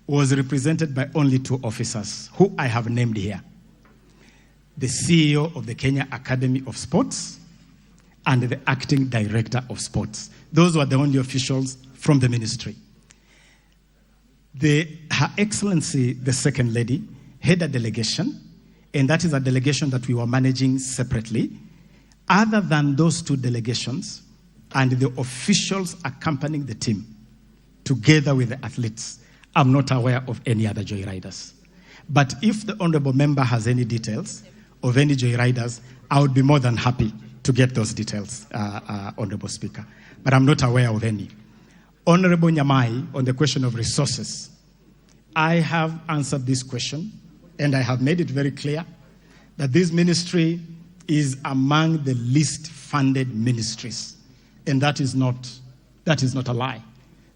was represented by only two officers who I have named here: the CEO of the Kenya Academy of Sports and the acting director of sports. Those were the only officials from the ministry. Her Excellency, the Second Lady, had a delegation, and that is a delegation that we were managing separately. Other than those two delegations and the officials accompanying the team, together with the athletes, I'm not aware of any other joyriders. But if the honorable member has any details of any joyriders, I would be more than happy to get those details, Honorable Speaker. But I'm not aware of any. Honorable Nyamai, on the question of resources, I have answered this question, and I have made it very clear that this ministry is among the least funded ministries. And that is not a lie.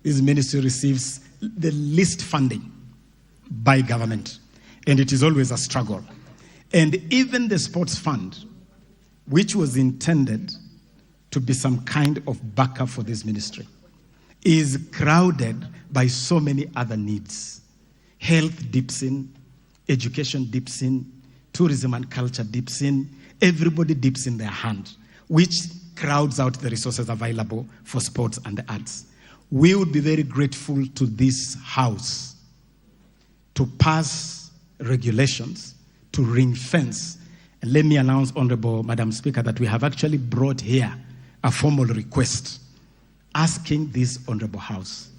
This ministry receives the least funding by government, and it is always a struggle. And even the sports fund, which was intended to be some kind of backup for this ministry, is crowded by so many other needs. Health dips in, education dips in, tourism and culture dips in, everybody dips in their hand, which crowds out the resources available for sports and the arts. We would be very grateful to this House to pass regulations to ring fence. And let me announce, Honorable Madam Speaker, that we have actually brought here a formal request asking this Honorable House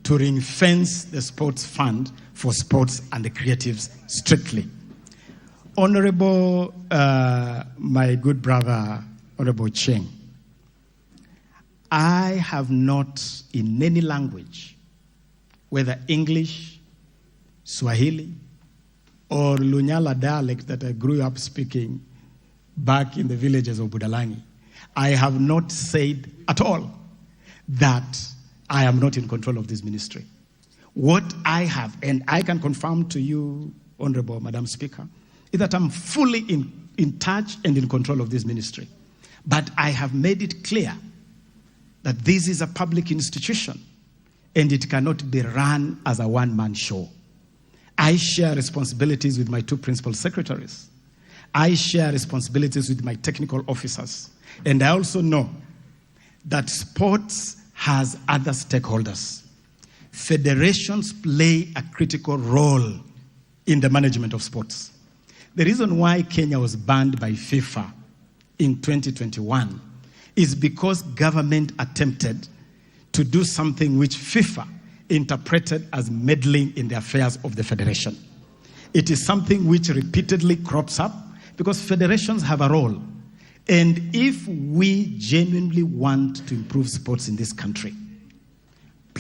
to ring fence the sports fund for sports and the creatives strictly. Honorable, my good brother, Honorable Cheng, I have not in any language, whether English, Swahili, or Lunyala dialect that I grew up speaking back in the villages of Budalangi, I have not said at all that I am not in control of this ministry. What I have, and I can confirm to you, Honorable Madam Speaker, is that I'm fully in touch and in control of this ministry. But I have made it clear that this is a public institution and it cannot be run as a one-man show. I share responsibilities with my two principal secretaries. I share responsibilities with my technical officers. And I also know that sports has other stakeholders. Federations play a critical role in the management of sports. The reason why Kenya was banned by FIFA in 2021 is because government attempted to do something which FIFA interpreted as meddling in the affairs of the federation. It is something which repeatedly crops up because federations have a role. And if we genuinely want to improve sports in this country,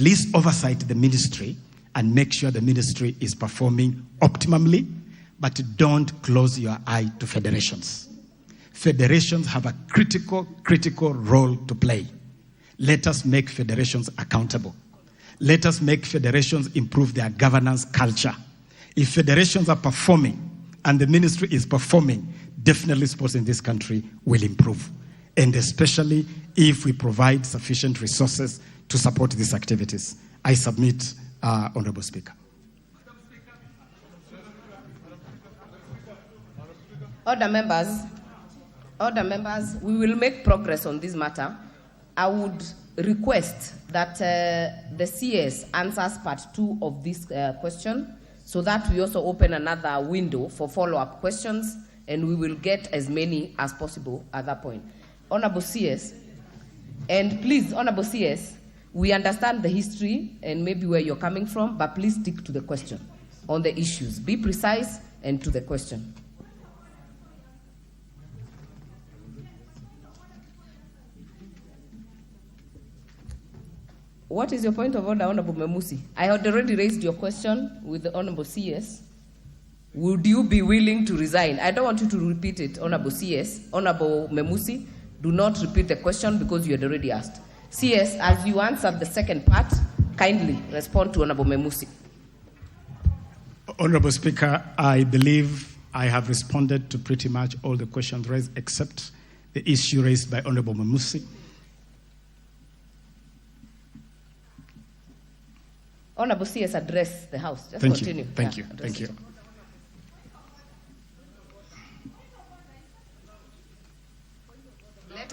least oversight the ministry and make sure the ministry is performing optimally, but don't close your eye to federations. Federations have a critical role to play. Let us make federations accountable. Let us make federations improve their governance culture. If federations are performing and the ministry is performing, definitely sports in this country will improve. And especially if we provide sufficient resources to support these activities. I submit, Honorable Speaker. Other members, we will make progress on this matter. I would request that the CS answers part 2 of this question, so that we also open another window for follow-up questions, and we will get as many as possible at that point. Honorable CS, and please, Honorable CS, we understand the history and maybe where you're coming from, but please stick to the question on the issues. Be precise and to the question. What is your point of order, Honorable Memusi? I had already raised your question with the Honorable CS. Would you be willing to resign? I don't want you to repeat it, Honorable CS. Honorable Memusi, do not repeat the question because you had already asked. CS, as you answered the second part, kindly respond to Honorable Memusi. Honorable Speaker, I believe I have responded to pretty much all the questions raised except the issue raised by Honorable Memusi. Honorable CS, address the House. Just Thank continue. you. Thank you. Thank you. Let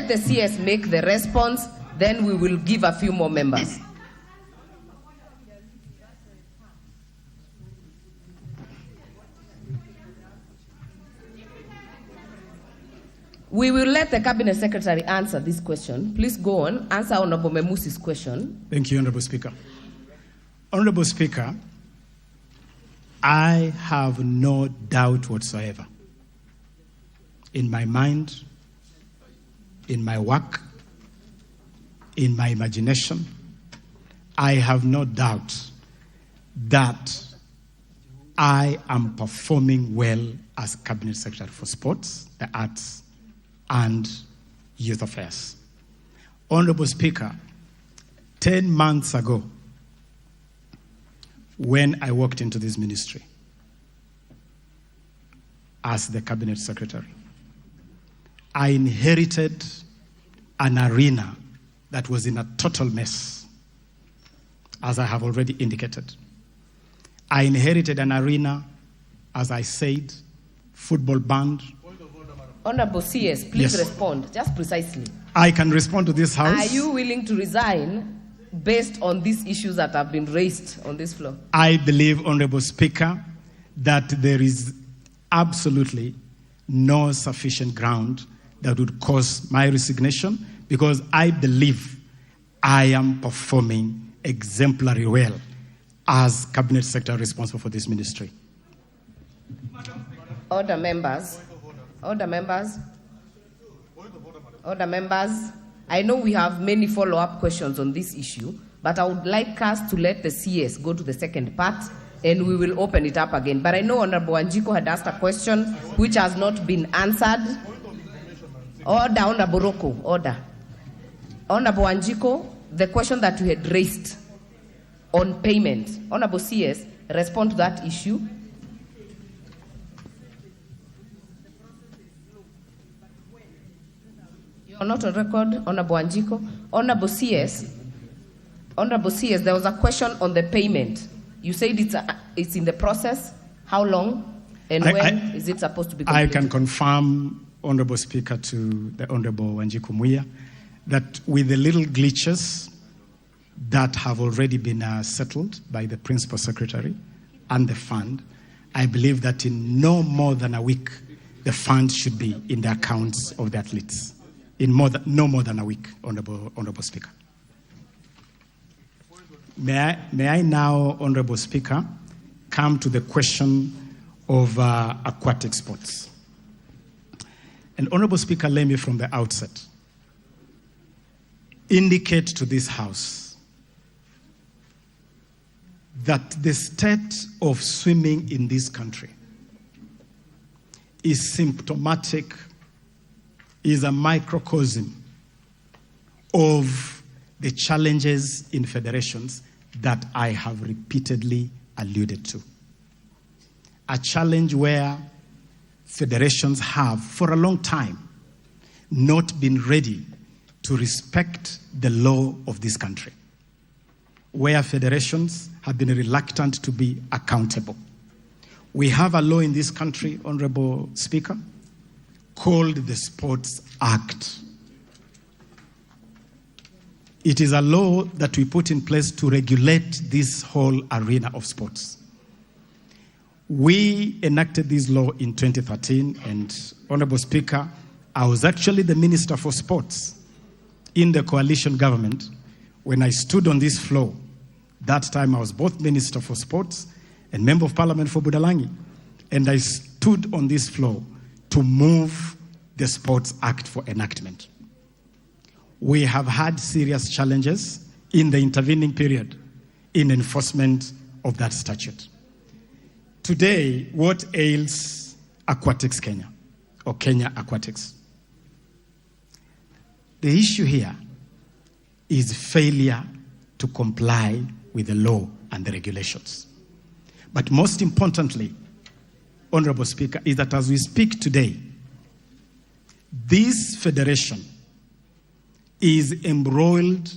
the CS make the response, then we will give a few more members. We will let the Cabinet Secretary answer this question. Please go on, answer Honorable Memusi's question. Thank you, Honorable Speaker. Honorable Speaker, I have no doubt whatsoever in my mind, in my work, in my imagination. I have no doubt that I am performing well as Cabinet Secretary for Sports, the Arts, and Youth Affairs. Honorable Speaker, 10 months ago, when I walked into this ministry as the Cabinet Secretary, I inherited an arena that was in a total mess, as I have already indicated. I inherited an arena, as I said, football banned. Honorable CS, please Yes. respond, just precisely. I can respond to this House. Are you willing to resign based on these issues that have been raised on this floor? I believe, Honorable Speaker, that there is absolutely no sufficient ground that would cause my resignation, because I believe I am performing exemplary well as Cabinet Secretary responsible for this ministry. Order members. Order members. Order members. I know we have many follow-up questions on this issue, but I would like us to let the CS go to the second part, and we will open it up again. But I know Honorable Wanjiko had asked a question which has not been answered. Order, Honorable Roko, order. Honorable Wanjiko, the question that you had raised on payment. Honorable CS, respond to that issue. You're not on record, Honorable Wanjiko. Honorable CS, there was a question on the payment. You said it's in the process. How long and when is it supposed to be completed? I can confirm, Honorable Speaker, to the Honorable Wanjiko Muya, that with the little glitches that have already been settled by the Principal Secretary and the fund, I believe that in no more than a week, the fund should be in the accounts of the athletes. In no more than a week, Honorable Speaker. May I now, Honorable Speaker, come to the question of aquatic sports. And Honorable Speaker, let me from the outset. indicate to this House that the state of swimming in this country is symptomatic, is a microcosm of the challenges in federations that I have repeatedly alluded to. A challenge where federations have, for a long time, not been ready to respect the law of this country, where federations have been reluctant to be accountable. We have a law in this country, Honorable Speaker, called the Sports Act. It is a law that we put in place to regulate this whole arena of sports. We enacted this law in 2013, and Honorable Speaker, I was actually the Minister for Sports in the coalition government when I stood on this floor. That time I was both Minister for Sports and Member of Parliament for Budalangi, and I stood on this floor to move the Sports Act for enactment. We have had serious challenges in the intervening period in enforcement of that statute. Today, what ails Aquatics Kenya, or Kenya Aquatics? The issue here is failure to comply with the law and the regulations. But most importantly, Honorable Speaker, is that as we speak today, this federation is embroiled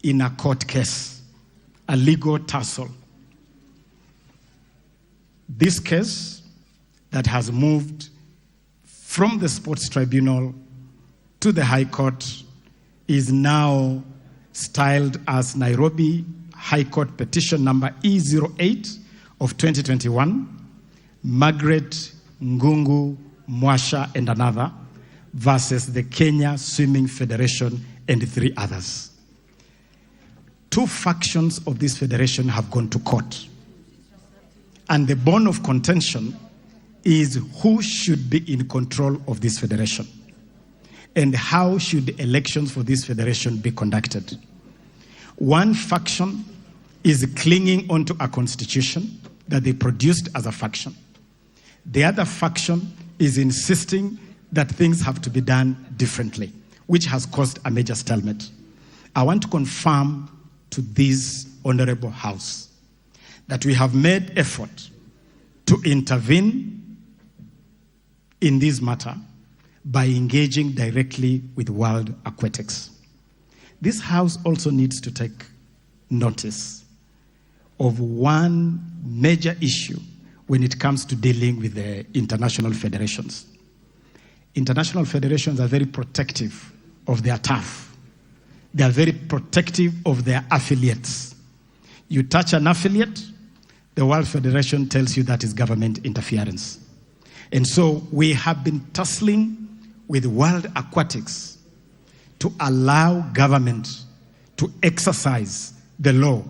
in a court case, a legal tussle. This case that has moved from the Sports Tribunal to the High Court is now styled as Nairobi High Court Petition number E08 of 2021, Margaret Ngungu Mwasha and another, versus the Kenya Swimming Federation and 3 others. 2 factions of this federation have gone to court. And the bone of contention is who should be in control of this federation and how should elections for this federation be conducted. One faction is clinging onto a constitution that they produced as a faction. The other faction is insisting that things have to be done differently, which has caused a major stalemate. I want to confirm to this honorable House that we have made effort to intervene in this matter by engaging directly with World Aquatics. This House also needs to take notice of one major issue when it comes to dealing with the international federations. International federations are very protective of their turf. They are very protective of their affiliates. You touch an affiliate, the World Federation tells you that is government interference. And so we have been tussling with World Aquatics to allow government to exercise the law,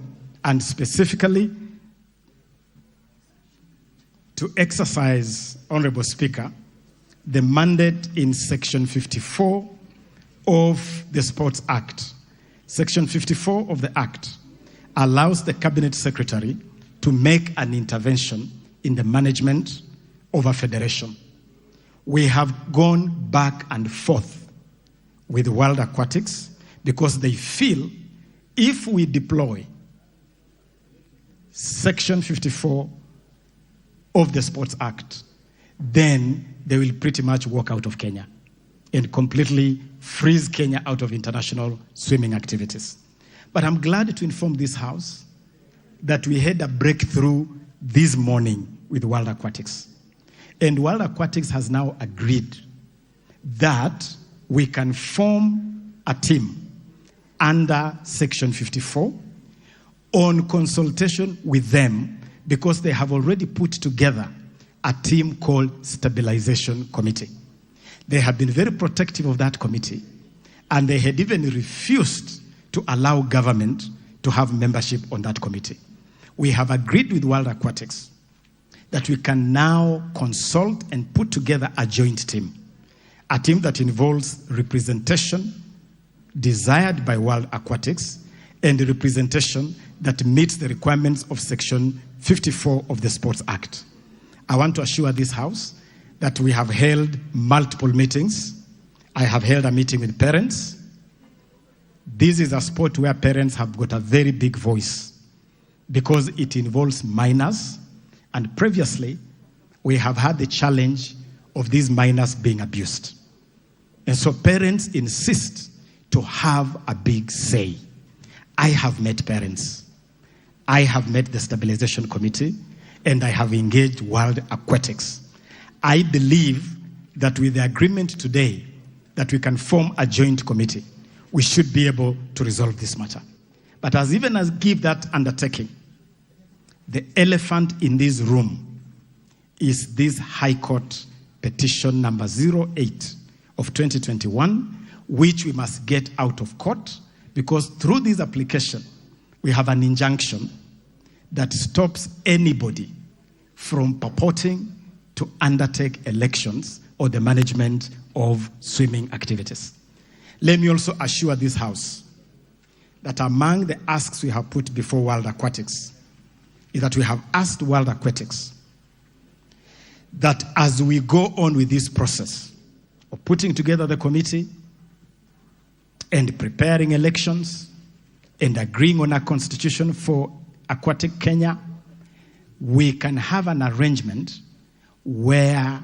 and specifically to exercise, Honorable Speaker, the mandate in Section 54 of the Sports Act. Section 54 of the Act allows the Cabinet Secretary to make an intervention in the management of a federation. We have gone back and forth with World Aquatics because they feel if we deploy Section 54 of the Sports Act, then they will pretty much walk out of Kenya and completely freeze Kenya out of international swimming activities. But I'm glad to inform this House that we had a breakthrough this morning with World Aquatics. And World Aquatics has now agreed that we can form a team under Section 54 on consultation with them because they have already put together a team called Stabilization Committee. They have been very protective of that committee, and they had even refused to allow government to have membership on that committee. We have agreed with World Aquatics that we can now consult and put together a joint team, a team that involves representation desired by World Aquatics and representation that meets the requirements of Section 54 of the Sports Act. I want to assure this House that we have held multiple meetings. I have held a meeting with parents. This is a sport where parents have got a very big voice because it involves minors, and previously we have had the challenge of these minors being abused. And so parents insist to have a big say. I have met parents. I have met the Stabilization Committee, and I have engaged World Aquatics. I believe that with the agreement today that we can form a joint committee, we should be able to resolve this matter. But as even as give that undertaking, the elephant in this room is this High Court petition number 08 of 2021, which we must get out of court, because through this application, we have an injunction that stops anybody from purporting to undertake elections or the management of swimming activities. Let me also assure this House that among the asks we have put before World Aquatics is that we have asked World Aquatics that as we go on with this process of putting together the committee and preparing elections and agreeing on a constitution for Aquatic Kenya, we can have an arrangement where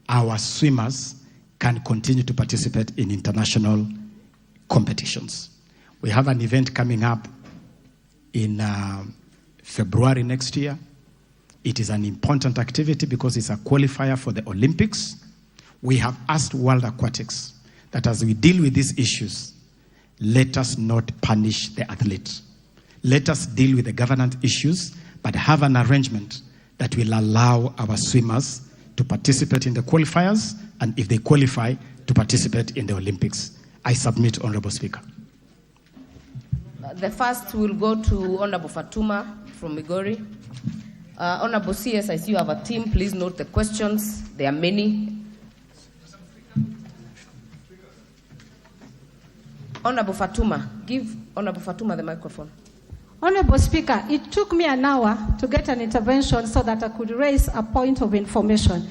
our swimmers can continue to participate in international competitions. We have an event coming up in February next year. It is an important activity because it's a qualifier for the Olympics. We have asked World Aquatics that as we deal with these issues, let us not punish the athlete. Let us deal with the governance issues, but have an arrangement that will allow our swimmers to participate in the qualifiers, and if they qualify, to participate in the Olympics. I submit, Honorable Speaker. The first will go to Honorable Fatuma from Migori. Honorable CS, I see you have a team. Please note the questions. There are many. Honorable Fatuma, give Honorable Fatuma the microphone. Honorable Speaker, it took me an hour to get an intervention so that I could raise a point of information.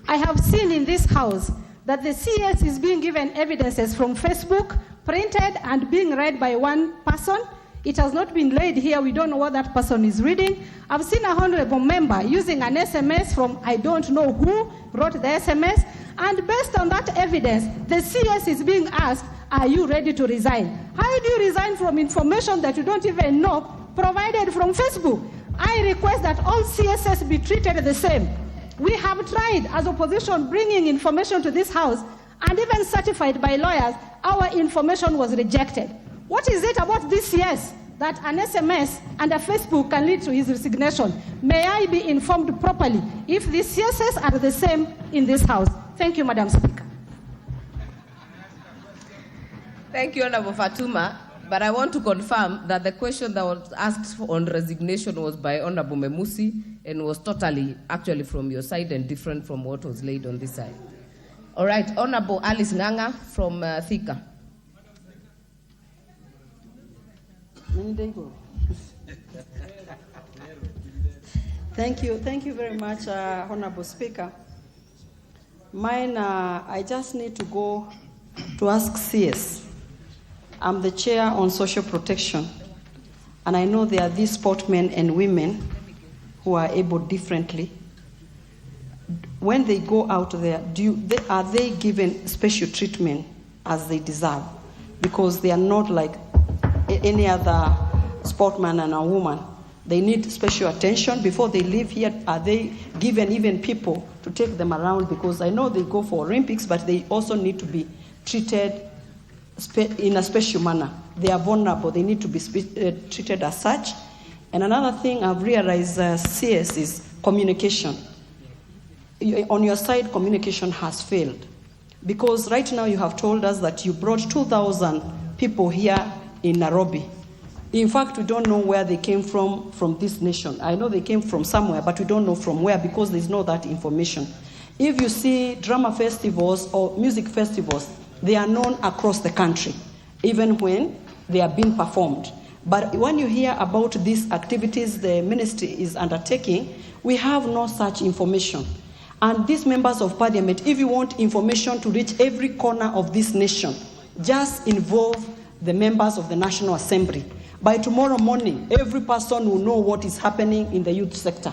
I have seen in this House that the CS is being given evidences from Facebook, printed and being read by one person. It has not been laid here. We don't know what that person is reading. I've seen a honorable member using an SMS from I don't know who wrote the SMS. And based on that evidence, the CS is being asked, are you ready to resign? How do you resign from information that you don't even know provided from Facebook? I request that all CSS be treated the same. We have tried as opposition bringing information to this House and even certified by lawyers, our information was rejected. What is it about this CS that an SMS and a Facebook can lead to his resignation? May I be informed properly if these CSS are the same in this House? Thank you, Madam Speaker. Thank you, Honorable Fatuma. But I want to confirm that the question that was asked on resignation was by Honorable Memusi and was totally actually from your side and different from what was laid on this side. All right, Honorable Alice Nganga from Thika. Thank you very much, Honorable Speaker. Mine, I just need to go to ask CS. I'm the chair on social protection, and I know there are these sportmen and women who are able differently. When they go out there, are they given special treatment as they deserve? Because they are not like any other sportman and a woman. They need special attention. Before they leave here, are they given even people to take them around? Because I know they go for Olympics, but they also need to be treated in a special manner. They are vulnerable. They need to be treated as such. And another thing I've realized, CS, is communication. On your side, communication has failed. Because right now you have told us that you brought 2,000 people here in Nairobi. In fact, we don't know where they came from this nation. I know they came from somewhere, but we don't know from where because there's no that information. If you see drama festivals or music festivals, they are known across the country. even when they are being performed. But when you hear about these activities the ministry is undertaking, we have no such information. And these members of parliament, if you want information to reach every corner of this nation, just involve the members of the National Assembly. By tomorrow morning, every person will know what is happening in the youth sector.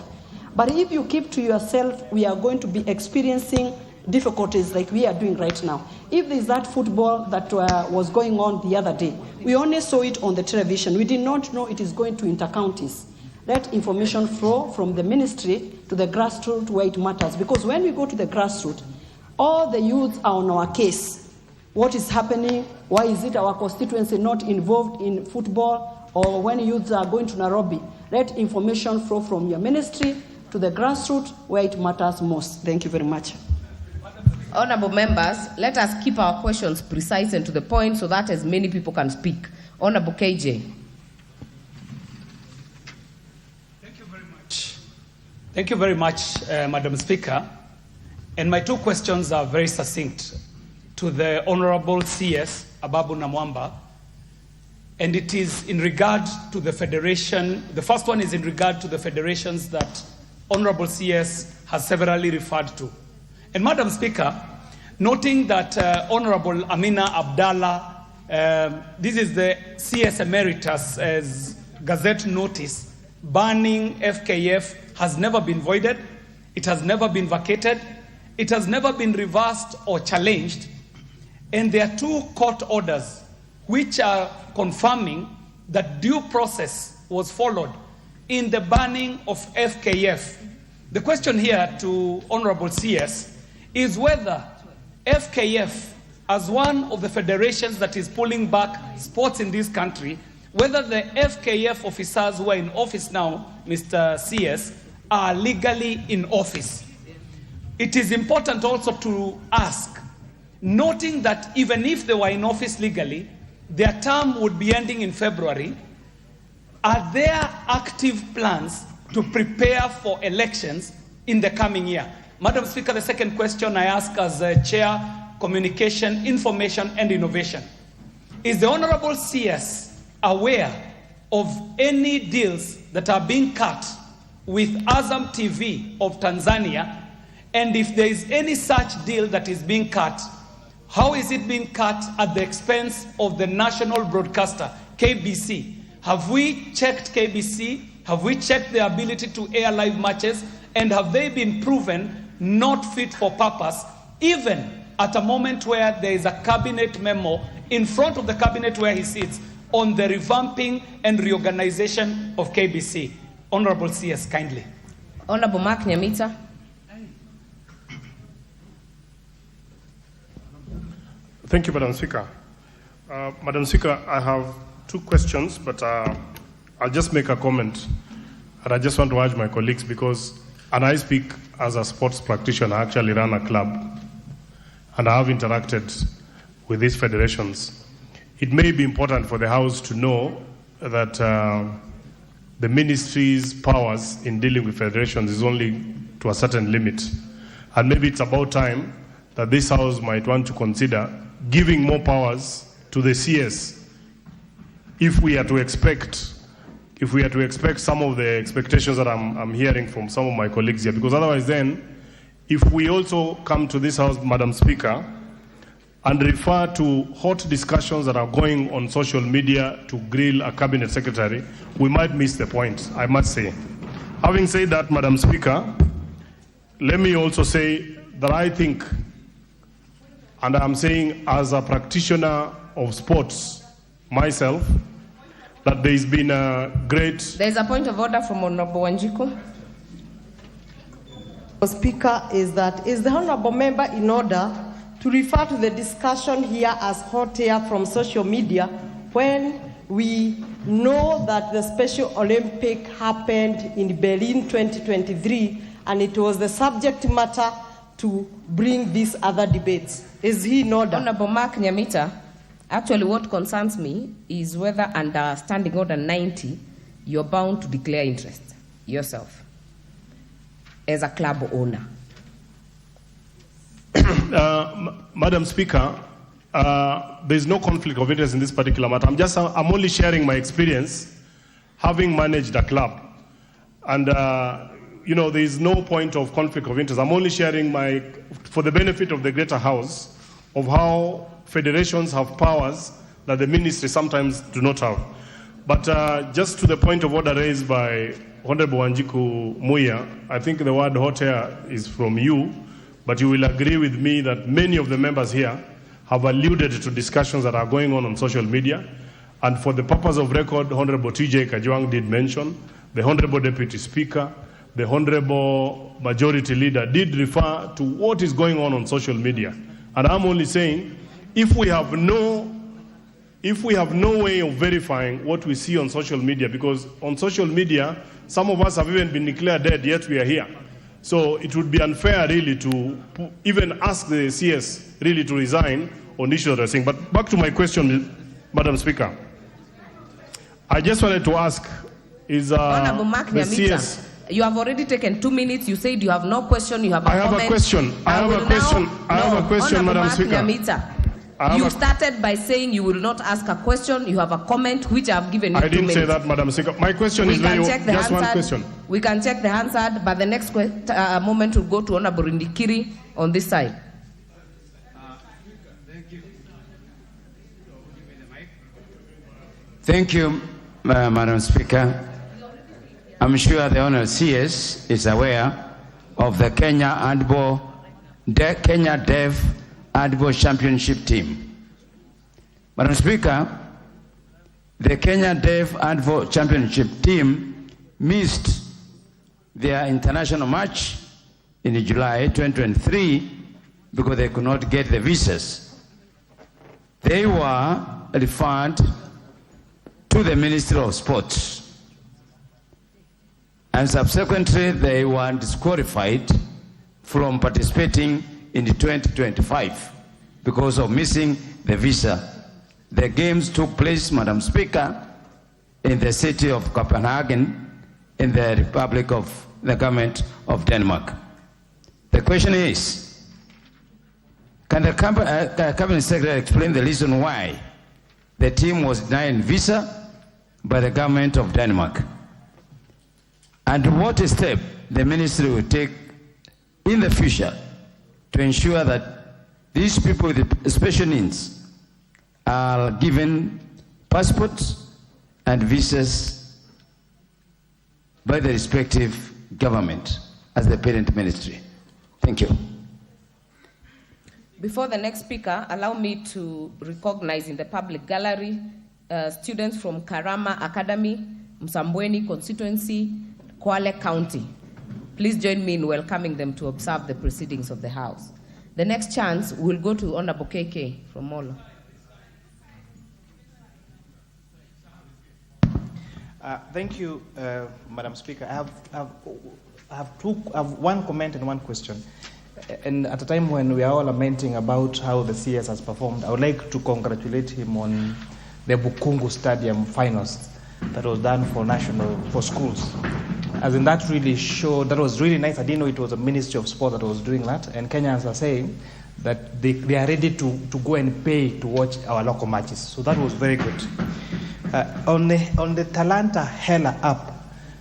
But if you keep to yourself, we are going to be experiencing difficulties like we are doing right now. If there's that football that was going on the other day, we only saw it on the television. We did not know it is going to inter-counties. Let information flow from the ministry to the grassroots where it matters. Because when we go to the grassroots, all the youths are on our case. What is happening? Why is it our constituency not involved in football? Or when youths are going to Nairobi, let information flow from your ministry to the grassroots where it matters most. Thank you very much. Honourable members, let us keep our questions precise and to the point so that as many people can speak. Honourable KJ. Thank you very much, Madam Speaker. And my two questions are very succinct to the Honourable CS Ababu Namwamba. And it is in regard to the federation. The first one is in regard to the federations that Honourable CS has severally referred to. And Madam Speaker, noting that Honourable Amina Abdallah, this is the CS Emeritus as Gazette notice, banning FKF has never been voided, it has never been vacated, it has never been reversed or challenged, and there are two court orders which are confirming that due process was followed in the banning of FKF. The question here to Honourable CS is whether FKF, as one of the federations that is pulling back sports in this country, whether the FKF officers who are in office now, Mr. CS, are legally in office. It is important also to ask, noting that even if they were in office legally, their term would be ending in February, are there active plans to prepare for elections in the coming year? Madam Speaker, the second question I ask as Chair, Communication, Information and Innovation. Is the Honourable CS aware of any deals that are being cut with Azam TV of Tanzania? And if there is any such deal that is being cut, how is it being cut at the expense of the national broadcaster, KBC? Have we checked KBC? Have we checked their ability to air live matches? And have they been proven not fit for purpose, even at a moment where there is a cabinet memo in front of the cabinet where he sits on the revamping and reorganization of KBC? Honourable CS, kindly. Honourable Mark Nyamita. Thank you, Madam Speaker. Madam Speaker, I have two questions, but I'll just make a comment. And I just want to urge my colleagues, because, and I speak as a sports practitioner, I actually run a club, and I have interacted with these federations. It may be important for the House to know that the ministry's powers in dealing with federations is only to a certain limit. And maybe it's about time that this House might want to consider giving more powers to the CS if we are to expect some of the expectations that I'm hearing from some of my colleagues here. Because otherwise then, if we also come to this House, Madam Speaker, and refer to hot discussions that are going on social media to grill a cabinet secretary, we might miss the point, I must say. Having said that, Madam Speaker, let me also say that I think, and I'm saying as a practitioner of sports myself, that there's been a great... There's a point of order from Honourable Wanjiku. Speaker, is the Honourable member in order to refer to the discussion here as hot air from social media when we know that the Special Olympic happened in Berlin 2023 and it was the subject matter to bring these other debates. Is he in order? Honourable Mark Nyamita, actually what concerns me is whether under Standing Order 90, you're bound to declare interest yourself as a club owner. Madam Speaker, there's no conflict of interest in this particular matter. I'm only sharing my experience having managed a club. And, there is no point of conflict of interest. I'm only sharing for the benefit of the greater house, of how federations have powers that the ministry sometimes do not have. But just to the point of order raised by Honorable Wanjiku Muya, I think the word hot air is from you, but you will agree with me that many of the members here have alluded to discussions that are going on social media. And for the purpose of record, Honorable TJ Kajwang did mention, the Honorable Deputy Speaker, the Honorable Majority Leader did refer to what is going on social media. And I'm only saying, if we have no way of verifying what we see on social media, because on social media, some of us have even been declared dead, yet we are here. So it would be unfair really to even ask the CS really to resign on issues that are saying. But back to my question, Madam Speaker. I just wanted to ask, is the CS... You have already taken 2 minutes. You said you have no question, you have a comment. I have a question, Madam Speaker. You started by saying you will not ask a question. You have a comment, which I have given you 2 minutes. I didn't say that, Madam Speaker. My question is just one question. We can check the answer, but the next moment will go to Honorable Rindikiri on this side. Thank you, Madam Speaker. I'm sure the Honourable CS is aware of the Kenya Deaf Handball Championship team. Madam Speaker, the Kenya Deaf Handball Championship team missed their international match in July 2023 because they could not get the visas. They were referred to the Ministry of Sports. And subsequently, they were disqualified from participating in the 2025 because of missing the visa. The games took place, Madam Speaker, in the city of Copenhagen, in the government of Denmark. The question is, can the Cabinet Secretary explain the reason why the team was denied visa by the government of Denmark? And what step the ministry will take in the future to ensure that these people with special needs are given passports and visas by the respective government as the parent ministry. Thank you. Before the next speaker, allow me to recognize in the public gallery students from Karama Academy, Msambweni constituency, Kwale County. Please join me in welcoming them to observe the proceedings of the House. The next chance will go to Honorable KK from Molo. Thank you, Madam Speaker. I have one comment and one question. And at a time when we are all lamenting about how the CS has performed, I would like to congratulate him on the Bukungu Stadium finals that was done for schools. As in that really showed, that was really nice. I didn't know it was a Ministry of Sport that was doing that. And Kenyans are saying that they are ready to go and pay to watch our local matches. So that was very good. On the Talanta Hela app,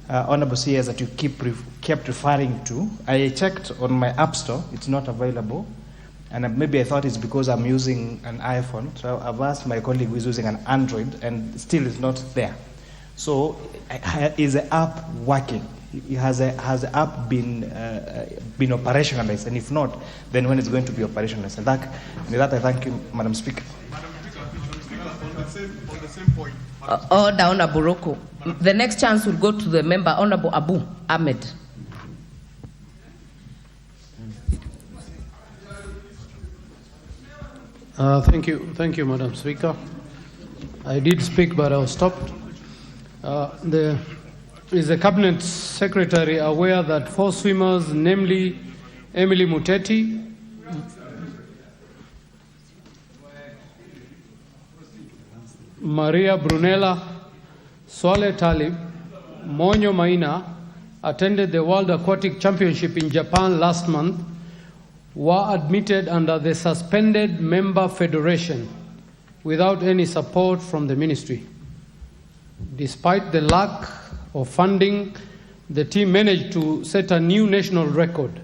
Honorable CS, that you kept referring to, I checked on my app store, it's not available. And maybe I thought it's because I'm using an iPhone. So I've asked my colleague who is using an Android, and still it's not there. So is the app working? Has the app been operationalized? And if not, then when it's going to be operationalized? And that I thank you, Madam Speaker. On the same point. Order, Honorable Buroko. The next chance will go to the member, Honorable Abu Ahmed. Thank you, Madam Speaker. I did speak, but I was stopped. Is the Cabinet Secretary aware that 4 swimmers, namely Emily Muteti, Maria Brunella, Swale Talib, Monyo Maina, attended the World Aquatic Championship in Japan last month, were admitted under the suspended member federation without any support from the ministry. Despite the lack of funding, the team managed to set a new national record.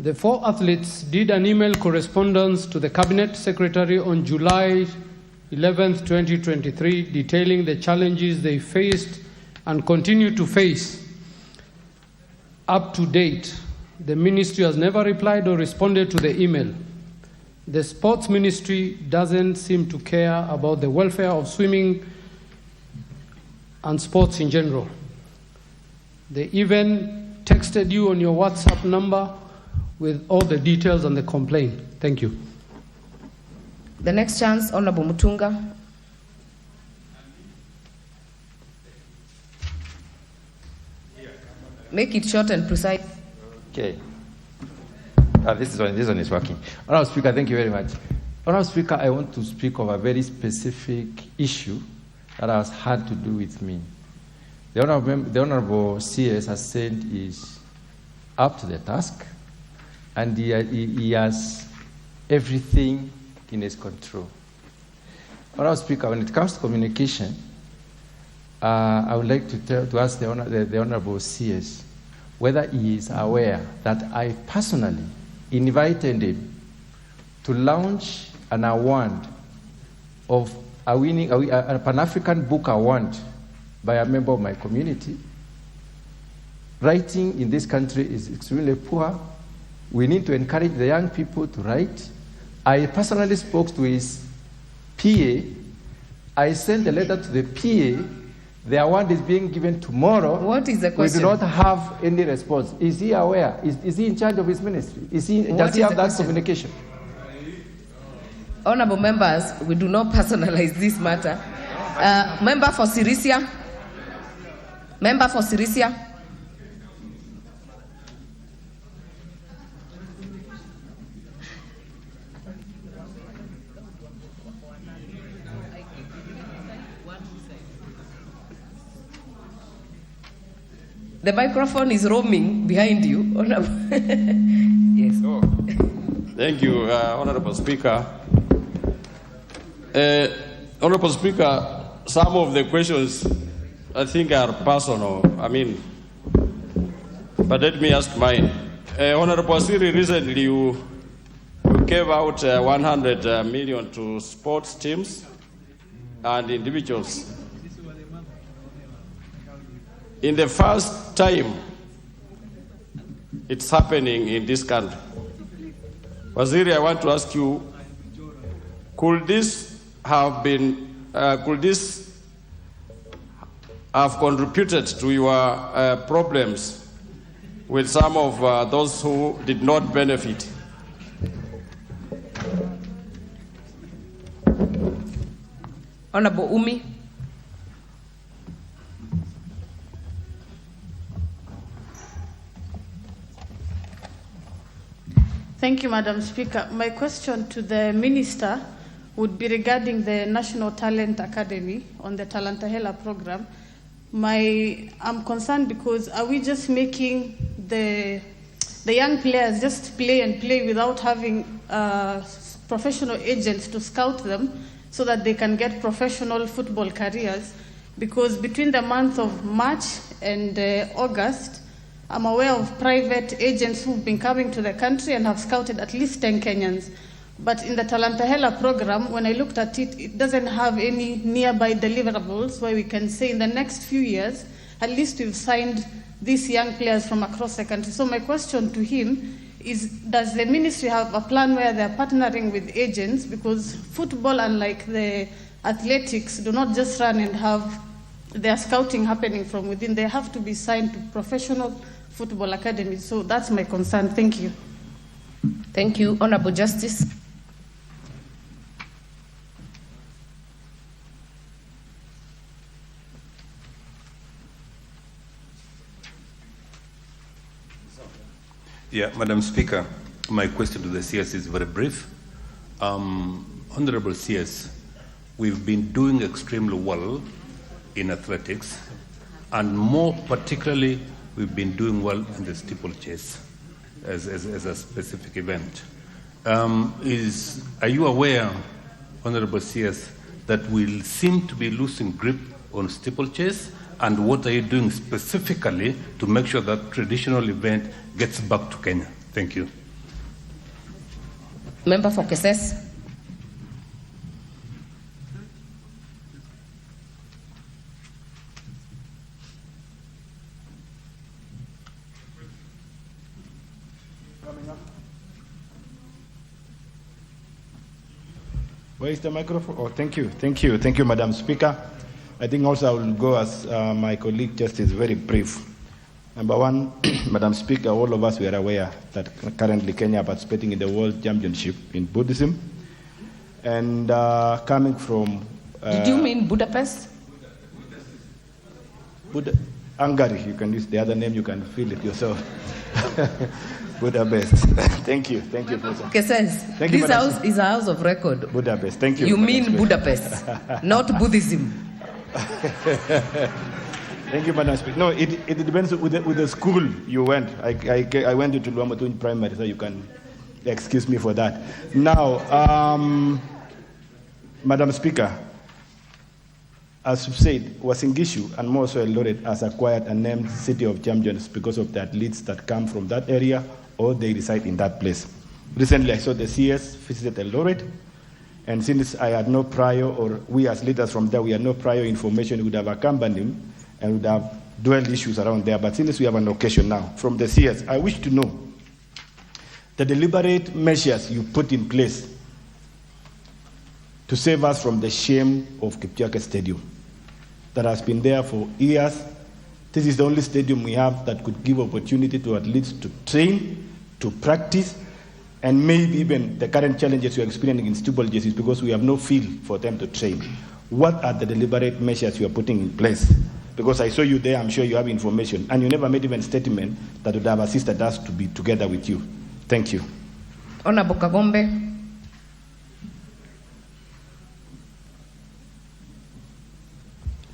The 4 athletes did an email correspondence to the Cabinet Secretary on July 11, 2023, detailing the challenges they faced and continue to face. Up to date, the ministry has never replied or responded to the email. The sports ministry doesn't seem to care about the welfare of swimming and sports in general. They even texted you on your WhatsApp number with all the details on the complaint. Thank you. The next chance, Honorable Mutunga. Make it short and precise. Okay. This one is working. Honorable Speaker, thank you very much. Honorable Speaker, I want to speak of a very specific issue that has had to do with me. The Honorable CS has said is up to the task, and he has everything in his control. Honorable Speaker, when it comes to communication, I would like to ask the Honorable CS whether he is aware that I personally invited him to launch an award of a Pan-African Book Award by a member of my community. Writing in this country is extremely poor. We need to encourage the young people to write. I personally spoke to his PA. I sent a letter to the PA. The award is being given tomorrow. What is the question? We do not have any response. Is he aware? Is he in charge of his ministry? Does he have that communication? Honorable members, we do not personalize this matter. Member for Sirisia. Member for Sirisia. The microphone is roaming behind you. Yes. Oh. Thank you, Honorable Speaker. Honorable Speaker, some of the questions I think are personal. But let me ask mine. Honorable Siri, recently you gave out 100 million to sports teams and individuals. In the first time it's happening in this country, Waziri, I want to ask you, could this have contributed to your problems with some of those who did not benefit? Honorable Umi. Thank you, Madam Speaker. My question to the Minister would be regarding the National Talent Academy on the Talantahela program. I'm concerned because are we just making the young players just play and play without having professional agents to scout them so that they can get professional football careers? Because between the month of March and August, I'm aware of private agents who've been coming to the country and have scouted at least 10 Kenyans. But in the Talantahela program, when I looked at it, it doesn't have any nearby deliverables where we can say in the next few years, at least we've signed these young players from across the country. So my question to him is, does the ministry have a plan where they're partnering with agents? Because football, unlike the athletics, do not just run and have their scouting happening from within. They have to be signed to professional football academies. So that's my concern. Thank you. Thank you. Honorable Justice. Yeah, Madam Speaker, my question to the CS is very brief. Honorable CS, we've been doing extremely well in athletics, and more particularly, we've been doing well in the steeplechase. as a specific event. Are you aware, Honorable CS, that we seem to be losing grip on steeplechase? And what are you doing specifically to make sure that traditional event gets back to Kenya? Thank you. Member for Keses. Where is the microphone? Oh, thank you, Madam Speaker. I think also I will go as my colleague just is very brief. Number one, Madam Speaker, all of us were aware that currently Kenya is participating in the World Championship in Buddhism. And coming from... Did you mean Budapest? Hungary, you can use the other name, you can feel it yourself. Budapest. Thank you. Keses, this house is a house of record. Budapest, thank you. You mean Budapest, not Buddhism. Thank you, Madam Speaker. No, it depends with the school you went. I went to Luamatun Primary, so you can excuse me for that. Now, Madam Speaker, as you said, Wasingishu and more so Eldoret has acquired a named City of Champions because of the athletes that come from that area or they reside in that place. Recently, I saw the CS visited Eldoret, and since I had no prior, or we as leaders from there, we had no prior information, we would have accompanied him and would have dwelled issues around there. But since we have an occasion now, from the CS, I wish to know the deliberate measures you put in place to save us from the shame of Kipchoge Stadium that has been there for years. This is the only stadium we have that could give opportunity to athletes to train, to practice, and maybe even the current challenges we are experiencing in steeplechase is because we have no field for them to train. What are the deliberate measures you are putting in place? Because I saw you there, I'm sure you have information, and you never made even a statement that would have assisted us to be together with you. Thank you. Honorable Kagombe.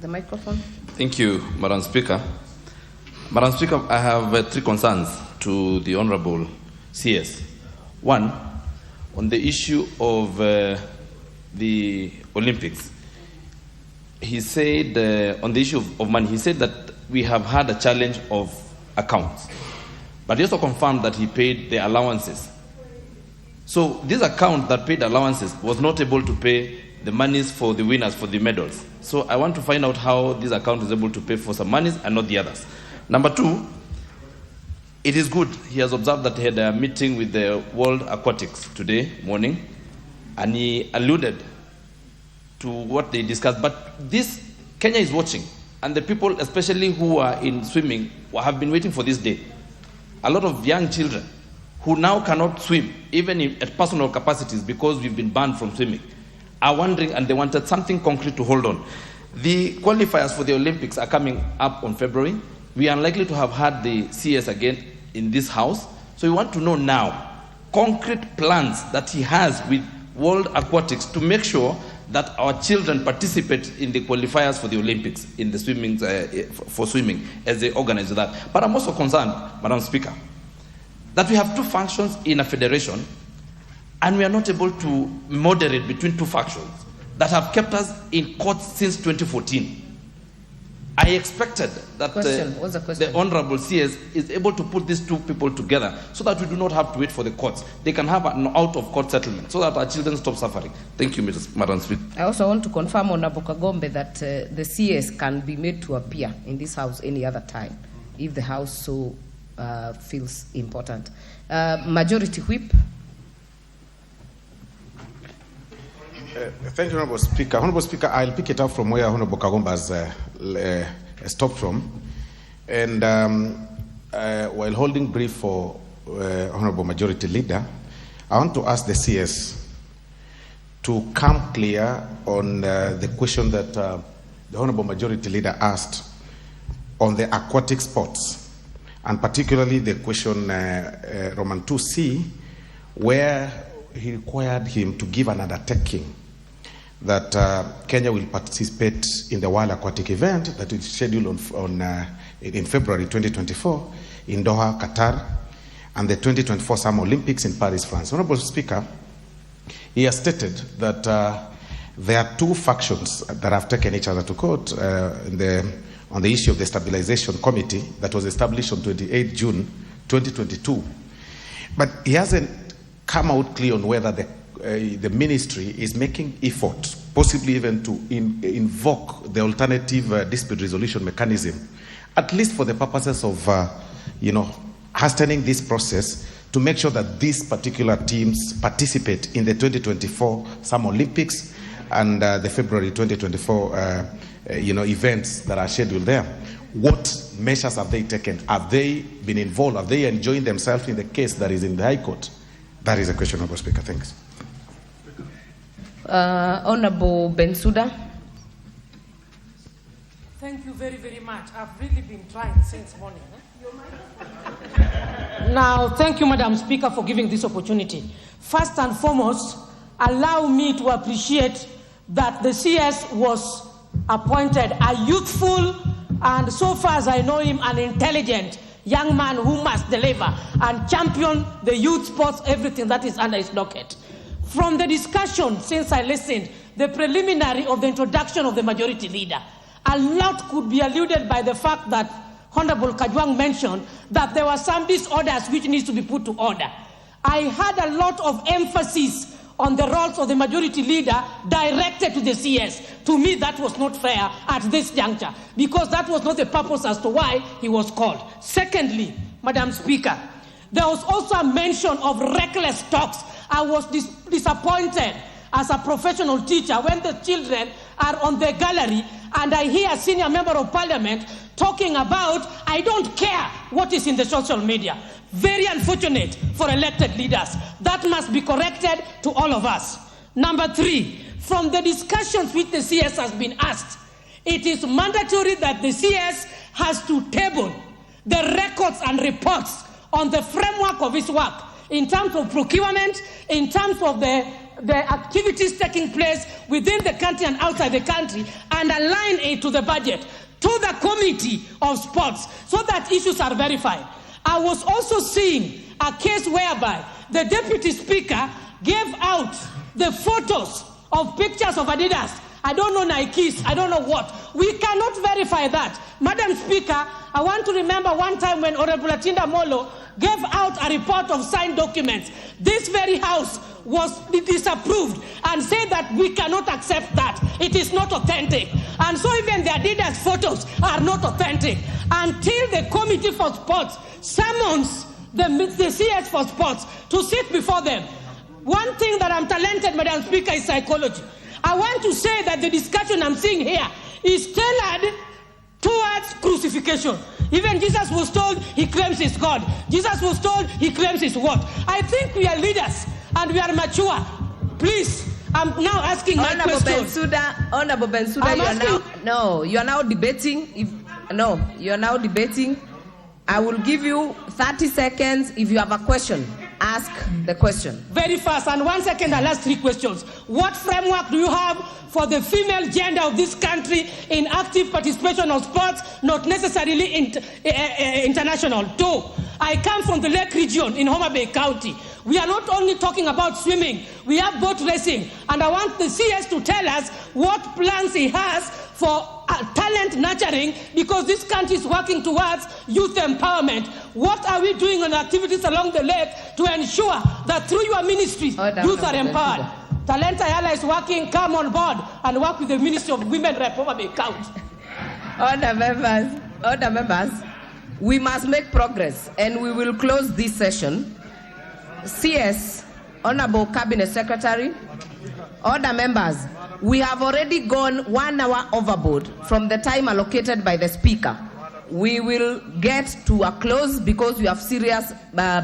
The microphone. Thank you, Madam Speaker. Madam Speaker, I have three concerns to the Honorable CS. One, on the issue of the Olympics. He said, on the issue of money, he said that we have had a challenge of accounts. But he also confirmed that he paid the allowances. So this account that paid allowances was not able to pay the monies for the winners for the medals. So I want to find out how this account is able to pay for some monies and not the others. Number two, it is good. He has observed that he had a meeting with the World Aquatics today morning, and he alluded to what they discussed. But this, Kenya is watching, and the people, especially who are in swimming, have been waiting for this day. A lot of young children who now cannot swim, even at personal capacities, because we've been banned from swimming, are wondering, and they wanted something concrete to hold on. The qualifiers for the Olympics are coming up on February. We are unlikely to have had the CS again in this house. So we want to know now concrete plans that he has with World Aquatics to make sure that our children participate in the qualifiers for the Olympics, in the swimming, for swimming, as they organize that. But I'm also concerned, Madam Speaker, that we have two functions in a federation, and we are not able to moderate between two factions that have kept us in court since 2014. I expected that the Honorable CS is able to put these two people together so that we do not have to wait for the courts. They can have an out-of-court settlement so that our children stop suffering. Thank you, Madam Speaker. I also want to confirm, Honorable Kagombe, that the CS can be made to appear in this house any other time if the house so feels important. Majority Whip. Thank you, Honorable Speaker. Honorable Speaker, I'll pick it up from where Honorable Kagomba has stopped from. And while holding brief for Honorable Majority Leader, I want to ask the CS to come clear on the question that the Honorable Majority Leader asked on the aquatic sports, and particularly the question Roman 2C, where he required him to give an undertaking that Kenya will participate in the World Aquatic event that is scheduled in February 2024 in Doha, Qatar, and the 2024 Summer Olympics in Paris, France. Honorable Speaker, he has stated that there are two factions that have taken each other to court on the issue of the Stabilization Committee that was established on 28 June 2022. But he hasn't come out clear on whether the ministry is making effort, possibly even to invoke the alternative dispute resolution mechanism, at least for the purposes of, hastening this process to make sure that these particular teams participate in the 2024 Summer Olympics and the February 2024 events that are scheduled there. What measures have they taken? Have they been involved? Have they enjoyed themselves in the case that is in the High Court? That is a question, Honorable Speaker. Thanks. Honorable Bensouda. Thank you very, very much. I've really been trying since morning. Now, thank you, Madam Speaker, for giving this opportunity. First and foremost, allow me to appreciate that the CS was appointed a youthful and, so far as I know him, an intelligent young man who must deliver and champion the youth sports, everything that is under his docket. From the discussion, since I listened, the preliminary of the introduction of the majority leader, a lot could be alluded by the fact that Honorable Kajwang mentioned that there were some disorders which needs to be put to order. I had a lot of emphasis on the roles of the majority leader directed to the CS. To me, that was not fair at this juncture, because that was not the purpose as to why he was called. Secondly, Madam Speaker, there was also a mention of reckless talks. I was disappointed as a professional teacher when the children are on the gallery and I hear a senior member of parliament talking about, I don't care what is in the social media. Very unfortunate for elected leaders. That must be corrected to all of us. Number 3, from the discussions which the CS has been asked, it is mandatory that the CS has to table the records and reports on the framework of his work in terms of procurement, in terms of the activities taking place within the country and outside the country, and align it to the budget, to the Committee of Sports, so that issues are verified. I was also seeing a case whereby the Deputy Speaker gave out the photos of pictures of Adidas. I don't know Nikes, I don't know what. We cannot verify that. Madam Speaker, I want to remember one time when Honorable Atinda Molo gave out a report of signed documents. This very House was disapproved and said that we cannot accept that. It is not authentic. And so even the Adidas photos are not authentic until the Committee for Sports summons the CS for Sports to sit before them. One thing that I'm talented, Madam Speaker, is psychology. I want to say that the discussion I'm seeing here is tailored towards crucifixion. Even Jesus was told he claims he's God. Jesus was told he claims he's what? I think we are leaders and we are mature. Please, I'm now asking my question. Honorable Bensouda, you are now debating. You are now debating. I will give you 30 seconds. If you have a question, ask the question. Very fast, and 1 second, I'll ask 3 questions. What framework do you have for the female gender of this country in active participation of sports, not necessarily international? 2, I come from the Lake region in Homa Bay County. We are not only talking about swimming, we have boat racing, and I want the CS to tell us what plans he has for talent nurturing, because this country is working towards youth empowerment. What are we doing on activities along the lake to ensure that through your ministries, youth are empowered? Talent Ayala is working, come on board and work with the Ministry of Women Rep Homa Bay County. Order members, we must make progress and we will close this session. CS, Honorable Cabinet Secretary, order members, we have already gone 1 hour overboard from the time allocated by the Speaker. We will get to a close because we have serious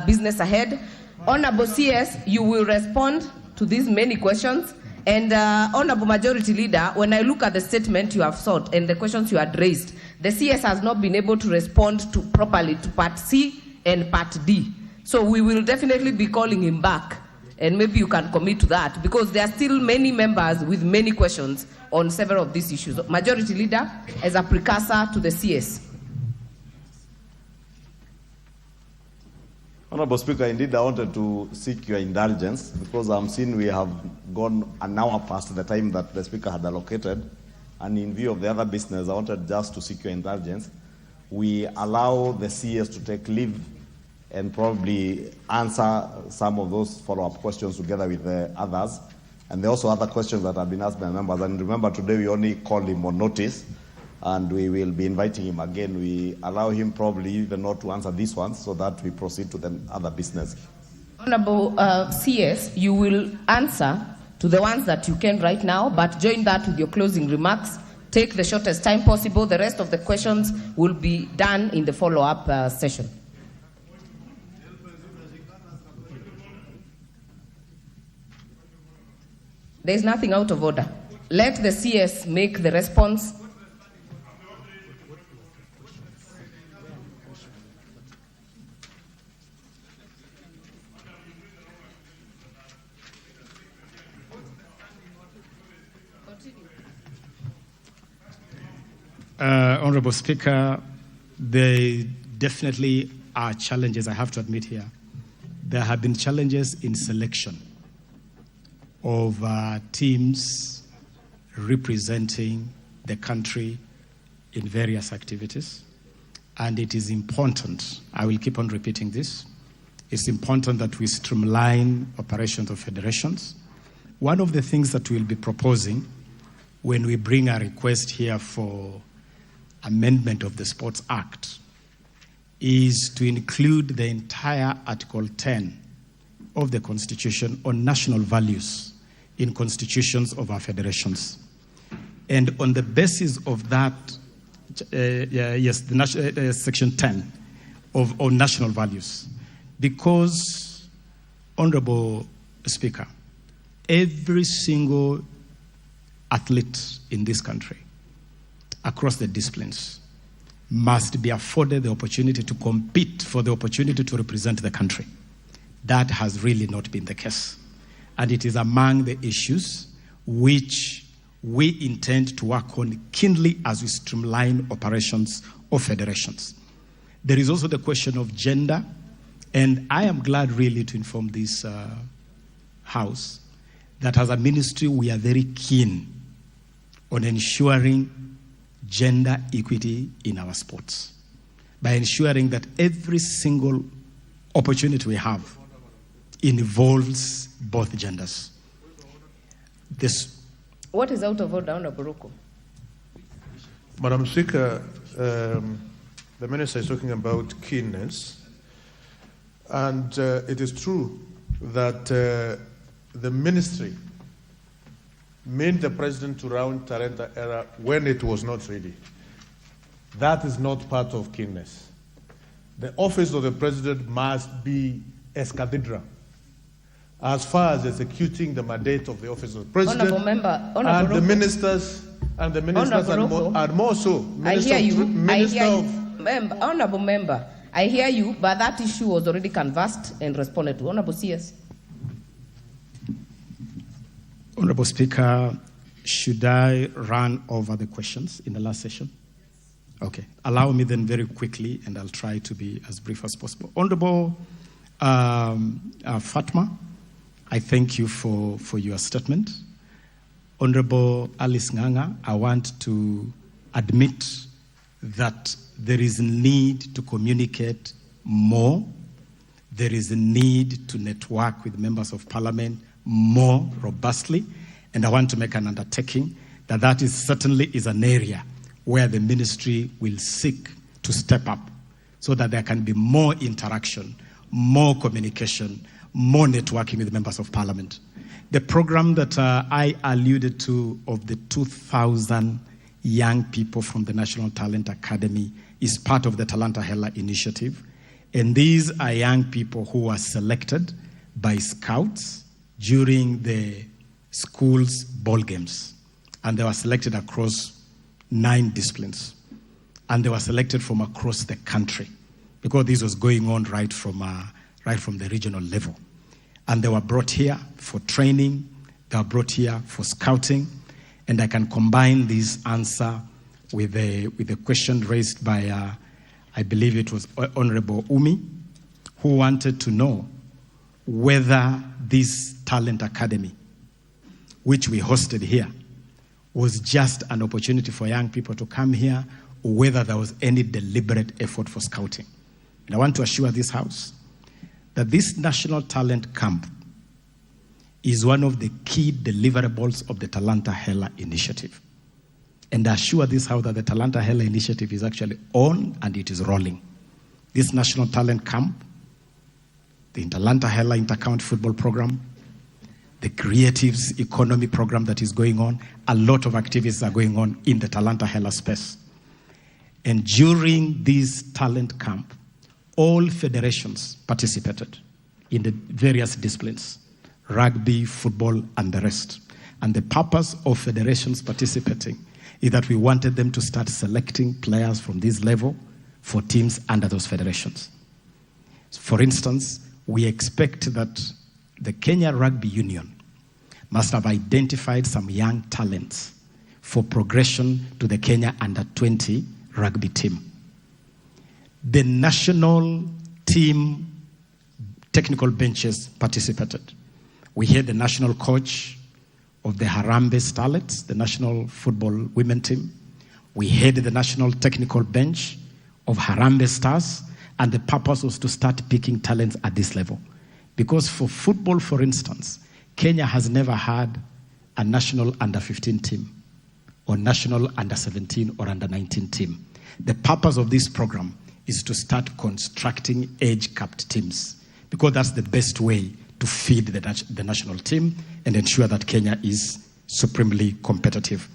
business ahead. Honorable CS, you will respond to these many questions. And Honorable Majority Leader, when I look at the statement you have sought and the questions you had raised, the CS has not been able to respond properly to Part C and Part D. So we will definitely be calling him back. And maybe you can commit to that, because there are still many members with many questions on several of these issues. Majority Leader, as a precursor to the CS. Honorable Speaker, indeed I wanted to seek your indulgence because I'm seeing we have gone an hour past the time that the Speaker had allocated, and in view of the other business, I wanted just to seek your indulgence. We allow the CS to take leave and probably answer some of those follow-up questions together with the others. And there are also other questions that have been asked by members. And remember, today we only called him on notice, and we will be inviting him again. We allow him probably even not to answer these ones so that we proceed to the other business. Honorable CS, you will answer to the ones that you can right now, but join that with your closing remarks. Take the shortest time possible. The rest of the questions will be done in the follow-up session. There is nothing out of order. Let the CS make the response. Honorable Speaker, there definitely are challenges, I have to admit here. There have been challenges in selection of teams representing the country in various activities. And it is important, I will keep on repeating this, it's important that we streamline operations of federations. One of the things that we'll be proposing when we bring a request here for amendment of the Sports Act is to include the entire Article 10 of the Constitution on national values in constitutions of our federations. And on the basis of that, Section 10 on national values, because, Honorable Speaker, every single athlete in this country, across the disciplines, must be afforded the opportunity to compete for the opportunity to represent the country. That has really not been the case. And it is among the issues which we intend to work on keenly as we streamline operations of federations. There is also the question of gender, and I am glad really to inform this House that as a ministry we are very keen on ensuring gender equity in our sports by ensuring that every single opportunity we have involves both genders. What is out of order, Honorable Ruku? Madam Speaker, the Minister is talking about keenness, and it is true that the ministry made the President to round Talenta era when it was not ready. That is not part of keenness. The office of the President must be as cathedral as far as executing the mandate of the office of the President. Honorable Member, and the ministers are more so. I hear you. Honorable Member, I hear you, but that issue was already canvassed and responded to. Honorable CS. Honorable Speaker, should I run over the questions in the last session? Okay. Allow me then very quickly, and I'll try to be as brief as possible. Honorable Fatma, I thank you for your statement. Honorable Alice Nganga, I want to admit that there is a need to communicate more. There is a need to network with members of parliament more robustly, and I want to make an undertaking that is certainly an area where the ministry will seek to step up so that there can be more interaction, more communication, more networking with members of parliament. The program that I alluded to of the 2,000 young people from the National Talent Academy is part of the Talanta Hela initiative, and these are young people who were selected by scouts during the school's ball games, and they were selected across 9 disciplines, and they were selected from across the country because this was going on right from the regional level, and they were brought here for training, they were brought here for scouting, and I can combine this answer with the question raised by I believe it was Honorable Umi, who wanted to know whether this talent academy, which we hosted here, was just an opportunity for young people to come here, or whether there was any deliberate effort for scouting. And I want to assure this House that this National Talent Camp is one of the key deliverables of the Talanta Hela initiative. And I assure this House that the Talanta Hela initiative is actually on and it is rolling. This National Talent Camp, the Talanta Hela Inter-County Football Program, the Creatives Economy Program that is going on, a lot of activities are going on in the Talanta Hela space. And during this talent camp, all federations participated in the various disciplines, rugby, football, and the rest. And the purpose of federations participating is that we wanted them to start selecting players from this level for teams under those federations. For instance, we expect that the Kenya Rugby Union must have identified some young talents for progression to the Kenya Under-20 rugby team. The national team technical benches participated. We had the national coach of the Harambee Starlets, the national football women team. We had the national technical bench of Harambee Stars, and the purpose was to start picking talents at this level. Because for football, for instance, Kenya has never had a national under-15 team or national under-17 or under-19 team. The purpose of this program is to start constructing age-capped teams, because that's the best way to feed the national team and ensure that Kenya is supremely competitive.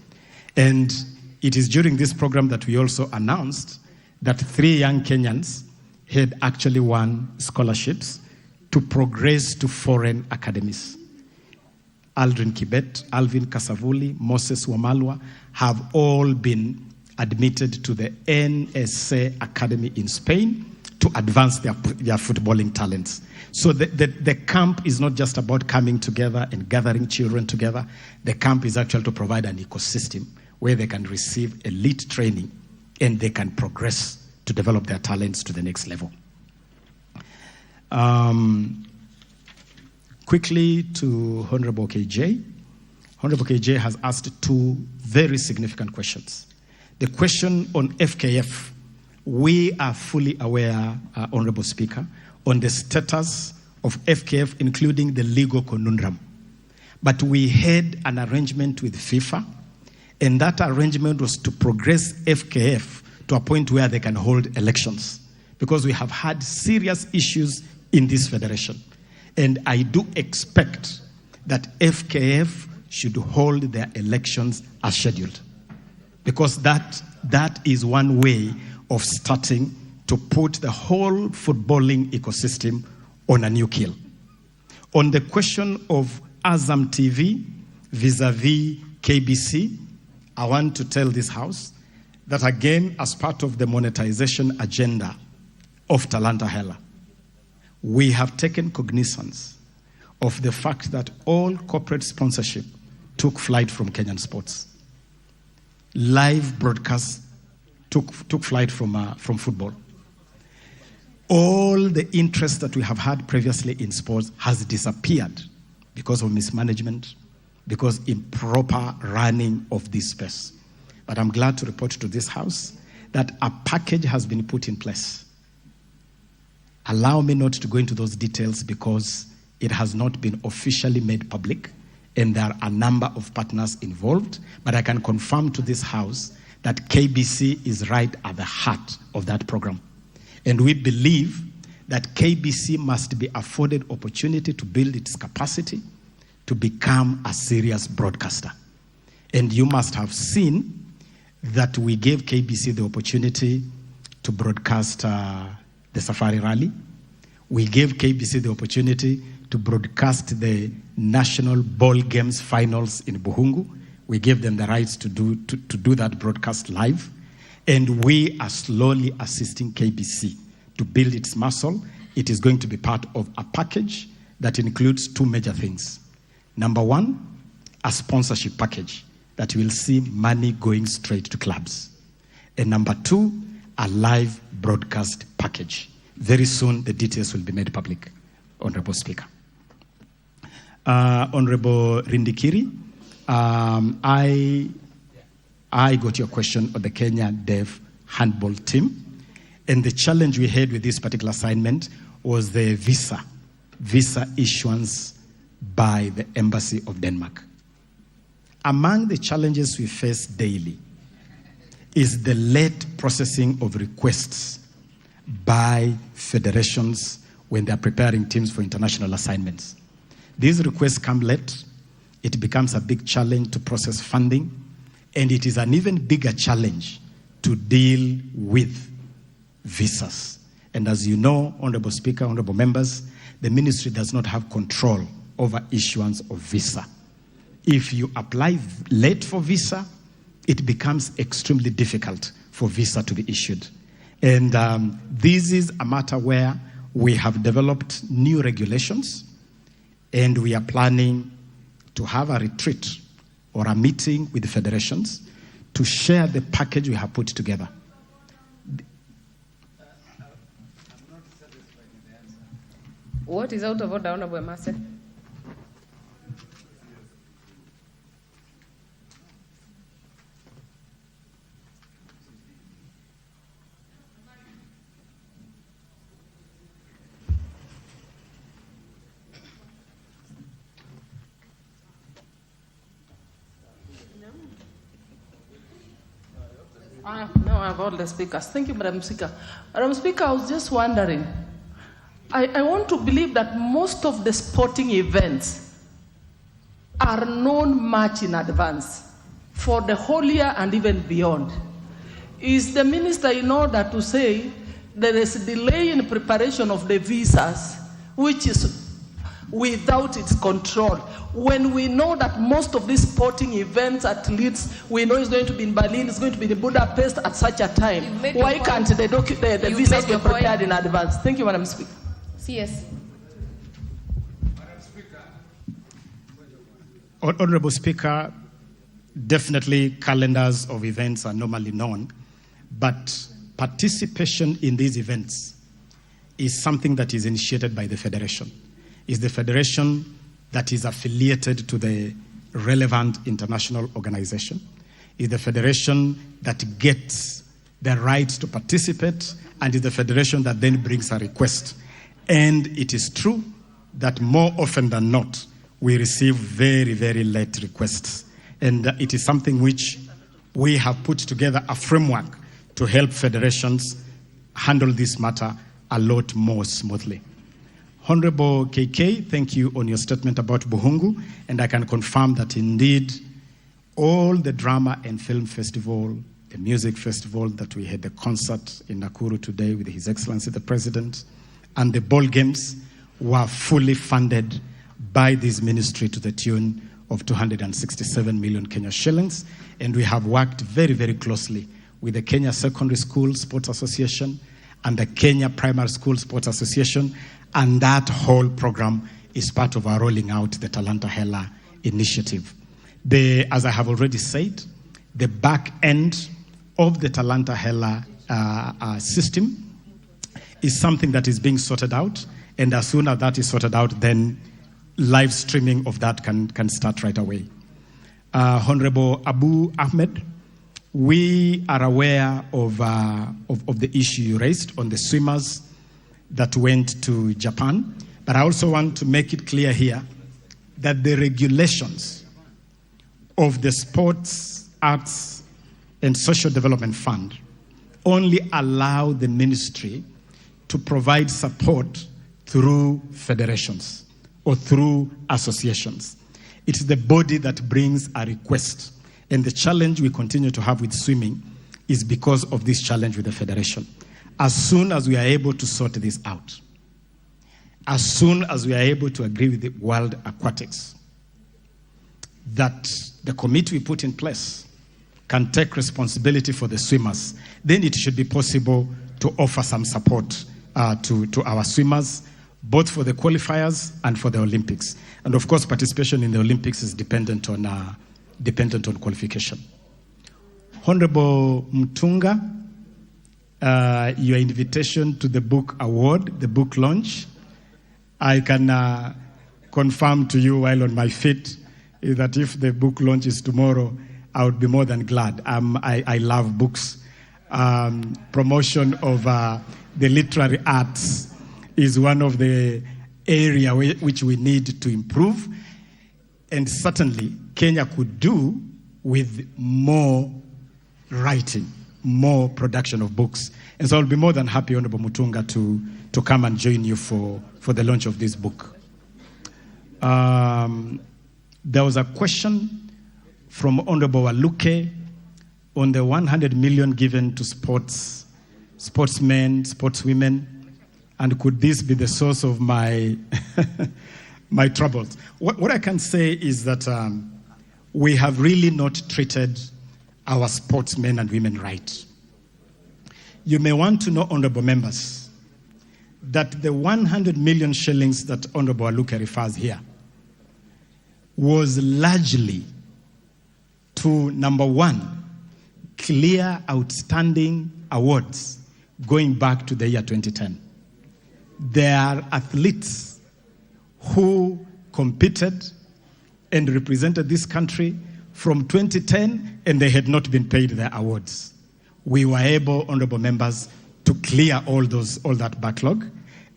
And it is during this program that we also announced that 3 young Kenyans had actually won scholarships to progress to foreign academies. Aldrin Kibet, Alvin Kasavuli, Moses Wamalwa have all been admitted to the NSA Academy in Spain to advance their footballing talents. So the camp is not just about coming together and gathering children together. The camp is actually to provide an ecosystem where they can receive elite training and they can progress to develop their talents to the next level. Quickly to Honorable KJ. Honorable KJ has asked 2 very significant questions. The question on FKF, we are fully aware, Honorable Speaker, on the status of FKF, including the legal conundrum. But we had an arrangement with FIFA, and that arrangement was to progress FKF to a point where they can hold elections, because we have had serious issues in this federation. And I do expect that FKF should hold their elections as scheduled, because that is one way of starting to put the whole footballing ecosystem on a new keel. On the question of Azam TV vis-a-vis KBC, I want to tell this House that again, as part of the monetization agenda of Talanta Hela, we have taken cognizance of the fact that all corporate sponsorship took flight from Kenyan sports. Live broadcasts took flight from football. All the interest that we have had previously in sports has disappeared because of mismanagement, because improper running of this space. But I'm glad to report to this House that a package has been put in place. Allow me not to go into those details because it has not been officially made public, and there are a number of partners involved, but I can confirm to this House that KBC is right at the heart of that program. And we believe that KBC must be afforded opportunity to build its capacity to become a serious broadcaster. And you must have seen that we gave KBC the opportunity to broadcast the Safari Rally. We gave KBC the opportunity to broadcast the National Ball Games finals in Buhungu. We gave them the rights to do that broadcast live. And we are slowly assisting KBC to build its muscle. It is going to be part of a package that includes 2 major things. Number 1, a sponsorship package that will see money going straight to clubs. And number 2, a live broadcast package, Very soon, the details will be made public, Honorable Speaker. Honorable Rindikiri, I got your question on the Kenya Deaf handball team. And the challenge we had with this particular assignment was the visa issuance by the Embassy of Denmark. Among the challenges we face daily is the late processing of requests by federations when they are preparing teams for international assignments. These requests come late. It becomes a big challenge to process funding, and it is an even bigger challenge to deal with visas. And as you know, Honorable Speaker, Honorable Members, the ministry does not have control over issuance of visa. If you apply late for visa, it becomes extremely difficult for visa to be issued. And this is a matter where we have developed new regulations, and we are planning to have a retreat or a meeting with the federations to share the package we have put together. What is out of order, Honorable Master? Now I have all the speakers. Thank you, Madam Speaker. Madam Speaker, I was just wondering, I want to believe that most of the sporting events are known much in advance for the whole year and even beyond. Is the minister in order to say there is a delay in preparation of the visas, which is without its control, when we know that most of these sporting events, at least we know it's going to be in Berlin, it's going to be in Budapest at such a time? Why can't the visas be prepared in advance? Thank you, Madam Speaker. CS. Honorable Speaker, definitely calendars of events are normally known, but participation in these events is something that is initiated by the Federation. It's the Federation that is affiliated to the relevant international organization. It's the Federation that gets the right to participate, and it's the Federation that then brings a request. And it is true that more often than not, we receive very, very late requests. And it is something which we have put together a framework to help federations handle this matter a lot more smoothly. Honorable KK, thank you on your statement about Buhungu, and I can confirm that indeed all the drama and film festival, the music festival that we had, the concert in Nakuru today with His Excellency the President, and the ball games were fully funded by this ministry to the tune of 267 million Kenya shillings. And we have worked very, very closely with the Kenya Secondary School Sports Association and the Kenya Primary School Sports Association, and that whole program is part of our rolling out the Talanta Hela initiative. As I have already said, the back end of the Talanta Hela system is something that is being sorted out, and as soon as that is sorted out, then live streaming of that can start right away. Honorable Abu Ahmed, we are aware of the issue you raised on the swimmers that went to Japan, but I also want to make it clear here that the regulations of the Sports, Arts, and Social Development Fund only allow the ministry to provide support through federations or through associations. It is the body that brings a request. And the challenge we continue to have with swimming is because of this challenge with the federation. As soon as we are able to sort this out, as soon as we are able to agree with the World Aquatics, that the committee we put in place can take responsibility for the swimmers, then it should be possible to offer some support to our swimmers, both for the qualifiers and for the Olympics. And of course, participation in the Olympics is dependent on qualification. Honorable Mtunga, your invitation to the book award, the book launch. I can confirm to you while on my feet that if the book launch is tomorrow, I would be more than glad. I love books. Promotion of the literary arts is one of the areas which we need to improve. And certainly, Kenya could do with more writing, more production of books. And so I'll be more than happy, Honorable Mutunga, to come and join you for the launch of this book. There was a question from Honorable Waluke on the 100 million given to sportsmen, sportswomen, and could this be the source of my my troubles? What I can say is that we have really not treated our sportsmen and women right. You may want to know, honorable members, that the 100 million shillings that Honorable Waluke refers here was largely to, number one, clear outstanding awards going back to the year 2010. There are athletes who competed and represented this country from 2010 and they had not been paid their awards. We were able, honorable members, to clear all that backlog,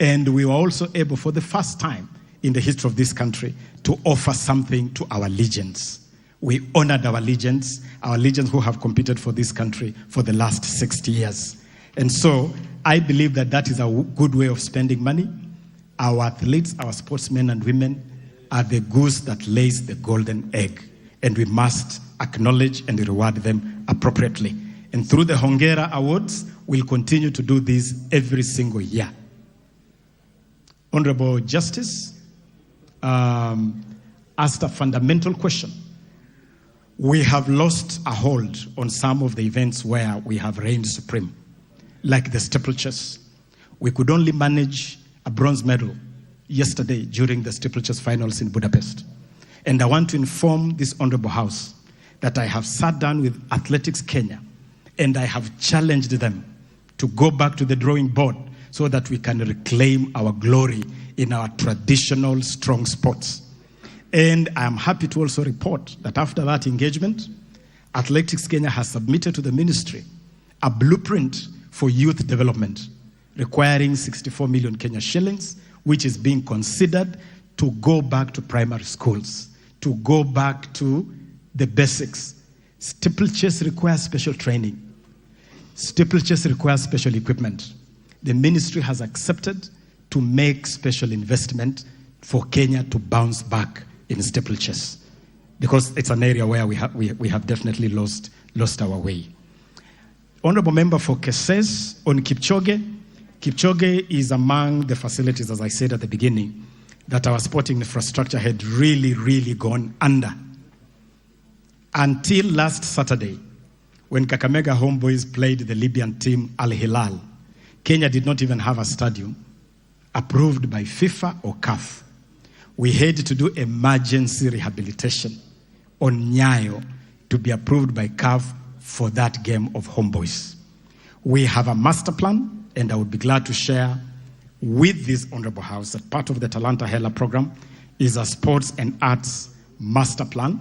and we were also able, for the first time in the history of this country, to offer something to our legends. We honored our legends who have competed for this country for the last 60 years. And so I believe that that is a good way of spending money. Our athletes, our sportsmen and women are the goose that lays the golden egg, and we must acknowledge and reward them appropriately. And through the Hongera Awards, we'll continue to do this every single year. Honorable Justice asked a fundamental question. We have lost a hold on some of the events where we have reigned supreme, like the steeplechase. We could only manage a bronze medal yesterday during the steeplechase finals in Budapest. And I want to inform this honorable house that I have sat down with Athletics Kenya and I have challenged them to go back to the drawing board so that we can reclaim our glory in our traditional strong sports. And I am happy to also report that after that engagement, Athletics Kenya has submitted to the ministry a blueprint for youth development requiring 64 million Kenya shillings, which is being considered to go back to primary schools, to go back to the basics. Steeplechase requires special training. Steeplechase requires special equipment. The ministry has accepted to make special investment for Kenya to bounce back in steeplechase, because it's an area where we have definitely lost our way. Honorable member for Keses on Kipchoge. Kipchoge is among the facilities, as I said at the beginning, that our sporting infrastructure had really gone under. Until last Saturday, when Kakamega Homeboys played the Libyan team Al Hilal, Kenya did not even have a stadium approved by FIFA or CAF. We had to do emergency rehabilitation on Nyayo to be approved by CAF for that game of Homeboys. We have a master plan, and I would be glad to share with this honorable house that part of the Talanta Hela program is a sports and arts master plan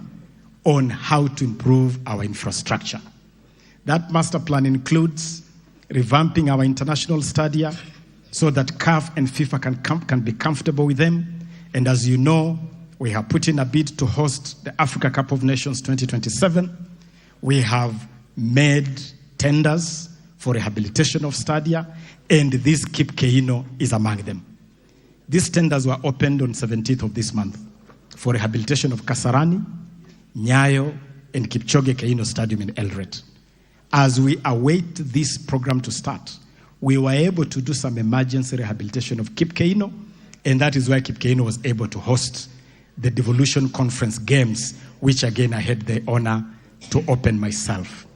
on how to improve our infrastructure. That master plan includes revamping our international stadia so that CAF and FIFA can be comfortable with them. And as you know, we have put in a bid to host the Africa Cup of Nations 2027. We have made tenders for rehabilitation of stadia, and this Kip Keino is among them. These tenders were opened on 17th of this month for rehabilitation of Kasarani, Nyayo, and Kipchoge Keino Stadium in Eldoret. As we await this program to start, we were able to do some emergency rehabilitation of Kip Keino, and that is why Kip Keino was able to host the Devolution Conference Games, which again I had the honor to open myself.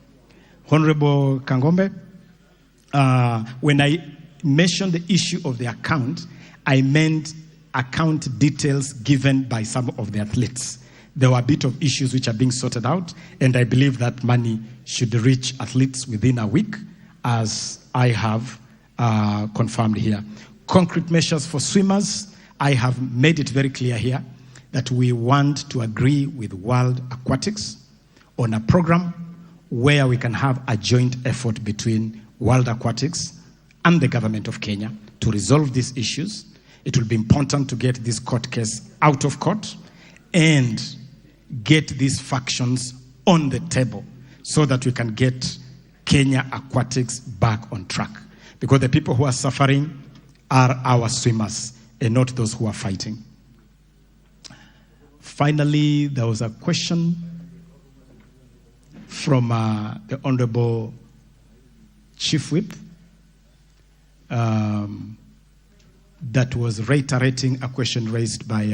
Honorable Kangombe, when I mentioned the issue of the account, I meant account details given by some of the athletes. There were a bit of issues which are being sorted out, and I believe that money should reach athletes within a week as I have confirmed here. Concrete measures for swimmers, I have made it very clear here that we want to agree with World Aquatics on a program where we can have a joint effort between World Aquatics and the government of Kenya to resolve these issues. It will be important to get this court case out of court and get these factions on the table so that we can get Kenya Aquatics back on track. Because the people who are suffering are our swimmers and not those who are fighting. Finally, there was a question from the Honorable Chief Whip that was reiterating a question raised by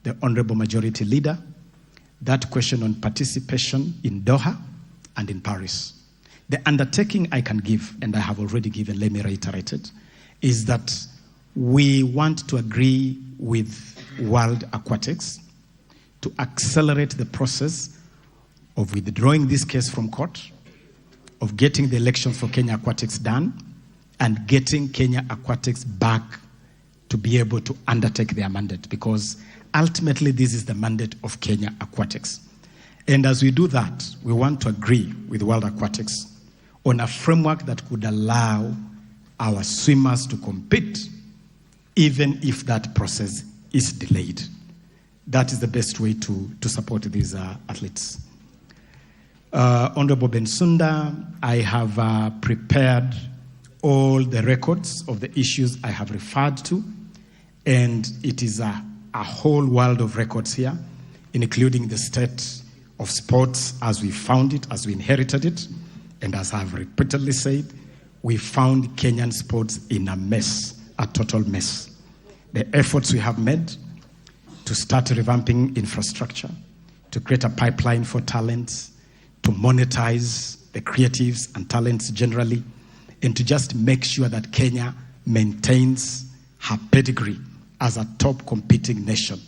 the Honorable Majority Leader, that question on participation in Doha and in Paris. The undertaking I can give, and I have already given, let me reiterate it, is that we want to agree with World Aquatics to accelerate the process of withdrawing this case from court, of getting the elections for Kenya Aquatics done, and getting Kenya Aquatics back to be able to undertake their mandate, because ultimately this is the mandate of Kenya Aquatics. And as we do that, we want to agree with World Aquatics on a framework that could allow our swimmers to compete, even if that process is delayed. That is the best way to support these athletes. Honorable Bensunda, I have prepared all the records of the issues I have referred to, and it is a whole world of records here, including the state of sports as we found it, as we inherited it, and as I've repeatedly said, we found Kenyan sports in a mess, a total mess. The efforts we have made to start revamping infrastructure, to create a pipeline for talents, to monetize the creatives and talents generally, and to just make sure that Kenya maintains her pedigree as a top competing nation.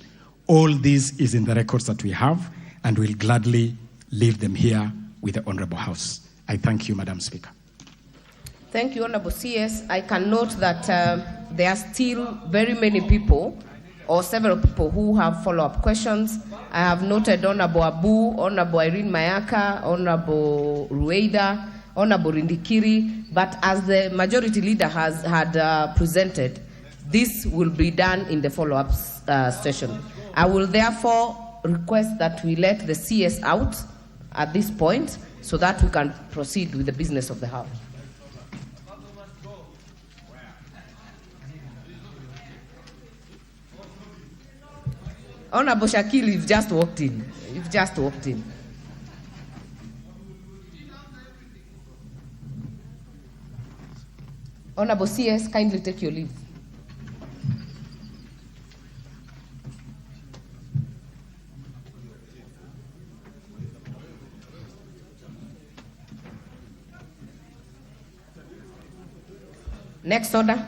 All this is in the records that we have, and we'll gladly leave them here with the Honorable House. I thank you, Madam Speaker. Thank you, Honorable CS. I can note that there are still very many people, or several people, who have follow-up questions. I have noted Honorable Abu, Honorable Irene Mayaka, Honorable Rueda, Honorable Rindikiri, but as the Majority Leader had presented, this will be done in the follow-up session. I will therefore request that we let the CS out at this point so that we can proceed with the business of the House. Honorable Shakil, you've just walked in. You've just walked in. Honorable CS, kindly take your leave. Next order.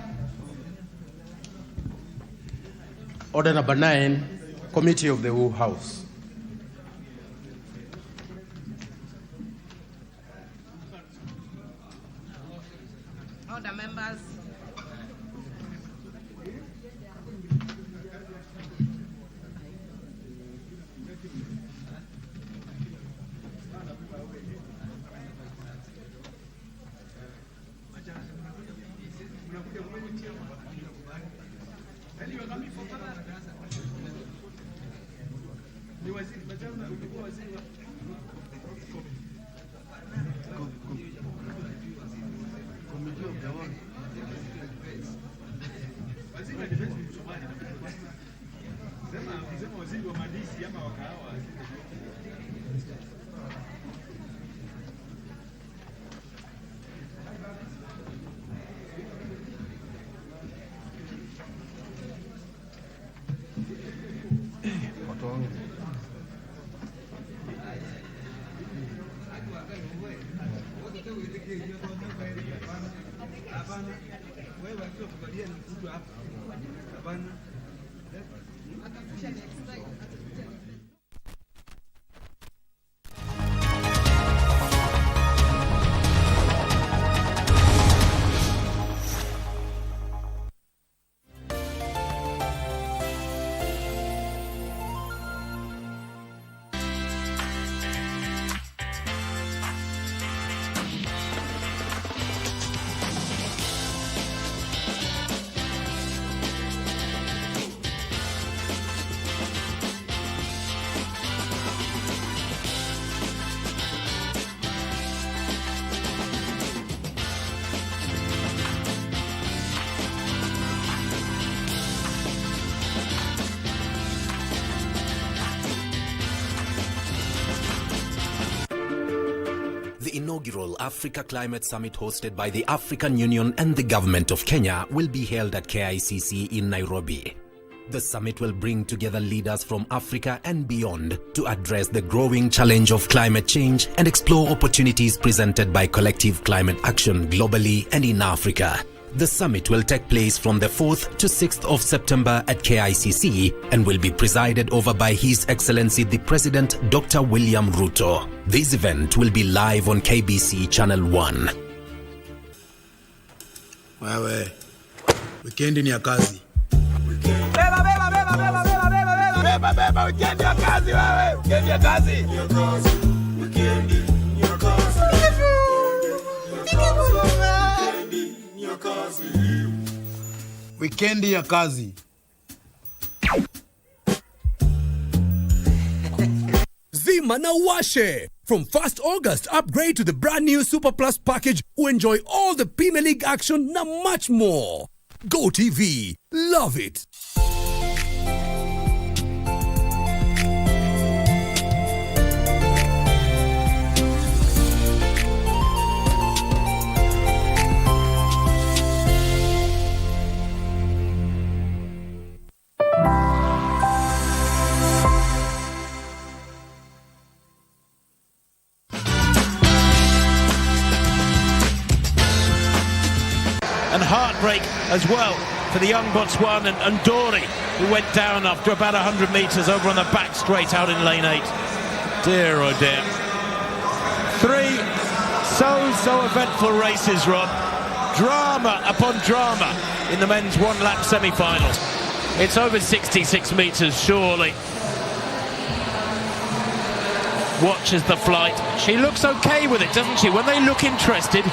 Order number 9, Committee of the Whole House. Order, members. The inaugural Africa Climate Summit hosted by the African Union and the Government of Kenya will be held at KICC in Nairobi. The summit will bring together leaders from Africa and beyond to address the growing challenge of climate change and explore opportunities presented by collective climate action globally and in Africa. The summit will take place from the 4th to 6th of September at KICC and will be presided over by His Excellency the President Dr. William Ruto. This event will be live on KBC Channel 1. Wewe, wikendi ni ya kazi. Beba, wikendi ya kazi wewe, wikendi ya kazi. Wikendi ya kazi. Wikendi ya kazi. Zima na washe. From 1st August, upgrade to the brand new Super Plus package to enjoy all the Premier League action and much more. Go TV. Love it. And heartbreak as well for the young Botswanan and Dori, who went down after about 100 metres over on the back straight out in lane 8. Dear oh dear. 3 so eventful races, Rob. Drama upon drama in the men's one-lap semi-finals. It's over 66 metres, surely. Watches the flight. She looks okay with it, doesn't she? When they look interested,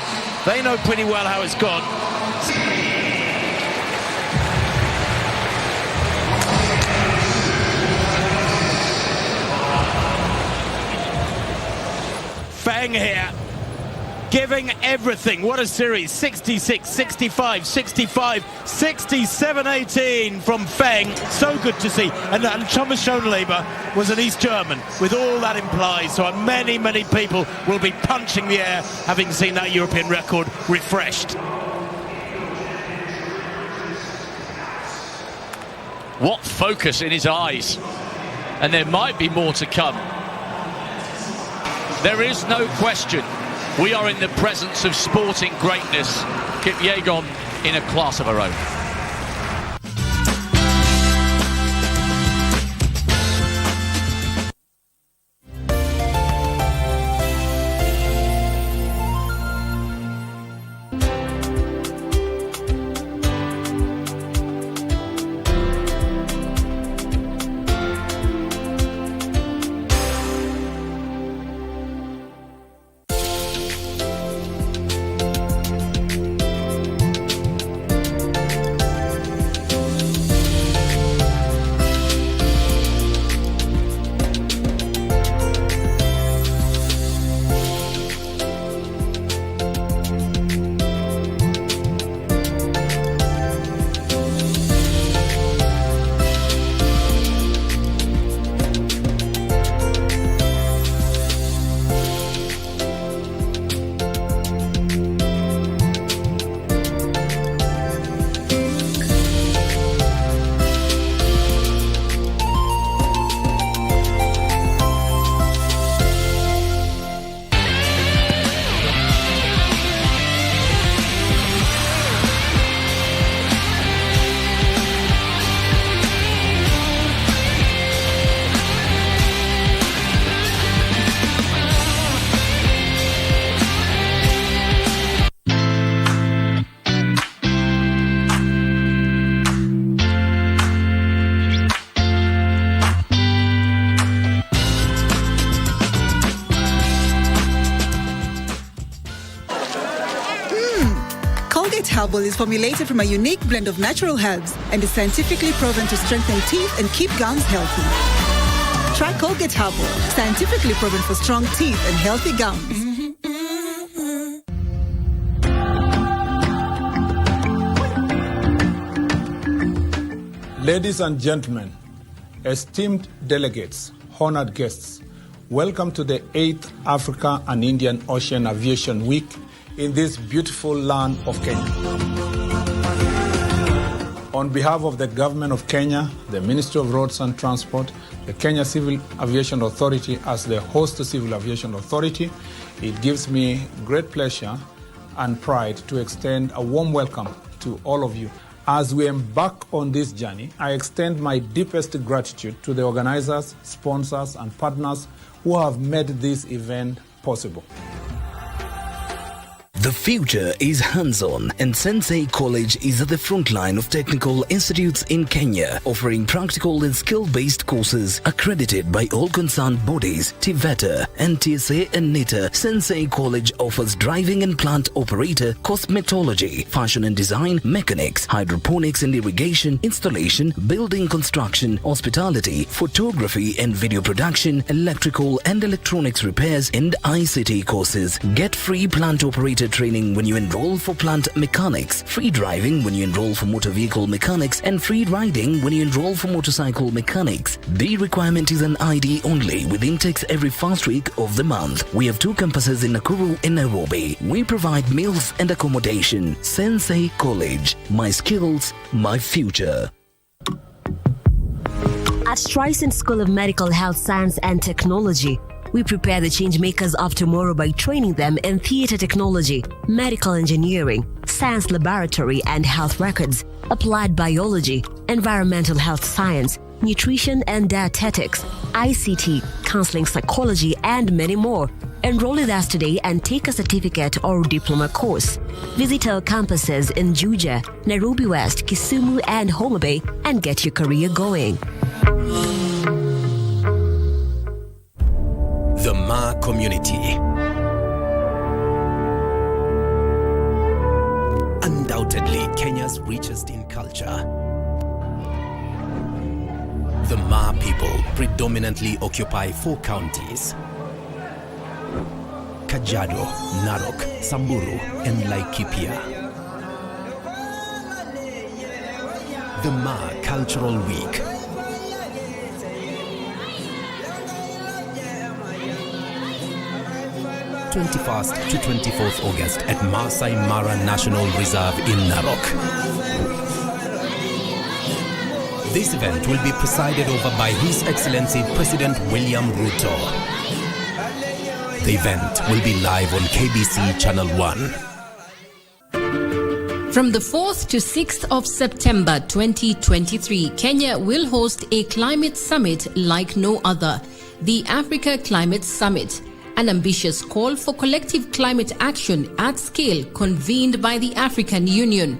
they know pretty well how it's gone. Feng here, giving everything. What a series. 66, 65, 65, 67, 18 from Feng. So good to see. And Thomas Schoenleber was an East German, with all that implies. So many people will be punching the air having seen that European record refreshed. What focus in his eyes. And there might be more to come. There is no question. We are in the presence of sporting greatness. Kipyegon in a class of her own. Herbal is formulated from a unique blend of natural herbs and is scientifically proven to strengthen teeth and keep gums healthy. Try Colgate Herbal, scientifically proven for strong teeth and healthy gums. Ladies and gentlemen, esteemed delegates, honored guests, Welcome to the 8th Africa and Indian Ocean Aviation Week in this beautiful land of Kenya. On behalf of the Government of Kenya, the Ministry of Roads and Transport, the Kenya Civil Aviation Authority as the host Civil Aviation Authority, it gives me great pleasure and pride to extend a warm welcome to all of you. As we embark on this journey, I extend my deepest gratitude to the organizers, sponsors, and partners who have made this event possible. The future is hands-on, and Sensei College is at the front line of technical institutes in Kenya, offering practical and skill-based courses accredited by all concerned bodies, TVETA, NTSA and NITA. Sensei College offers driving and plant operator, cosmetology, fashion and design, mechanics, hydroponics and irrigation, installation, building construction, hospitality, photography and video production, electrical and electronics repairs, and ICT courses. Get free plant operator training when you enroll for plant mechanics, free driving when you enroll for motor vehicle mechanics, and free riding when you enroll for motorcycle mechanics. The requirement is an ID only, with intakes every first week of the month. We have 2 campuses in Nakuru and Nairobi. We provide meals and accommodation. Sensei College. My skills, my future. At Streisand School of Medical Health Science and Technology, we prepare the change makers of tomorrow by training them in theater technology, medical engineering, science laboratory and health records, applied biology, environmental health science, nutrition and dietetics, ICT, counseling psychology, and many more. Enroll with us today and take a certificate or diploma course. Visit our campuses in Juja, Nairobi West, Kisumu, and Homa Bay and get your career going. The Ma community. Undoubtedly Kenya's richest in culture. The Ma people predominantly occupy 4 counties: Kajiado, Narok, Samburu, and Laikipia. The Ma Cultural Week. 21st to 24th August at Masai Mara National Reserve in Narok. This event will be presided over by His Excellency President William Ruto. The event will be live on KBC Channel 1. From the 4th to 6th of September 2023, Kenya will host a climate summit like no other, the Africa Climate Summit. An ambitious call for collective climate action at scale convened by the African Union.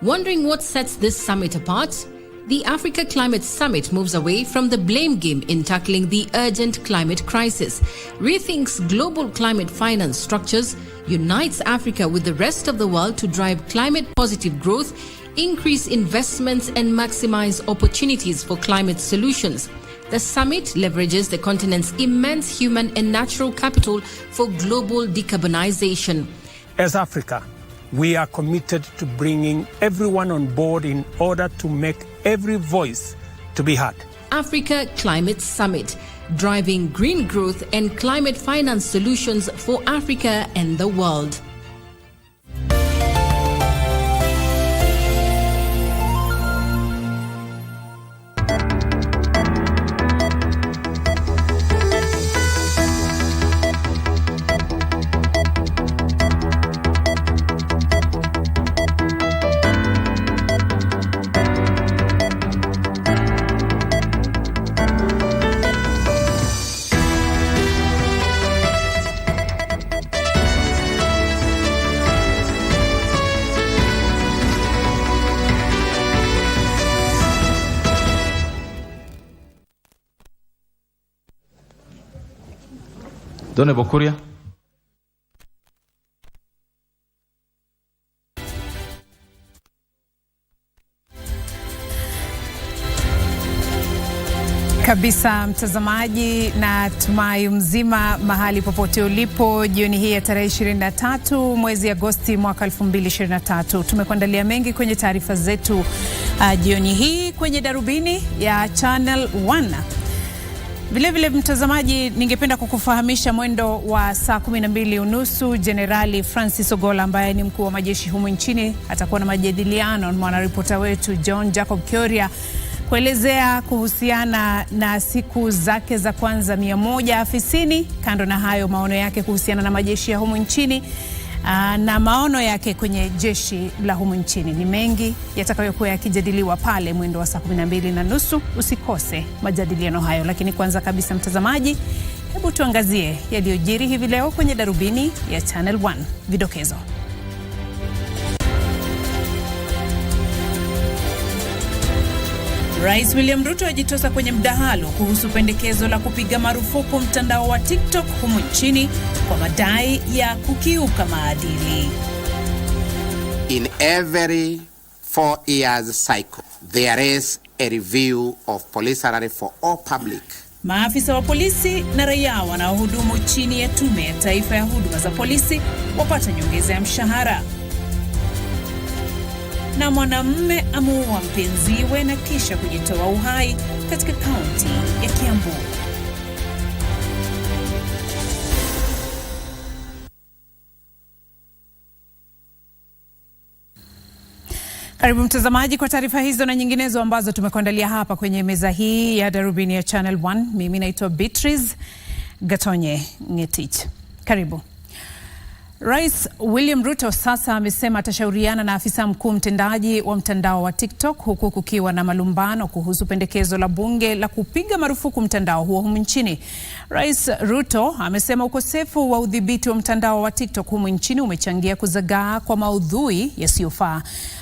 Wondering what sets this summit apart? The Africa Climate Summit moves away from the blame game in tackling the urgent climate crisis, rethinks global climate finance structures, unites Africa with the rest of the world to drive climate-positive growth, increase investments and maximize opportunities for climate solutions. The summit leverages the continent's immense human and natural capital for global decarbonization. As Africa, we are committed to bringing everyone on board in order to make every voice to be heard. Africa Climate Summit, driving green growth and climate finance solutions for Africa and the world. Done Bokuria. Kabisa mtazamaji, na tumai mzima mahali popote ulipo. Jioni hii ya tarehe 23 mwezi Agosti mwaka 2023 tumekuandalia mengi kwenye taarifa zetu jioni hii kwenye darubini ya Channel 1. Vilevile mtazamaji, ningependa kukufahamisha mwendo wa saa 12:30 Jenerali Francis Ogolla ambaye ni mkuu wa majeshi humu nchini atakuwa na majadiliano na mwanaripota wetu John Jacob Kioria kuelezea kuhusiana na siku zake za kwanza 100 afisini. Kando na hayo, maono yake kuhusiana na majeshi ya humu nchini na maono yake kwenye jeshi la humu nchini. Ni mengi yatakayokuwa yakijadiliwa pale mwendo wa saa 12:30. Usikose majadiliano hayo. Lakini kwanza kabisa mtazamaji, hebu tuangazie yaliyojiri hivi leo kwenye darubini ya Channel 1. Vidokezo. Rais William Ruto ajitosa kwenye mdahalo kuhusu pendekezo la kupiga marufuku mtandao wa TikTok humu nchini kwa madai ya kukiuka maadili. In every 4 years cycle, there is a review of police salary for all public. Maafisa wa polisi na raia wanaohudumu chini ya Tume ya Taifa ya Huduma za Polisi wapata nyongeza ya mshahara. Na mwanamume amuua mpenziwe na kisha kujitoa uhai katika kaunti ya Kiambu. Karibu mtazamaji kwa taarifa hizo na nyinginezo ambazo tumekuandalia hapa kwenye meza hii ya darubini ya Channel 1. Mimi naitwa Beatrice Gatonye Ngetich. Karibu. Rais William Ruto sasa amesema atashauriana na afisa mkuu mtendaji wa mtandao wa TikTok huku kukiwa na malumbano kuhusu pendekezo la bunge la kupiga marufuku mtandao huo humu nchini. Rais Ruto amesema ukosefu wa udhibiti wa mtandao wa TikTok humu nchini umechangia kuzagaa kwa maudhui yasiyofaa.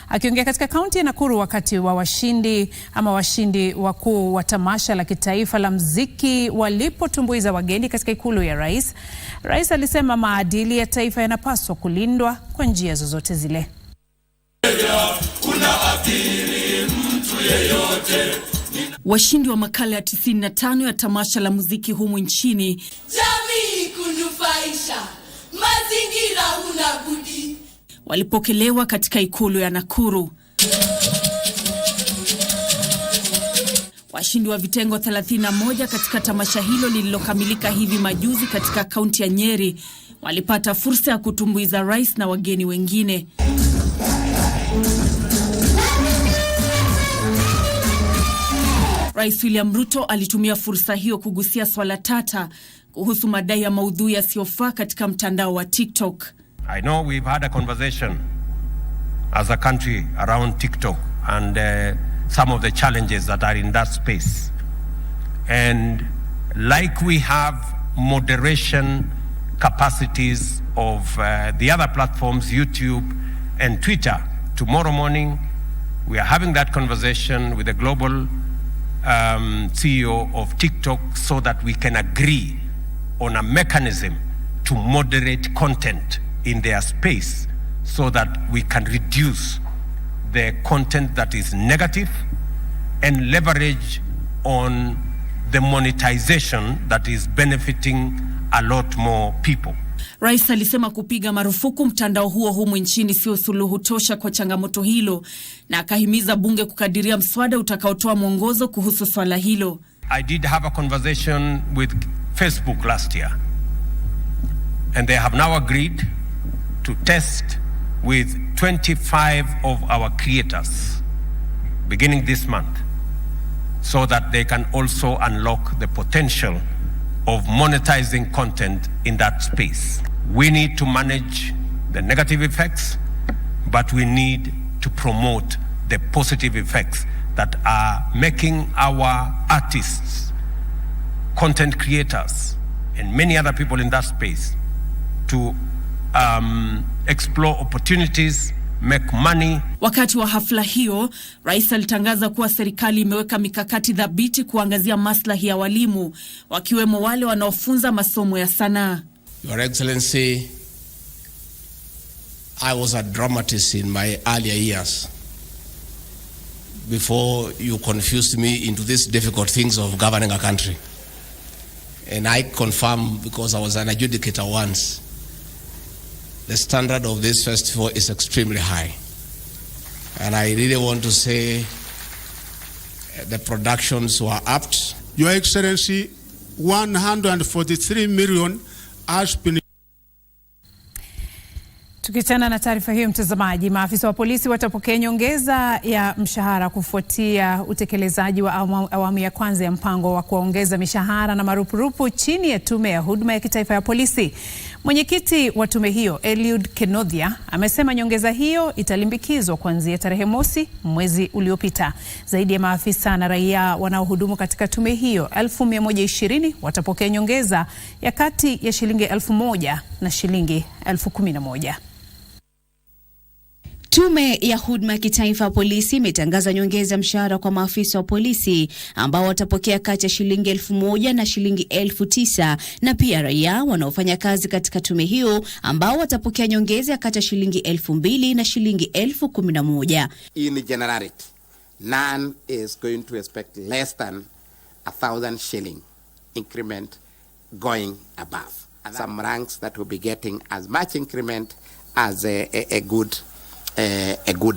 Akiongea katika kaunti ya Nakuru wakati wa washindi wakuu wa tamasha la kitaifa la muziki walipotumbuiza wageni katika ikulu ya rais, rais alisema maadili ya taifa yanapaswa kulindwa kwa njia zozote zile. Washindi wa makala ya 95 ya tamasha la muziki humu nchini, jamii kunufaisha, mazingira unabudi, walipokelewa katika ikulu ya Nakuru. Washindi wa vitengo 31 katika tamasha hilo lililokamilika hivi majuzi katika kaunti ya Nyeri walipata fursa ya kutumbuiza rais na wageni wengine. Rais William Ruto alitumia fursa hiyo kugusia swala tata kuhusu madai ya maudhui yasiyofaa katika mtandao wa TikTok. I know we've had a conversation as a country around TikTok and some of the challenges that are in that space. And like we have moderation capacities of the other platforms, YouTube and Twitter, tomorrow morning we are having that conversation with the global CEO of TikTok so that we can agree on a mechanism to moderate content in their space so that we can reduce the content that is negative and leverage on the monetization that is benefiting a lot more people. Rais alisema kupiga marufuku mtandao huo humu nchini sio suluhu tosha kwa changamoto hilo, na akahimiza bunge kukadiria mswada utakaotoa mwongozo kuhusu swala hilo. I did have a conversation with Facebook last year, and they have now agreed to test with 25 of our creators beginning this month so that they can also unlock the potential of monetizing content in that space. We need to manage the negative effects, but we need to promote the positive effects that are making our artists, content creators, and many other people in that space to explore opportunities, make money. Wakati wa hafla hiyo, rais alitangaza kuwa serikali imeweka mikakati dhabiti kuangazia maslahi ya walimu, wakiwemo wale wanaofunza masomo ya sanaa. Your Excellency, I was a dramatist in my earlier years before you confused me into these difficult things of governing a country. And I confirm, because I was an adjudicator once, the standard of this festival is extremely high. And I really want to say the productions were apt. Your Excellency, 143 million has been. Tukichana na taarifa hiyo, mtazamaji, maafisa wa polisi watapokea nyongeza ya mshahara kufuatia utekelezaji wa awamu ya kwanza ya mpango wa kuongeza mishahara na marupurupu chini ya tume ya huduma ya kitaifa ya polisi. Mwenyekiti wa tume hiyo Eliud Kenothia amesema nyongeza hiyo italimbikizwa kuanzia tarehe mosi mwezi uliopita. Zaidi ya maafisa na raia wanaohudumu katika tume hiyo 1120 watapokea nyongeza ya kati ya shilingi 1000 na shilingi 1011. Tume ya huduma ya kitaifa ya polisi imetangaza nyongeza mshahara kwa maafisa wa polisi ambao watapokea kati ya shilingi 1000 na shilingi 9000, na pia raia wanaofanya kazi katika tume hiyo ambao watapokea nyongeza kati ya shilingi 2000 na shilingi 1011. In generality, none is going to expect less than 1,000 shilling increment going above. And some ranks that will be getting as much increment as a good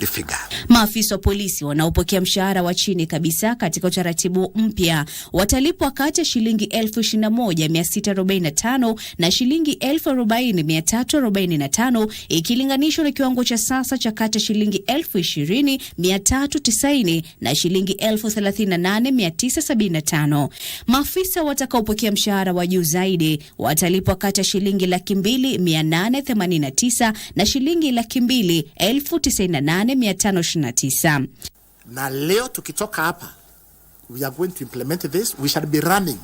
figure. Maafisa wa polisi wanaopokea mshahara wa chini kabisa katika utaratibu mpya watalipwa kati ya shilingi 21,645 na shilingi 40,345 ikilinganishwa na kiwango cha sasa cha kati ya shilingi 20,390 na shilingi 38,975. Maafisa watakaopokea mshahara wa juu zaidi watalipwa kati ya shilingi 2,889 na shilingi 2,98,529. Na leo tukitoka hapa, we are going to implement this. We shall be running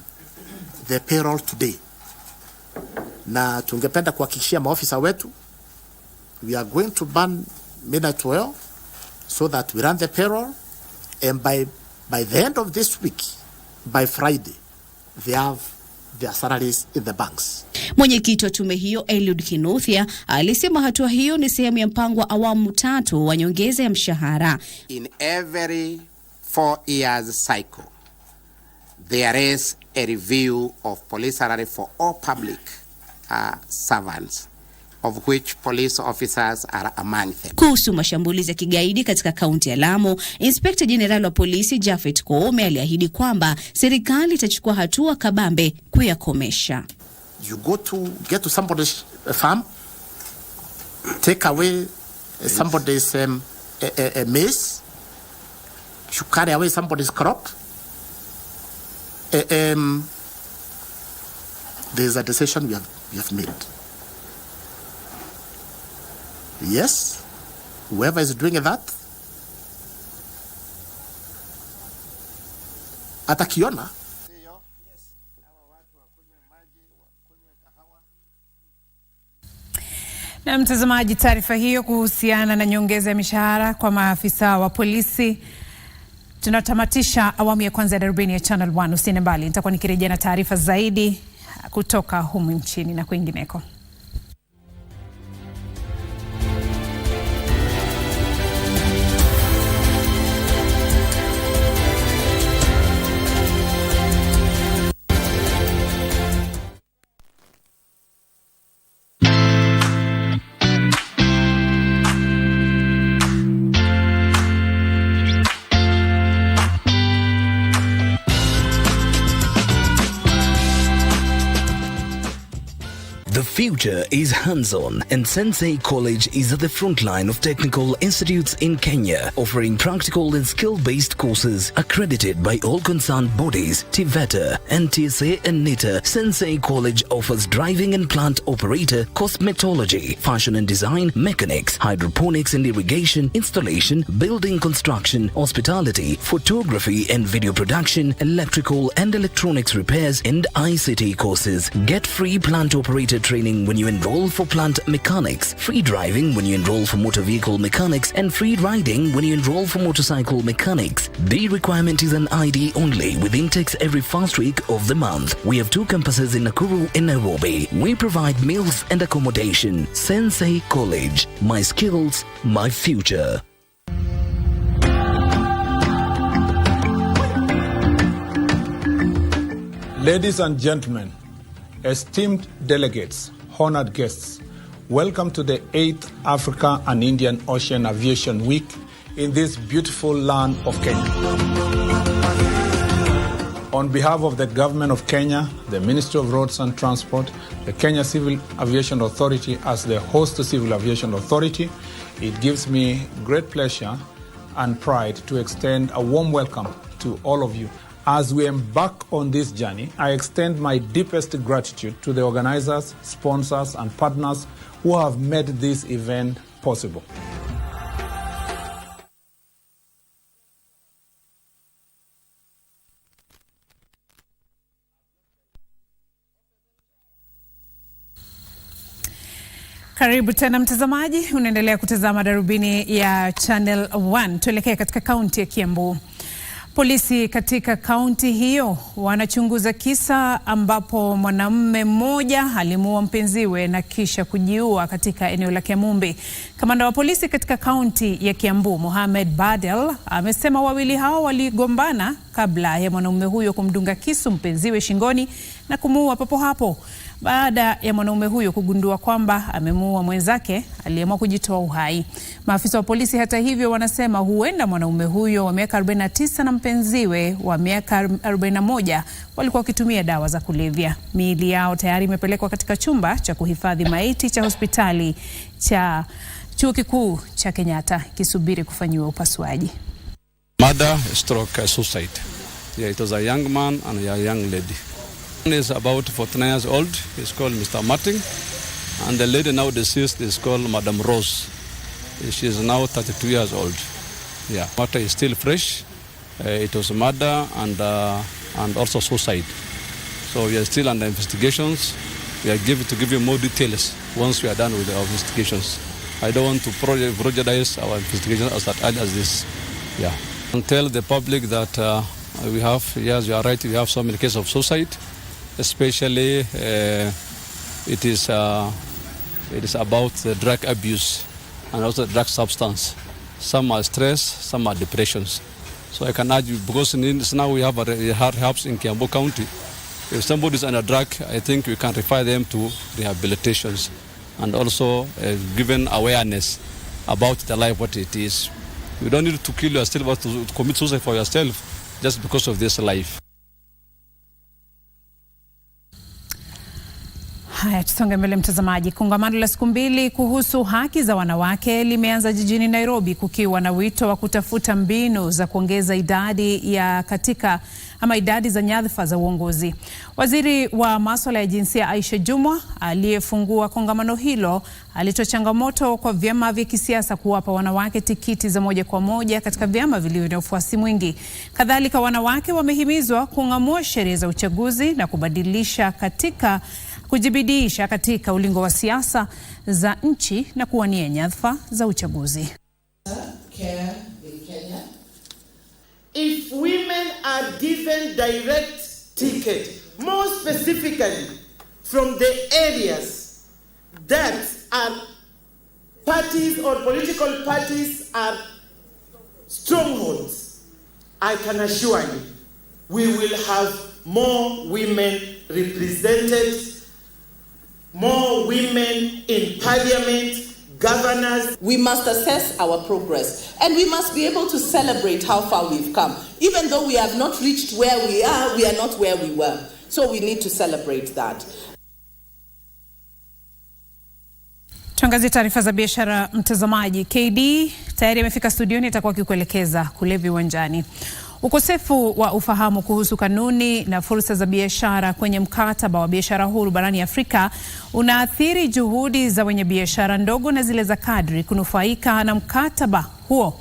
the payroll today. Na tungependa kuhakikishia maofisa wetu, we are going to burn midnight oil so that we run the payroll, and by the end of this week, by Friday, they have their salaries in the banks. Mwenyekiti wa tume hiyo Eliud Kenothia alisema hatua hiyo ni sehemu ya mpango wa awamu 3 wa nyongeza ya mshahara. In every 4 years cycle, there is a review of police salary for all public servants, of which police officers are among them. Kuhusu mashambulizi ya kigaidi katika kaunti ya Lamu, Inspector General wa polisi Jafet Koome aliahidi kwamba serikali itachukua hatua kabambe kuyakomesha. You get to somebody's farm, take away somebody's maize, you carry away somebody's crop. There's a decision we have made. Yes, whoever is doing that, atakiona. Na mtazamaji, taarifa hiyo kuhusiana na nyongeza ya mishahara kwa maafisa wa polisi, tunatamatisha awamu ya kwanza ya darubini ya Channel 1. Usiende mbali, nitakuwa nikirejea na taarifa zaidi kutoka humu nchini na kwingineko. The future is hands-on, and Sensei College is at the front line of technical institutes in Kenya, offering practical and skill-based courses accredited by all concerned bodies, TVETA, NTSA and NITA. Sensei College offers driving and plant operator, cosmetology, fashion and design, mechanics, hydroponics and irrigation, installation, building construction, hospitality, photography and video production, electrical and electronics repairs, and ICT courses. Get free plant operator training when you enroll for plant mechanics, free driving when you enroll for motor vehicle mechanics, and free riding when you enroll for motorcycle mechanics. The requirement is an ID only, with intakes every first week of the month. We have 2 campuses in Nakuru and Nairobi. We provide meals and accommodation. Sensei College. My skills, my future. Ladies and gentlemen, esteemed delegates, honored guests, welcome to the 8th Africa and Indian Ocean Aviation Week in this beautiful land of Kenya. On behalf of the Government of Kenya, the Ministry of Roads and Transport, the Kenya Civil Aviation Authority as the host Civil Aviation Authority, it gives me great pleasure and pride to extend a warm welcome to all of you. As we embark on this journey, I extend my deepest gratitude to the organizers, sponsors, and partners who have made this event possible. Karibu tena mtazamaji, unaendelea kutazama Darubini ya Channel 1. Tuelekee katika kaunti ya Kiambu. Polisi katika kaunti hiyo wanachunguza kisa ambapo mwanamume mmoja alimuua mpenziwe na kisha kujiua katika eneo la Kiamumbi. Kamanda wa polisi katika kaunti ya Kiambu, Mohamed Badel, amesema wawili hao waligombana kabla ya mwanamume huyo kumdunga kisu mpenziwe shingoni na kumuua papo hapo. Baada ya mwanaume huyo kugundua kwamba amemuua mwenzake, aliamua kujitoa uhai. Maafisa wa polisi hata hivyo wanasema huenda mwanaume huyo wa miaka 49 na mpenziwe wa miaka 41 walikuwa wakitumia dawa za kulevya. Miili yao tayari imepelekwa katika chumba cha kuhifadhi maiti cha hospitali cha Chuo Kikuu cha Kenyatta kisubiri kufanyiwa upasuaji. Murder stroke suicide. Yeah, it was a young man and a young lady. One is about 49 years old. He's called Mr. Martin. And the lady now deceased is called Madam Rose. She is now 32 years old. Yeah, matter is still fresh. It was murder and also suicide. So we are still under investigations. We are to give you more details once we are done with our investigations. I don't want to prejudice our investigations as early as this. Yeah. And tell the public that we have, yes, you are right, we have so many cases of suicide. Especially it is about the drug abuse and also drug substance. Some are stress, some are depressions. So I can urge you, because now we have a hard helps in Kiambu County. If somebody is on a drug, I think we can refer them to rehabilitations and also given awareness about the life, what it is. You don't need to kill yourself or to commit suicide for yourself just because of this life. Haya, tusonge mbele mtazamaji. Kongamano la siku mbili kuhusu haki za wanawake limeanza jijini Nairobi, kukiwa na wito wa kutafuta mbinu za kuongeza idadi za nyadhifa za uongozi. Waziri wa masuala ya jinsia Aisha Jumwa aliyefungua kongamano hilo alitoa changamoto kwa vyama vya kisiasa kuwapa wanawake tikiti za moja kwa moja katika vyama vilivyo na ufuasi mwingi. Kadhalika, wanawake wamehimizwa kung'amua sheria za uchaguzi na kujibidisha katika ulingo wa siasa za nchi na kuwania nyadhifa za uchaguzi. If women are given direct ticket, more specifically from the areas that are parties or political parties are strongholds, I can assure you we will have more women represented, more women in parliament, governors. We must assess our progress and we must be able to celebrate how far we've come. Even though we have not reached where we are not where we were. So we need to celebrate that. Tuangazie taarifa za biashara mtazamaji. KD tayari amefika studioni, atakuwa akikuelekeza kule viwanjani. Ukosefu wa ufahamu kuhusu kanuni na fursa za biashara kwenye mkataba wa biashara huru barani Afrika unaathiri juhudi za wenye biashara ndogo na zile za kadri kunufaika na mkataba huo.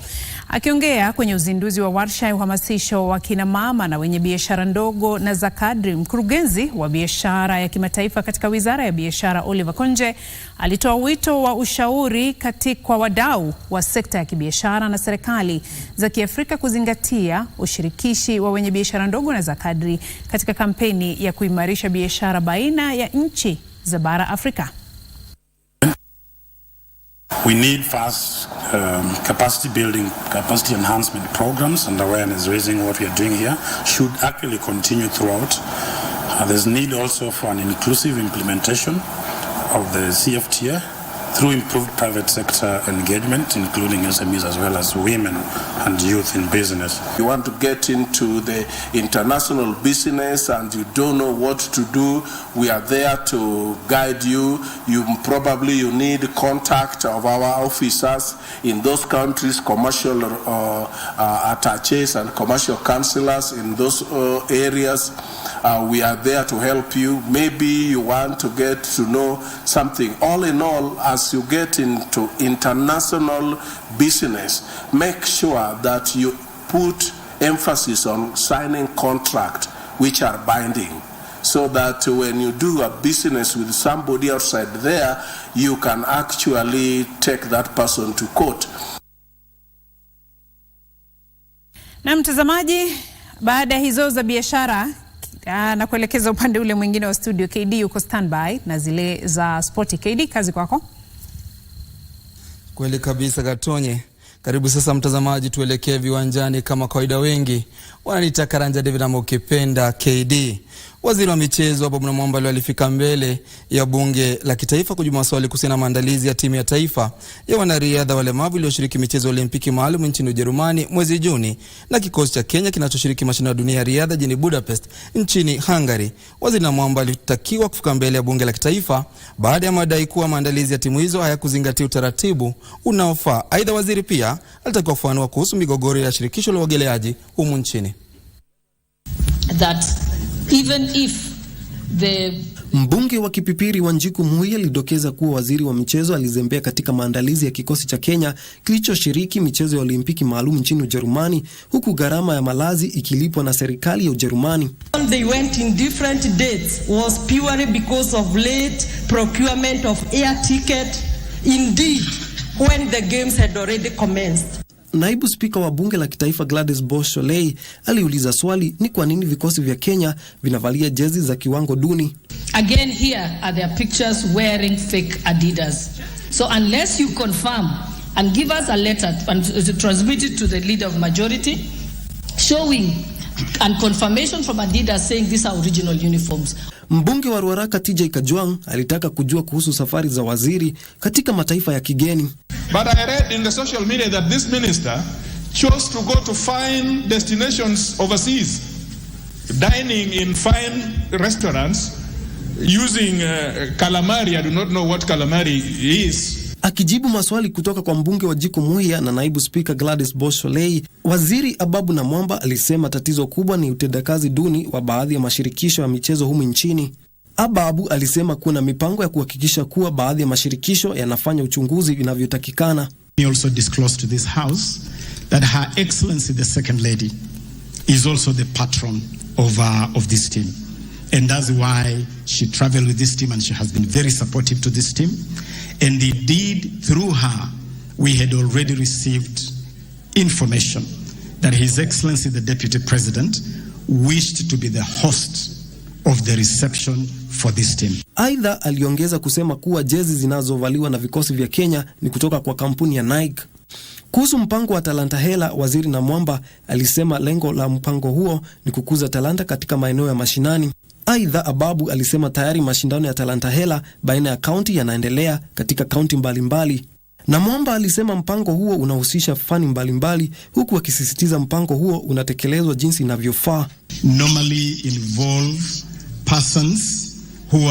Akiongea kwenye uzinduzi wa warsha ya uhamasisho wa kina mama na wenye biashara ndogo na za kadri, mkurugenzi wa biashara ya kimataifa katika Wizara ya Biashara Oliver Konje alitoa wito wa ushauri kwa wadau wa sekta ya kibiashara na serikali za Kiafrika kuzingatia ushirikishi wa wenye biashara ndogo na za kadri katika kampeni ya kuimarisha biashara baina ya nchi za bara Afrika. We need fast capacity building, capacity enhancement programs and awareness raising. What we are doing here should actually continue throughout. There's need also for an inclusive implementation of the CFTA through improved private sector engagement, including SMEs as well as women and youth in business. You want to get into the international business and you don't know what to do, we are there to guide you. You need contact of our officers in those countries, commercial attaches and commercial councillors in those areas. We are there to help you. Maybe you want to get to know something. All in all, as you get into international business, make sure that you put emphasis on signing contracts which are binding, so that when you do a business with somebody outside there, you can actually take that person to court. Na mtazamaji, baada ya hizo za biashara na kuelekeza upande ule mwingine wa studio, KD yuko standby na zile za sporti. KD, kazi kwako. Kweli kabisa Gatonye. Karibu sasa mtazamaji, tuelekee viwanjani kama kawaida. Wengi wananiita Karanja David ama ukipenda KD. Waziri wa michezo Bob Namwamba alifika mbele ya bunge la kitaifa kujibu maswali kuhusiana na maandalizi ya timu ya taifa ya wanariadha walemavu iliyoshiriki michezo ya Olimpiki maalum nchini Ujerumani mwezi Juni na kikosi cha Kenya kinachoshiriki mashindano ya dunia ya riadha jijini Budapest nchini Hungary. Waziri Namwamba alitakiwa kufika mbele ya bunge la kitaifa baada ya madai kuwa maandalizi ya timu hizo hayakuzingatia utaratibu unaofaa. Aidha, waziri pia alitakiwa kufafanua kuhusu migogoro ya shirikisho la uogeleaji humu nchini. Even if Mbunge wa Kipipiri Wanjiku Muhia alidokeza kuwa waziri wa michezo alizembea katika maandalizi ya kikosi cha Kenya kilichoshiriki michezo ya Olimpiki maalum nchini Ujerumani, huku gharama ya malazi ikilipwa na serikali ya Ujerumani. They went in different dates was purely because of late procurement of air ticket, indeed when the games had already commenced. Naibu spika wa bunge la kitaifa Gladys Bosch-Solei aliuliza swali, ni kwa nini vikosi vya Kenya vinavalia jezi za kiwango duni? Again, here are their pictures wearing fake Adidas. So unless you confirm and give us a letter and transmit it to the leader of majority showing and confirmation from Adidas saying these are original uniforms. Mbunge wa Ruaraka TJ Kajwang alitaka kujua kuhusu safari za waziri katika mataifa ya kigeni. But I read in the social media that this minister chose to go to fine destinations overseas, dining in fine restaurants using calamari. I do not know what calamari is. Akijibu maswali kutoka kwa mbunge wa Jiko Muhia na naibu speaker Gladys Bosch-Solei, waziri Ababu Namwamba alisema tatizo kubwa ni utendakazi duni wa baadhi ya mashirikisho ya michezo humu nchini. Ababu alisema kuna mipango ya kuhakikisha kuwa baadhi ya mashirikisho yanafanya uchunguzi vinavyotakikana. He also disclosed to this house that Her Excellency the Second Lady is also the patron of this team. And that's why she traveled with this team and she has been very supportive to this team. And indeed, through her, we had already received information that His Excellency the Deputy President wished to be the host of the reception for this team. Aidha, aliongeza kusema kuwa jezi zinazovaliwa na vikosi vya Kenya ni kutoka kwa kampuni ya Nike. Kuhusu mpango wa Talanta Hela, waziri Namwamba alisema lengo la mpango huo ni kukuza talanta katika maeneo ya mashinani. Aidha, Ababu alisema tayari mashindano ya Talanta Hela baina ya kaunti yanaendelea katika kaunti mbalimbali. Namwamba alisema mpango huo unahusisha fani mbalimbali, huku akisisitiza mpango huo unatekelezwa jinsi inavyofaa. Normally involve persons who are